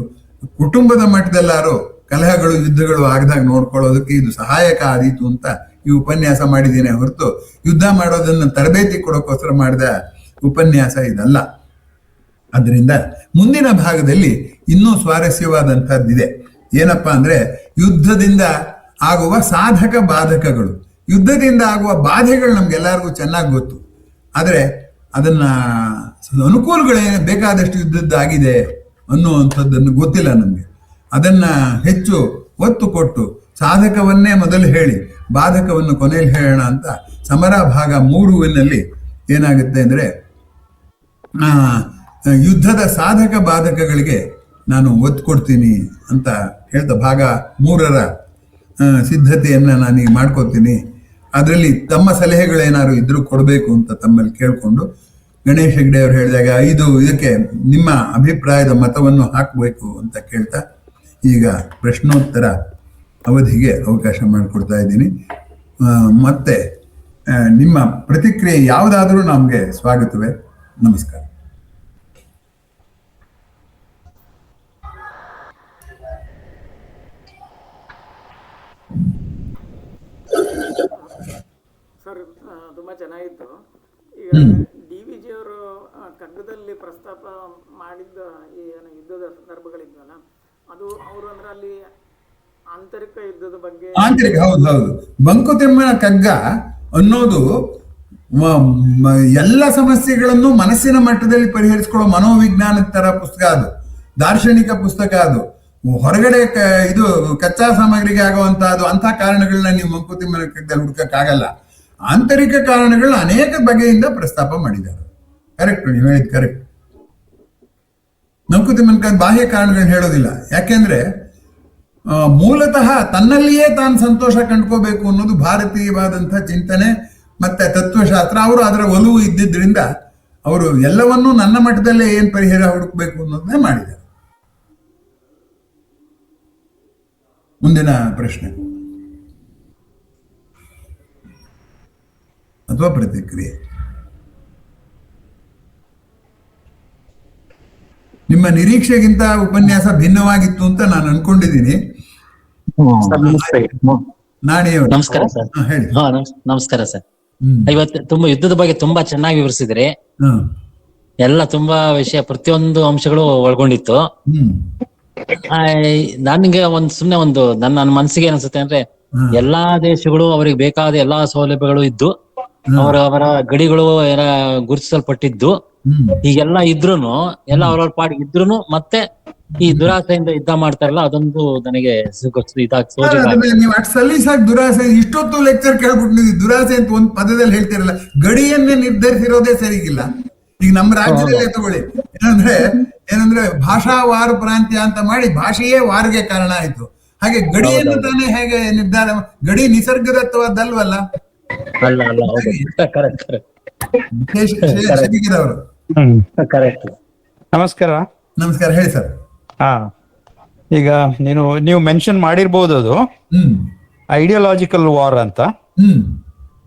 ಕುಟುಂಬದ ಮಟ್ಟದಲ್ಲಾರು ಕಲಹಗಳು ಯುದ್ಧಗಳು ಆಗದಾಗ ನೋಡ್ಕೊಳ್ಳೋದಕ್ಕೆ ಇದು ಸಹಾಯಕ ಆದೀತು ಅಂತ ಈ ಉಪನ್ಯಾಸ ಮಾಡಿದ್ದೀನಿ ಹೊರತು ಯುದ್ಧ ಮಾಡೋದನ್ನ ತರಬೇತಿ ಕೊಡೋಕ್ಕೋಸ್ಕರ ಮಾಡಿದ ಉಪನ್ಯಾಸ ಇದಲ್ಲ. ಅದರಿಂದ ಮುಂದಿನ ಭಾಗದಲ್ಲಿ ಇನ್ನೂ ಸ್ವಾರಸ್ಯವಾದಂಥದ್ದಿದೆ. ಏನಪ್ಪಾ ಅಂದ್ರೆ ಯುದ್ಧದಿಂದ ಆಗುವ ಸಾಧಕ ಬಾಧಕಗಳು. ಯುದ್ಧದಿಂದ ಆಗುವ ಬಾಧೆಗಳು ನಮ್ಗೆಲ್ಲರಿಗೂ ಚೆನ್ನಾಗಿ ಗೊತ್ತು, ಆದರೆ ಅದನ್ನ ಅನುಕೂಲಗಳೇನು ಬೇಕಾದಷ್ಟು ಯುದ್ಧದ್ದಾಗಿದೆ ಅನ್ನುವಂಥದ್ದನ್ನು ಗೊತ್ತಿಲ್ಲ ನಮ್ಗೆ. ಅದನ್ನ ಹೆಚ್ಚು ಒತ್ತು ಕೊಟ್ಟು ಸಾಧಕವನ್ನೇ ಮೊದಲು ಹೇಳಿ ಬಾಧಕವನ್ನು ಕೊನೆಯಲ್ಲಿ ಹೇಳೋಣ ಅಂತ ಸಮರ ಭಾಗ 3 ಏನಾಗುತ್ತೆ ಅಂದ್ರೆ ಯುದ್ಧದ ಸಾಧಕ ಬಾಧಕಗಳಿಗೆ ನಾನು ಒತ್ತು ಕೊಡ್ತೀನಿ ಅಂತ ಹೇಳ್ತಾ ಭಾಗ 3ರ ಸಿದ್ಧತೆಯನ್ನ ನಾನೀಗ ಮಾಡ್ಕೋತೀನಿ. ಅದರಲ್ಲಿ ತಮ್ಮ ಸಲಹೆಗಳೇನಾದ್ರು ಇದ್ರೂ ಕೊಡಬೇಕು ಅಂತ ತಮ್ಮಲ್ಲಿ ಕೇಳ್ಕೊಂಡು ಗಣೇಶ್ ಹೆಗ್ಡೆ ಅವರು ಹೇಳಿದಾಗ ಇದಕ್ಕೆ ನಿಮ್ಮ ಅಭಿಪ್ರಾಯದ ಮತವನ್ನು ಹಾಕಬೇಕು ಅಂತ ಕೇಳ್ತಾ ಈಗ ಪ್ರಶ್ನೋತ್ತರ ಅವಧಿಗೆ ಅವಕಾಶ ಮಾಡಿಕೊಡ್ತಾ ಇದ್ದೀನಿ. ಮತ್ತೆ ನಿಮ್ಮ ಪ್ರತಿಕ್ರಿಯೆ ಯಾವುದಾದ್ರೂ ನಮಗೆ ಸ್ವಾಗತವೇ. ನಮಸ್ಕಾರ. ಸರ್, ತುಂಬಾ ಚೆನ್ನಾಗಿತ್ತು. ಈಗ DVG ಅವರು ಕಗ್ಗದಲ್ಲಿ ಪ್ರಸ್ತಾಪ ಮಾಡಿದ್ದ ಈ ಯುದ್ಧದ ಸಂದರ್ಭಗಳಿದ್ವಲ್ಲ, ಅದು ಅವರು ಅಂದ್ರೆ ಅಲ್ಲಿ ಆಂತರಿಕ ಯುದ್ಧದ ಬಗ್ಗೆ ಹೌದು ಮಂಕುತಿಮ್ಮನ ಕಗ್ಗ ಅನ್ನೋದು ಎಲ್ಲ ಸಮಸ್ಯೆಗಳನ್ನು ಮನಸ್ಸಿನ ಮಟ್ಟದಲ್ಲಿ ಪರಿಹರಿಸಿಕೊಳ್ಳೋ ಮನೋವಿಜ್ಞಾನದ ತರ ಪುಸ್ತಕ, ಅದು ದಾರ್ಶನಿಕ ಪುಸ್ತಕ. ಅದು ಹೊರಗಡೆ ಇದು ಕಚ್ಚಾ ಸಾಮಗ್ರಿಗೆ ಆಗುವಂತಹದ್ದು ಅಂಥ ಕಾರಣಗಳನ್ನ ನೀವು ಮಂಕುತಿಮ್ಮನ ಕಗ್ಗದಲ್ಲಿ ಹುಡುಕಕ್ಕಾಗಲ್ಲ. ಆಂತರಿಕ ಕಾರಣಗಳನ್ನ ಅನೇಕ ಬಗೆಯಿಂದ ಪ್ರಸ್ತಾಪ ಮಾಡಿದ್ದಾರೆ. ಕರೆಕ್ಟ್, ನೀವು ಹೇಳಿದ್ ಕರೆಕ್ಟ್. ಮಂಕುತಿಮ್ಮನ ಬಾಹ್ಯ ಕಾರಣಗಳನ್ನ ಹೇಳೋದಿಲ್ಲ, ಯಾಕೆಂದ್ರೆ ಮೂಲತಃ ತನ್ನಲ್ಲಿಯೇ ತಾನು ಸಂತೋಷ ಕಂಡ್ಕೋಬೇಕು ಅನ್ನೋದು ಭಾರತೀಯವಾದಂಥ ಚಿಂತನೆ ಮತ್ತೆ ತತ್ವಶಾಸ್ತ್ರ. ಅವರು ಅದರ ಒಲವು ಇದ್ದಿದ್ರಿಂದ ಅವರು ಎಲ್ಲವನ್ನೂ ನನ್ನ ಮಟ್ಟದಲ್ಲೇ ಏನ್ ಪರಿಹಾರ ಹುಡುಕ್ಬೇಕು ಅನ್ನೋದನ್ನೇ ಮಾಡಿದ್ದಾರೆ. ಮುಂದಿನ ಪ್ರಶ್ನೆ ಅಥವಾ ಪ್ರತಿಕ್ರಿಯೆ. ನಿಮ್ಮ ನಿರೀಕ್ಷೆಗಿಂತ ಉಪನ್ಯಾಸ ಭಿನ್ನವಾಗಿತ್ತು ಅಂತ ನಾನು ಅನ್ಕೊಂಡಿದ್ದೀನಿ. ನಮಸ್ಕಾರ ಸರ್. ನಮಸ್ಕಾರ ಸರ್. ಇವತ್ತು ತುಂಬಾ ಯುದ್ಧದ ಬಗ್ಗೆ ತುಂಬಾ ಚೆನ್ನಾಗಿ ವಿವರಿಸಿದ್ರಿ. ಎಲ್ಲ ತುಂಬಾ ವಿಷಯ, ಪ್ರತಿಯೊಂದು ಅಂಶಗಳು ಒಳಗೊಂಡಿತ್ತು. ನನ್ಗೆ ಸುಮ್ನೆ ನನ್ನ ಮನಸ್ಸಿಗೆ ಏನಿಸುತ್ತೆ ಅಂದ್ರೆ, ಎಲ್ಲಾ ದೇಶಗಳು ಅವರಿಗೆ ಬೇಕಾದ ಎಲ್ಲಾ ಸೌಲಭ್ಯಗಳು ಇದ್ದು ಅವರ ಗಡಿಗಳು ಗುರುತಿಸಲ್ಪಟ್ಟಿದ್ದು ಈಗೆಲ್ಲ ಇದ್ರೂನು ಎಲ್ಲ ಅವ್ರವ್ರ ಪಾಡಿಗೆ ಇದ್ರೂನು ಮತ್ತೆ ಈ ದುರಾಸೆಯಿಂದ ಯುದ್ಧ ಮಾಡ್ತಾರಲ್ಲ, ಅದೊಂದು ನನಗೆ ನೀವು ಸಲೀಸಾಗಿ ದುರಾಸೆ ಇಷ್ಟೊತ್ತು ಲೆಕ್ಚರ್ ಕೇಳ್ಬಿಟ್ಟು ದುರಾಸೆ ಅಂತ ಒಂದು ಪದದಲ್ಲಿ ಹೇಳ್ತಿರಲ್ಲ. ಗಡಿಯನ್ನೇ ನಿರ್ಧರಿಸಿರೋದೇ ಸರಿಗಿಲ್ಲ. ಈಗ ನಮ್ಮ ರಾಜ್ಯದಲ್ಲೇ ತಗೊಳ್ಳಿ, ಏನಂದ್ರೆ ಭಾಷಾವಾರು ಪ್ರಾಂತ್ಯ ಅಂತ ಮಾಡಿ ಭಾಷೆಯೇ ವಾರಿಗೆ ಕಾರಣ ಆಯ್ತು. ಹಾಗೆ ಗಡಿಯನ್ನು ತಾನೇ ಹೇಗೆ ನಿರ್ಧಾರ, ಗಡಿ ನಿಸರ್ಗದತ್ತವಾದಲ್ವಲ್ಲ. ನಮಸ್ಕಾರ. ನಮಸ್ಕಾರ, ಹೇಳಿ ಸರ್. ಈಗ ನೀವು ಮೆನ್ಷನ್ ಮಾಡಿರ್ಬೋದು, ಅದು ಐಡಿಯಾಲಜಿಕಲ್ ವಾರ್ ಅಂತ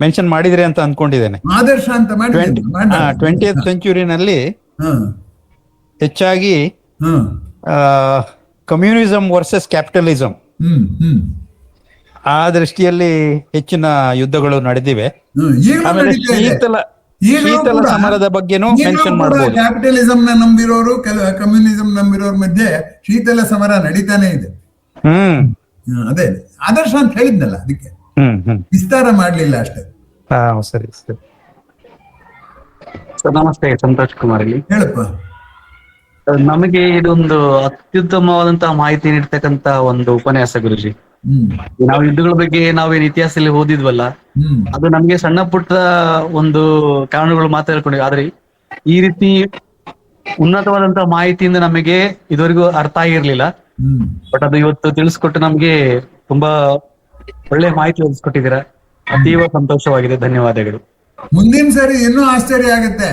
ಮೆನ್ಷನ್ ಮಾಡಿದ್ರಿ ಅಂತ ಅನ್ಕೊಂಡಿದ್ದೇನೆ. ಆದರ್ಶ ಅಂತ 20th ಸೆಂಚುರಿನಲ್ಲಿ ಹೆಚ್ಚಾಗಿ ಕಮ್ಯುನಿಸಂ ವರ್ಸಸ್ ಕ್ಯಾಪಿಟಲಿಸಂ ಆ ದೃಷ್ಟಿಯಲ್ಲಿ ಹೆಚ್ಚಿನ ಯುದ್ಧಗಳು ನಡೆದಿವೆ. ಆಮೇಲೆ ಶೀತಲ ಸಮರದ ಬಗ್ಗೆನೂ ಮೆನ್ಷನ್ ಮಾಡಬಹುದು. ಕ್ಯಾಪಿಟಲಿಸಂ ನ ನಂಬಿರೋರು ಕಮ್ಯುನಿಸಂ ನಂಬಿರೋರ್ ಮಧ್ಯೆ ಶೀತಲ ಸಮರ ನಡೀತಾನೆ ಇದೆ. ಅದೇ ಆದರ್ಶ ಅಂತ ಹೇಳಿದ್ನಲ್ಲ, ಅದಕ್ಕೆ ವಿಸ್ತಾರ ಮಾಡ್ಲಿಲ್ಲ ಅಷ್ಟೇ. ಸರಿ ಸರಿ. ನಮಸ್ತೆ, ಸಂತೋಷ್ ಕುಮಾರ್ ಇಲ್ಲಿ. ಹೇಳಪ್ಪ. ನಮಗೆ ಇದೊಂದು ಅತ್ಯುತ್ತಮವಾದಂತಹ ಮಾಹಿತಿ ನೀಡ್ತಕ್ಕಂತ ಒಂದು ಉಪನ್ಯಾಸ ಗುರುಜಿ. ನಾವು ಯುದ್ಧಗಳ ಬಗ್ಗೆ ನಾವೇನ್ ಇತಿಹಾಸದಲ್ಲಿ ಓದಿದ್ವಲ್ಲ, ಅದು ನಮ್ಗೆ ಸಣ್ಣ ಪುಟ್ಟ ಒಂದು ಕಾರಣಗಳು ಮಾತ್ರ ಹೇಳ್ಕೊಂಡಿವಿ. ಆದ್ರೆ ಈ ರೀತಿ ಉನ್ನತವಾದಂತಹ ಮಾಹಿತಿಯಿಂದ ನಮಗೆ ಇದುವರೆಗೂ ಅರ್ಥ ಆಗಿರ್ಲಿಲ್ಲ. ಬಟ್ ಅದು ಇವತ್ತು ತಿಳಿಸ್ಕೊಟ್ಟು ನಮ್ಗೆ ತುಂಬಾ ಒಳ್ಳೆ ಮಾಹಿತಿ ತಿಳಿಸ್ಕೊಟ್ಟಿದ್ದೀರಾ. ಅತೀವ ಸಂತೋಷವಾಗಿದೆ, ಧನ್ಯವಾದಗಳು. ಮುಂದಿನ ಸರಿ ಇನ್ನೂ ಆಶ್ಚರ್ಯ ಆಗುತ್ತೆ.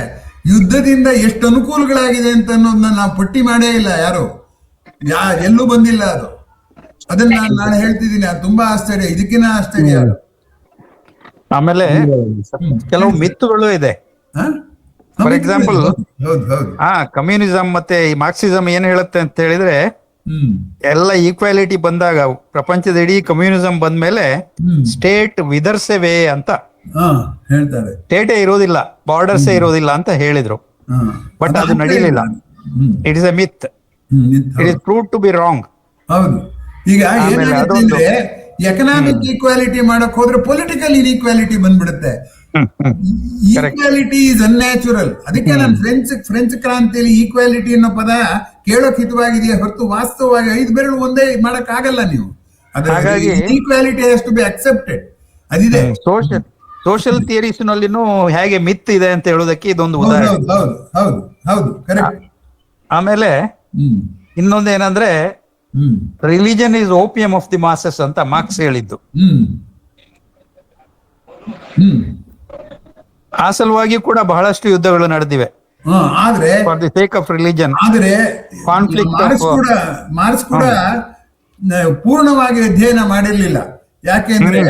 ಯುದ್ಧದಿಂದ ಎಷ್ಟು ಅನುಕೂಲಗಳಾಗಿದೆ ಅಂತ ಅನ್ನೋದನ್ನ ನಾವು ಪಟ್ಟಿ ಮಾಡೇ ಇಲ್ಲ, ಯಾರು ಎಲ್ಲೂ ಬಂದಿಲ್ಲ ಅದು. ಅದನ್ನ ನಾನು ನಾಳೆ ಹೇಳ್ತಿದ್ದೀನಿ, ಅದು ತುಂಬಾ ಆಶ್ಚರ್ಯ, ಇದಕ್ಕಿನ ಆಶ್ಚರ್ಯ. ಆಮೇಲೆ ಕೆಲವು ಮಿತ್ತುಗಳು ಇದೆ. ಫಾರ್ ಎಕ್ಸಾಂಪಲ್, ಕಮ್ಯುನಿಸಂ ಮತ್ತೆ ಈ ಮಾರ್ಕ್ಸಿಸಂ ಏನ್ ಹೇಳುತ್ತೆ ಅಂತ ಹೇಳಿದ್ರೆ, ಎಲ್ಲ ಈಕ್ವಾಲಿಟಿ ಬಂದಾಗ ಪ್ರಪಂಚದ ಇಡೀ ಕಮ್ಯುನಿಸಂ ಬಂದ್ಮೇಲೆ ಸ್ಟೇಟ್ ವಿದರ್ಸೆವೇ ಅಂತ ಹೇಳ್ತಾರೆ. ಸ್ಟೇಟೇ ಇರೋದಿಲ್ಲ, ಬಾರ್ಡರ್ಸೇ ಇರೋದಿಲ್ಲ ಅಂತ ಹೇಳಿದ್ರು. ಬಟ್ ಅದು ನಡೀಲಿಲ್ಲ. It is a myth. It is prove to be wrong. ಹೌದು. ಈಗ ಏನಾಗುತ್ತೆ, ಎಕನಾಮಿಕ್ ಈಕ್ವಾಲಿಟಿ ಮಾಡಕ್ ಹೋದ್ರೆ ಪೊಲಿಟಿಕಲ್ ಇನ್ಈಕ್ವಾಲಿಟಿ ಬಂದ್ಬಿಡುತ್ತೆ. Equality is unnatural. ಅದಕ್ಕೆ ನಾನು ಫ್ರೆಂಚ್ ಕ್ರಾಂತಿಯಲ್ಲಿ ಈಕ್ವಾಲಿಟಿ ಅನ್ನೋ ಪದ ಕೇಳೋಕ್ ಹಿತವಾಗಿದೆಯಾ ಹೊರತು ವಾಸ್ತವವಾಗಿ 5 ಬೆರಳು ಒಂದೇ ಮಾಡಕ್ ಆಗಲ್ಲ ನೀವು. ಹಾಗಾಗಿ equality has to be accepted. ಅದಿದೆ ಸೋಷಿಯಲ್ ಥಿಯರೀಸ್ ನಲ್ಲಿನೂ ಹೇಗೆ ಮಿತ್ ಇದೆ ಅಂತ ಹೇಳೋದಕ್ಕೆ ಇದೊಂದು ಉದಾಹರಣೆ. ಹೌದು, ಕರೆಕ್ಟ್. ಆಮೇಲೆ ಇನ್ನೊಂದೇನಂದ್ರೆ, religion is opium of the masses ಅಂತ ಮಾರ್ಕ್ಸ್ ಹೇಳಿದ್ದು. ಆ ಸಲುವಾಗಿ ಕೂಡ ಬಹಳಷ್ಟು ಯುದ್ಧಗಳು ನಡೆದಿವೆ. ಆದ್ರೆ for the sake of religion. ಆದ್ರೆ ಕಾನ್ಫ್ಲಿಕ್ಟ್ ಮಾರ್ಕ್ಸ್ ಕೂಡ ಪೂರ್ಣವಾಗಿ ಅಧ್ಯಯನ ಮಾಡಿರ್ಲಿಲ್ಲ. ಯಾಕೆಂದ್ರೆ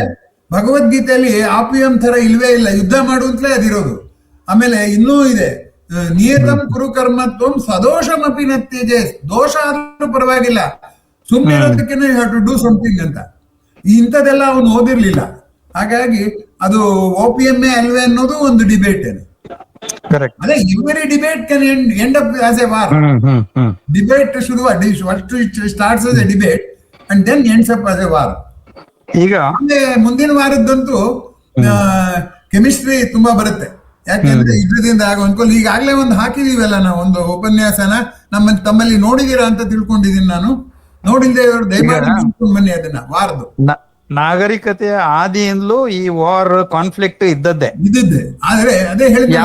ಭಗವದ್ಗೀತೆಯಲ್ಲಿ ಆಪಿಯಂ ತರ ಇಲ್ವೇ ಇಲ್ಲ, ಯುದ್ಧ ಮಾಡುವಂತಲೇ ಅದಿರೋದು. ಆಮೇಲೆ ಇನ್ನೂ ಇದೆ, ನಿಯತಂ ಕುರು ಕರ್ಮತ್ವಂ ಸದೋಷಮಪಿ ನ ತ್ಯಜೇತ್. ದೋಷ ಆದ್ರೂ ಪರವಾಗಿಲ್ಲ, ಸುಮ್ಮನೆ ಇರೋದಕ್ಕೆ you have to do something ಅಂತ. ಇಂಥದೆಲ್ಲ ಅವನು ಓದಿರ್ಲಿಲ್ಲ. ಹಾಗಾಗಿ ಅದು ಓಪಿಎಂಎ ಅಲ್ವೇ ಅನ್ನೋದು ಒಂದು ಡಿಬೇಟ್. ಅದೇ every debate can end up as a war. Debate starts as a debate and then ends up as a war. ಈಗ ಮುಂದಿನ ವಾರದ್ದಂತೂ ಕೆಮಿಸ್ಟ್ರಿ ತುಂಬಾ ಬರುತ್ತೆ. ಯಾಕೆಂದ್ರೆ ಇದರಿಂದ ಆಗೋ ಅನ್ಕೋಲ್ ಈಗಾಗ್ಲೇ ಒಂದು ಹಾಕಿದೀವಲ್ಲ ನಾವು ಒಂದು ಉಪನ್ಯಾಸನ, ತಮ್ಮಲ್ಲಿ ನೋಡಿದೀರಾ ಅಂತ ತಿಳ್ಕೊಂಡಿದೀನಿ ನಾನು. ನೋಡಿಲ್ದೆ ದಯಮಾಡಿ ಬನ್ನಿ ಅದನ್ನ. ವಾರದ್ದು ನಾಗರಿಕತೆಯ ಆದಿಯಿಂದಲೂ ಈ ವಾರ್ ಕಾನ್ಫ್ಲಿಕ್ಟ್ ಇದ್ದದ್ದೇ. ಆದ್ರೆ ಅದೇ ಹೇಳಿದ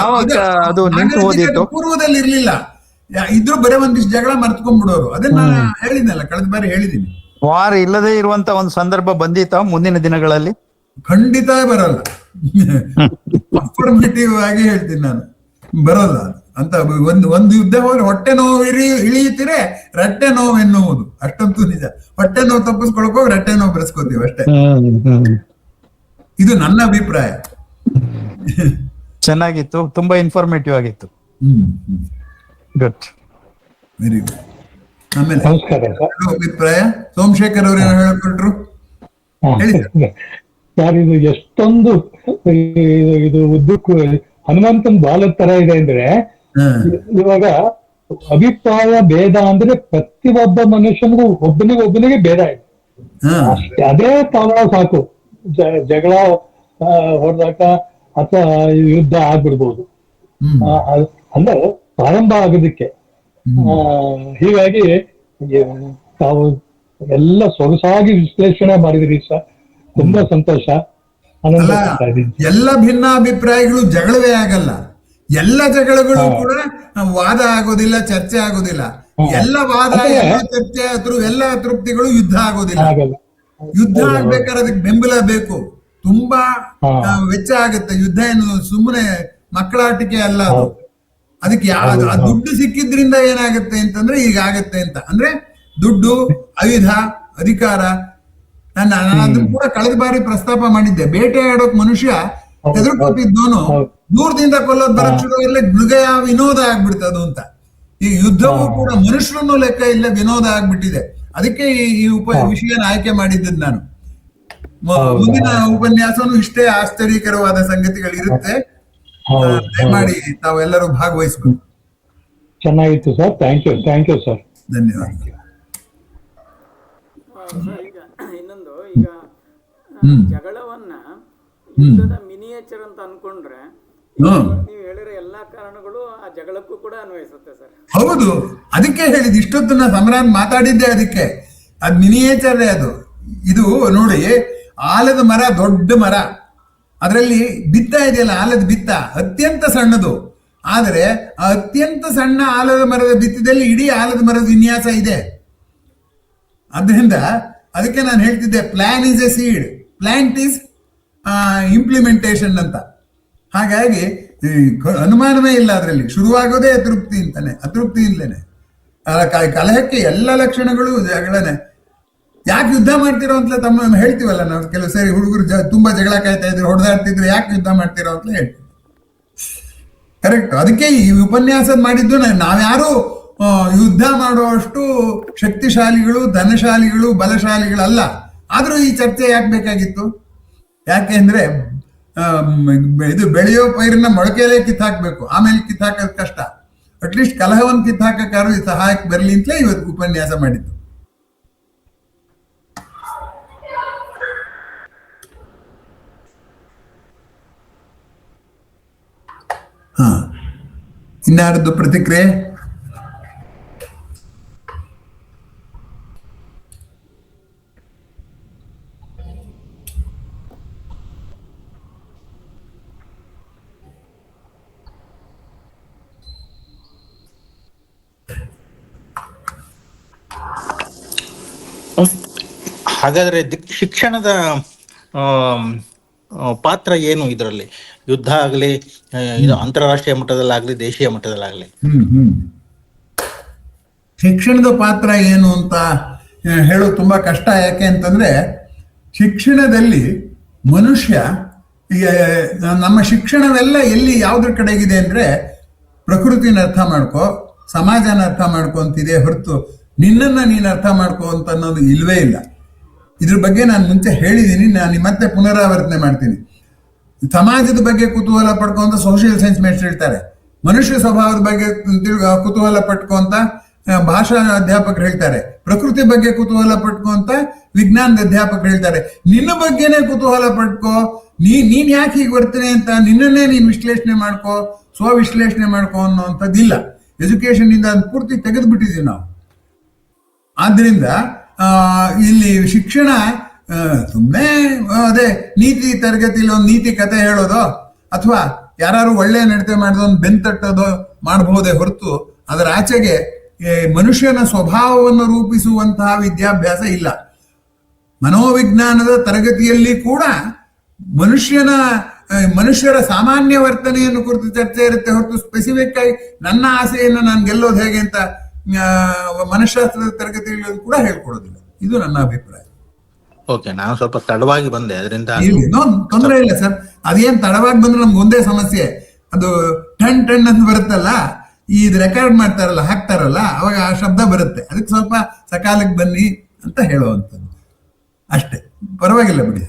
ಪೂರ್ವದಲ್ಲಿ ಇರ್ಲಿಲ್ಲ. ಇದ್ರು ಬರೀ ಒಂದಿಷ್ಟು ಜಗಳ ಮರ್ತ್ಕೊಂಡ್ಬಿಡೋರು. ಅದನ್ನ ಹೇಳಿದ್ನಲ್ಲ, ಕಳೆದ ಬಾರಿ ಹೇಳಿದೀನಿ. ವಾರ್ ಇಲ್ಲದೆ ಇರುವಂತ ಒಂದು ಸಂದರ್ಭ ಬಂದಿತ್ತ ಮುಂದಿನ ದಿನಗಳಲ್ಲಿ? ಖಂಡಿತ ಬರಲ್ಲ. ಅಫರ್ಮೇಟಿವ್ ಆಗಿ ಹೇಳ್ತೀನಿ ನಾನು, ಬರಲ್ಲ ಅಂತ. ಒಂದು ಯುದ್ಧ ಹೋದ್ರೆ ಹೊಟ್ಟೆ ನೋವು ಇಳಿಯುತ್ತೀರೆ, ರಟ್ಟೆ ನೋವು ಎನ್ನುವುದು ಅಷ್ಟಂತೂ ನಿಜ. ಹೊಟ್ಟೆ ನೋವು ತಪ್ಪಿಸ್ಕೊಳಕ್ ಹೋಗಿ ರಟ್ಟೆ ನೋವು ಬೆರೆಸ್ಕೋತೀವಿ ಅಷ್ಟೇ. ಇದು ನನ್ನ ಅಭಿಪ್ರಾಯ. ಚೆನ್ನಾಗಿತ್ತು, ತುಂಬಾ ಇನ್ಫಾರ್ಮೇಟಿವ್ ಆಗಿತ್ತು. Good, very good. ಆಮೇಲೆ ಅಭಿಪ್ರಾಯ ಸೋಮಶೇಖರ್ ಅವ್ರು ಏನೋ ಹೇಳ್ಕೊಟ್ರು. ಸರ್, ಇದು ಎಷ್ಟೊಂದು ಇದು ಉದ್ದಕ್ಕೂ ಹನುಮಂತನ ಬಾಲದ ತರ ಇದೆ ಅಂದ್ರೆ, ಇವಾಗ ಅಭಿಪ್ರಾಯ ಭೇದ ಅಂದ್ರೆ ಪ್ರತಿಯೊಬ್ಬ ಮನುಷ್ಯನಿಗೂ ಒಬ್ಬನಿಗೆ ಭೇದ ಇದೆ. ಅದೇ ಕಾರಣ ಸಾಕು ಜಗಳ ಹೊಡೆದಾಟ ಅಥವಾ ಯುದ್ಧ ಆಗ್ಬಿಡ್ಬೋದು. ಅಂದ್ರೆ ಪ್ರಾರಂಭ ಆಗೋದಕ್ಕೆ. ಹೀಗಾಗಿ ತಾವು ಎಲ್ಲ ಸೊಗಸಾಗಿ ವಿಶ್ಲೇಷಣೆ ಮಾಡಿದ್ರಿ ಸರ್, ತುಂಬಾ ಸಂತೋಷ. ಎಲ್ಲ ಭಿನ್ನಾಭಿಪ್ರಾಯಗಳು ಜಗಳವೇ ಆಗಲ್ಲ. ಎಲ್ಲ ಜಗಳಗಳು ಕೂಡ ವಾದ ಆಗೋದಿಲ್ಲ, ಚರ್ಚೆ ಆಗೋದಿಲ್ಲ. ಎಲ್ಲ ವಾದ, ಎಲ್ಲ ಚರ್ಚೆ, ಎಲ್ಲ ತೃಪ್ತಿಗಳು ಯುದ್ಧ ಆಗೋದಿಲ್ಲ. ಯುದ್ಧ ಆಗ್ಬೇಕಾದ್ರೆ ಅದಕ್ಕೆ ಬೆಂಬಲ ಬೇಕು. ತುಂಬಾ ವೆಚ್ಚ ಆಗುತ್ತೆ. ಯುದ್ಧ ಏನು ಸುಮ್ಮನೆ ಮಕ್ಕಳಾಟಿಕೆ ಅಲ್ಲ ಅದು. ಅದಕ್ಕೆ ದುಡ್ಡು ಸಿಕ್ಕಿದ್ರಿಂದ ಏನಾಗುತ್ತೆ ಅಂತಂದ್ರೆ ಈಗಾಗತ್ತೆ ಅಂತ. ಅಂದ್ರೆ ದುಡ್ಡು, ಆಯುಧ, ಅಧಿಕಾರ. ನಾನು ಅದನ್ನ ಕೂಡ ಕಳೆದ ಬಾರಿ ಪ್ರಸ್ತಾಪ ಮಾಡಿದ್ದೆ. ಬೇಟೆ ಆಡೋಕ್ ಮನುಷ್ಯ ಹೆದರ್ಕೋತಿದ್ದೋನು ದೂರದಿಂದ ಕೊಲ್ಲೋದ್ ಬರಕ್ ಶುರುವಾಗಲೇ ಮೃಗಯ ವಿನೋದ ಆಗ್ಬಿಡ್ತದು ಅಂತ. ಈ ಯುದ್ಧವೂ ಕೂಡ ಮನುಷ್ಯರನ್ನು ಲೆಕ್ಕ ಇಲ್ಲ, ವಿನೋದ ಆಗ್ಬಿಟ್ಟಿದೆ. ಅದಕ್ಕೆ ಈ ವಿಷಯನ ಆಯ್ಕೆ ಮಾಡಿದ್ದದ್ದು ನಾನು. ಮುಂದಿನ ಉಪನ್ಯಾಸನು ಇಷ್ಟೇ ಆಶ್ಚರ್ಯಕರವಾದ ಸಂಗತಿಗಳಿರುತ್ತೆ. ದಯಮಾಡಿ ತಾವೆಲ್ಲರೂ ಭಾಗವಹಿಸಬೇಕು. ಚೆನ್ನಾಗಿತ್ತು ಸರ್, ಥ್ಯಾಂಕ್ ಯು ಸರ್, ಧನ್ಯವಾದ. ಈಗ ಇನ್ನೊಂದು, ಈಗ ಜಗಳವನ್ನ ಯುದ್ಧದ ಮಿನಿಯೇಚರ್ ಅಂತ ಅನ್ಕೊಂಡ್ರೆ ನೀವು ಹೇಳಿರೋ ಎಲ್ಲಾ ಕಾರಣಗಳು ಆ ಜಗಳಕ್ಕೂ ಕೂಡ ಅನ್ವಯಿಸುತ್ತೆ ಸರ್. ಹೌದು, ಅದಕ್ಕೆ ಹೇಳಿದ್ ಇಷ್ಟೊತ್ತು ನಾ ಸಮರಾನ್ ಮಾತಾಡಿದ್ದೆ. ಅದಕ್ಕೆ ಅದ್ ಮಿನಿಯೇಚರ್ ಅದು. ಇದು ನೋಡಿ, ಆಲದ ಮರ, ದೊಡ್ಡ ಮರ, ಅದರಲ್ಲಿ ಬಿತ್ತ ಇದೆಯಲ್ಲ, ಆಲದ ಬಿತ್ತ ಅತ್ಯಂತ ಸಣ್ಣದು. ಆದರೆ ಅತ್ಯಂತ ಸಣ್ಣ ಆಲದ ಮರದ ಬಿತ್ತದಲ್ಲಿ ಇಡೀ ಆಲದ ಮರದ ವಿನ್ಯಾಸ ಇದೆ. ಅದರಿಂದ ಅದಕ್ಕೆ ನಾನು ಹೇಳ್ತಿದ್ದೆ, plan is A seed, plant is implementation ಅಂತ. ಹಾಗಾಗಿ ಅನುಮಾನವೇ ಇಲ್ಲ ಅದರಲ್ಲಿ. ಶುರುವಾಗೋದೇ ಅತೃಪ್ತಿಯಿಂದಲೇ. ಕಲಹಕ್ಕೆ ಎಲ್ಲ ಲಕ್ಷಣಗಳು ಜಗಳನೆ. ಯಾಕೆ ಯುದ್ಧ ಮಾಡ್ತಿರೋ ಅಂತ ತಮ್ಮ ಹೇಳ್ತೀವಲ್ಲ ನಾವು ಕೆಲವು ಸರಿ, ಹುಡುಗರು ತುಂಬಾ ಜಗಳ ಕಾಯ್ತಾ ಇದ್ರು, ಹೊಡೆದಾಡ್ತಿದ್ರು, ಯಾಕೆ ಯುದ್ಧ ಮಾಡ್ತಿರೋ ಅಂತ ಹೇಳ್ತೀವಿ. ಕರೆಕ್ಟ್. ಅದಕ್ಕೆ ಈ ಉಪನ್ಯಾಸ ಮಾಡಿದ್ದು ನಾವ್ಯಾರು ಯುದ್ಧ ಮಾಡುವಷ್ಟು ಶಕ್ತಿಶಾಲಿಗಳು, ಧನಶಾಲಿಗಳು, ಬಲಶಾಲಿಗಳಲ್ಲ. ಆದ್ರೂ ಈ ಚರ್ಚೆ ಯಾಕೆ ಬೇಕಾಗಿತ್ತು? ಯಾಕೆಂದ್ರೆ ಇದು ಬೆಳೆಯೋ ಪೈರನ್ನ ಮೊಳಕೆಯಲ್ಲೇ ಕಿತ್ತಾಕ್ಬೇಕು, ಆಮೇಲೆ ಕಿತ್ತಾಕೋದು ಕಷ್ಟ. ಅಟ್ಲೀಸ್ಟ್ ಕಲಹವನ್ನು ಕಿತ್ತಾಕಾರು ಈ ಸಹಾಯಕ್ಕೆ ಬರಲಿ ಅಂತಲೇ ಇವತ್ತು ಉಪನ್ಯಾಸ ಮಾಡಿದ್ದು. ಹಾ, ಇನ್ನಾರದ್ದು ಪ್ರತಿಕ್ರಿಯೆ? ಹಾಗಾದ್ರೆ ಶಿಕ್ಷಣದ ಪಾತ್ರ ಏನು ಇದರಲ್ಲಿ? ಯುದ್ಧ ಆಗ್ಲಿ, ಇದು ಅಂತಾರಾಷ್ಟ್ರೀಯ ಮಟ್ಟದಲ್ಲಾಗ್ಲಿ, ದೇಶೀಯ ಮಟ್ಟದಲ್ಲಾಗ್ಲಿ ಶಿಕ್ಷಣದ ಪಾತ್ರ ಏನು ಅಂತ ಹೇಳೋದು ತುಂಬಾ ಕಷ್ಟ. ಯಾಕೆ ಅಂತಂದ್ರೆ ಶಿಕ್ಷಣದಲ್ಲಿ ಮನುಷ್ಯ, ನಮ್ಮ ಶಿಕ್ಷಣವೆಲ್ಲ ಎಲ್ಲಿ ಯಾವ್ದ್ರ ಕಡೆಗಿದೆ ಅಂದ್ರೆ ಪ್ರಕೃತಿನ ಅರ್ಥ ಮಾಡ್ಕೋ, ಸಮಾಜನ ಅರ್ಥ ಮಾಡ್ಕೊ ಅಂತಿದೆ ಹೊರತು ನಿನ್ನನ್ನ ನೀನು ಅರ್ಥ ಮಾಡ್ಕೋ ಅಂತ ಅನ್ನೋದು ಇಲ್ವೇ ಇಲ್ಲ. ಇದ್ರ ಬಗ್ಗೆ ನಾನು ಮುಂಚೆ ಹೇಳಿದ್ದೀನಿ, ನಾನು ಮತ್ತೆ ಪುನರಾವರ್ತನೆ ಮಾಡ್ತೀನಿ. ಸಮಾಜದ ಬಗ್ಗೆ ಕುತೂಹಲ ಪಡ್ಕೊಂತ ಸೋಷಿಯಲ್ ಸೈನ್ಸ್ ಮೇಸ್ಟರ್ ಹೇಳ್ತಾರೆ, ಮನುಷ್ಯ ಸ್ವಭಾವದ ಬಗ್ಗೆ ಕುತೂಹಲ ಪಟ್ಕೊಂತ ಭಾಷಾ ಅಧ್ಯಾಪಕರು ಹೇಳ್ತಾರೆ, ಪ್ರಕೃತಿ ಬಗ್ಗೆ ಕುತೂಹಲ ಪಟ್ಕೊಂತ ವಿಜ್ಞಾನದ ಅಧ್ಯಾಪಕರು ಹೇಳ್ತಾರೆ. ನಿನ್ನ ಬಗ್ಗೆನೇ ಕುತೂಹಲ ಪಟ್ಕೋ, ನೀನ್ ಯಾಕೆ ಹೀಗೆ ಬರ್ತೀನಿ ಅಂತ ನಿನ್ನನ್ನೇ ನೀನ್ ವಿಶ್ಲೇಷಣೆ ಮಾಡ್ಕೋ, ಸ್ವವಿಶ್ಲೇಷಣೆ ಮಾಡ್ಕೋ ಅನ್ನೋಂಥದ್ದಿಲ್ಲ. ಎಜುಕೇಶನ್ ಇಂದ ಅದು ಪೂರ್ತಿ ತೆಗೆದು ಬಿಟ್ಟಿದೀವಿ ನಾವು. ಆದ್ರಿಂದ ಇಲ್ಲಿ ಶಿಕ್ಷಣ ಸುಮ್ಮನೆ ಅದೇ ನೀತಿ ತರಗತಿಲಿ ಒಂದು ನೀತಿ ಕತೆ ಹೇಳೋದು ಅಥವಾ ಯಾರು ಒಳ್ಳೆ ನಡತೆ ಮಾಡಿದೊಂದು ಬೆಂತಟ್ಟೋದು ಮಾಡಬಹುದೇ ಹೊರತು ಅದರ ಆಚೆಗೆ ಮನುಷ್ಯನ ಸ್ವಭಾವವನ್ನು ರೂಪಿಸುವಂತಹ ವಿದ್ಯಾಭ್ಯಾಸ ಇಲ್ಲ. ಮನೋವಿಜ್ಞಾನದ ತರಗತಿಯಲ್ಲಿ ಕೂಡ ಮನುಷ್ಯರ ಸಾಮಾನ್ಯ ವರ್ತನೆಯನ್ನು ಕುರಿತು ಚರ್ಚೆ ಇರುತ್ತೆ ಹೊರತು ಸ್ಪೆಸಿಫಿಕ್ ಆಗಿ ನನ್ನ ಆಸೆಯನ್ನು ನಾನು ಗೆಲ್ಲೋದು ಹೇಗೆ ಅಂತ ಮನಃಶಾಸ್ತ್ರದ ತರಗತಿಗಳಲ್ಲಿ ಕೂಡ ಹೇಳ್ಕೊಡೋದಿಲ್ಲ. ಇದು ನನ್ನ ಅಭಿಪ್ರಾಯ. ಓಕೆ, ನಾನು ಸ್ವಲ್ಪ ತಡವಾಗಿ ಬಂದೆ, ಅದರಿಂದ ತೊಂದರೆ ಇಲ್ಲ ಸರ್. ಅದೇನ್ ತಡವಾಗಿ ಬಂದ್ರೆ ನಮ್ಗೆ ಒಂದೇ ಸಮಸ್ಯೆ, ಅದು ಟನ್ ಟನ್ ಅಂತ ಬರುತ್ತಲ್ಲ, ಇದು ರೆಕಾರ್ಡ್ ಮಾಡ್ತಾರಲ್ಲ, ಹಾಕ್ತಾರಲ್ಲ, ಅವಾಗ ಆ ಶಬ್ದ ಬರುತ್ತೆ. ಅದಕ್ಕೆ ಸ್ವಲ್ಪ ಸಕಾಲಕ್ಕೆ ಬನ್ನಿ ಅಂತ ಹೇಳುವಂಥದ್ದು ಅಷ್ಟೇ, ಪರವಾಗಿಲ್ಲ ಬಿಡಿ.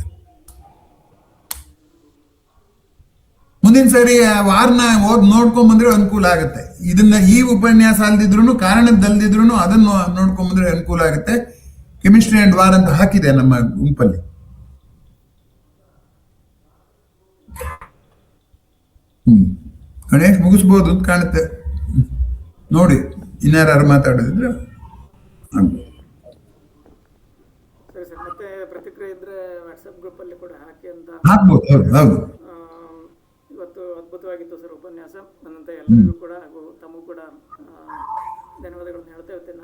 ಮುಂದಿನ ಸರಿ ವಾರನ ನೋಡ್ಕೊಂಡ್ ಬಂದ್ರೆ ಅನುಕೂಲ ಆಗುತ್ತೆ. ಇದನ್ನ ಈ ಉಪನ್ಯಾಸ ಅಲ್ದಿದ್ರು, ಕಾರಣದಲ್ದಿದ್ರು ಅದನ್ನು ನೋಡ್ಕೊಂಡ್ ಬಂದ್ರೆ ಅನುಕೂಲ ಆಗುತ್ತೆ. ಕೆಮಿಸ್ಟ್ರಿ ಅಂಡ್ ವಾರ್ ಅಂತ ಹಾಕಿದೆ ನಮ್ಮ ಗುಂಪಲ್ಲಿ. ಗಣೇಶ್ ಮುಗಿಸ್ಬೋದು ಅಂತ ಕಾಣುತ್ತೆ. ನೋಡಿ, ಇನ್ಯಾರು ಮಾತಾಡೋದಿದ್ರೆ ಸರಿ ಸರ್. ಮತ್ತೆ ಪ್ರತಿಕ್ರಿಯೆ ಇದ್ರೆ ವಾಟ್ಸಪ್ ಗ್ರೂಪ್ ಅಲ್ಲಿ ಕೂಡ ಹಾಕಿ ಅಂತ ಹಾಕ್ಬೋದು. ಹೌದು ಹೌದು. ಇವತ್ತು ಅದ್ಭುತವಾಗಿತ್ತು ಸರ್ ಉಪನ್ಯಾಸ. ನನ್ನಂತ ಎಲ್ಲರಿಗೂ ಕೂಡ ಹಾಗೂ ತಮಗೂ ಕೂಡ ಧನ್ಯವಾದಗಳನ್ನು ಹೇಳ್ತಾ ಇವತ್ತಿನ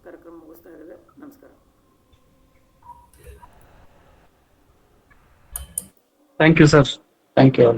ಕಾರ್ಯಕ್ರಮ ಮುಗಿಸ್ತಾ ಇದ್ದೇವೆ. ನಮಸ್ಕಾರ. Thank you sir. Thank you.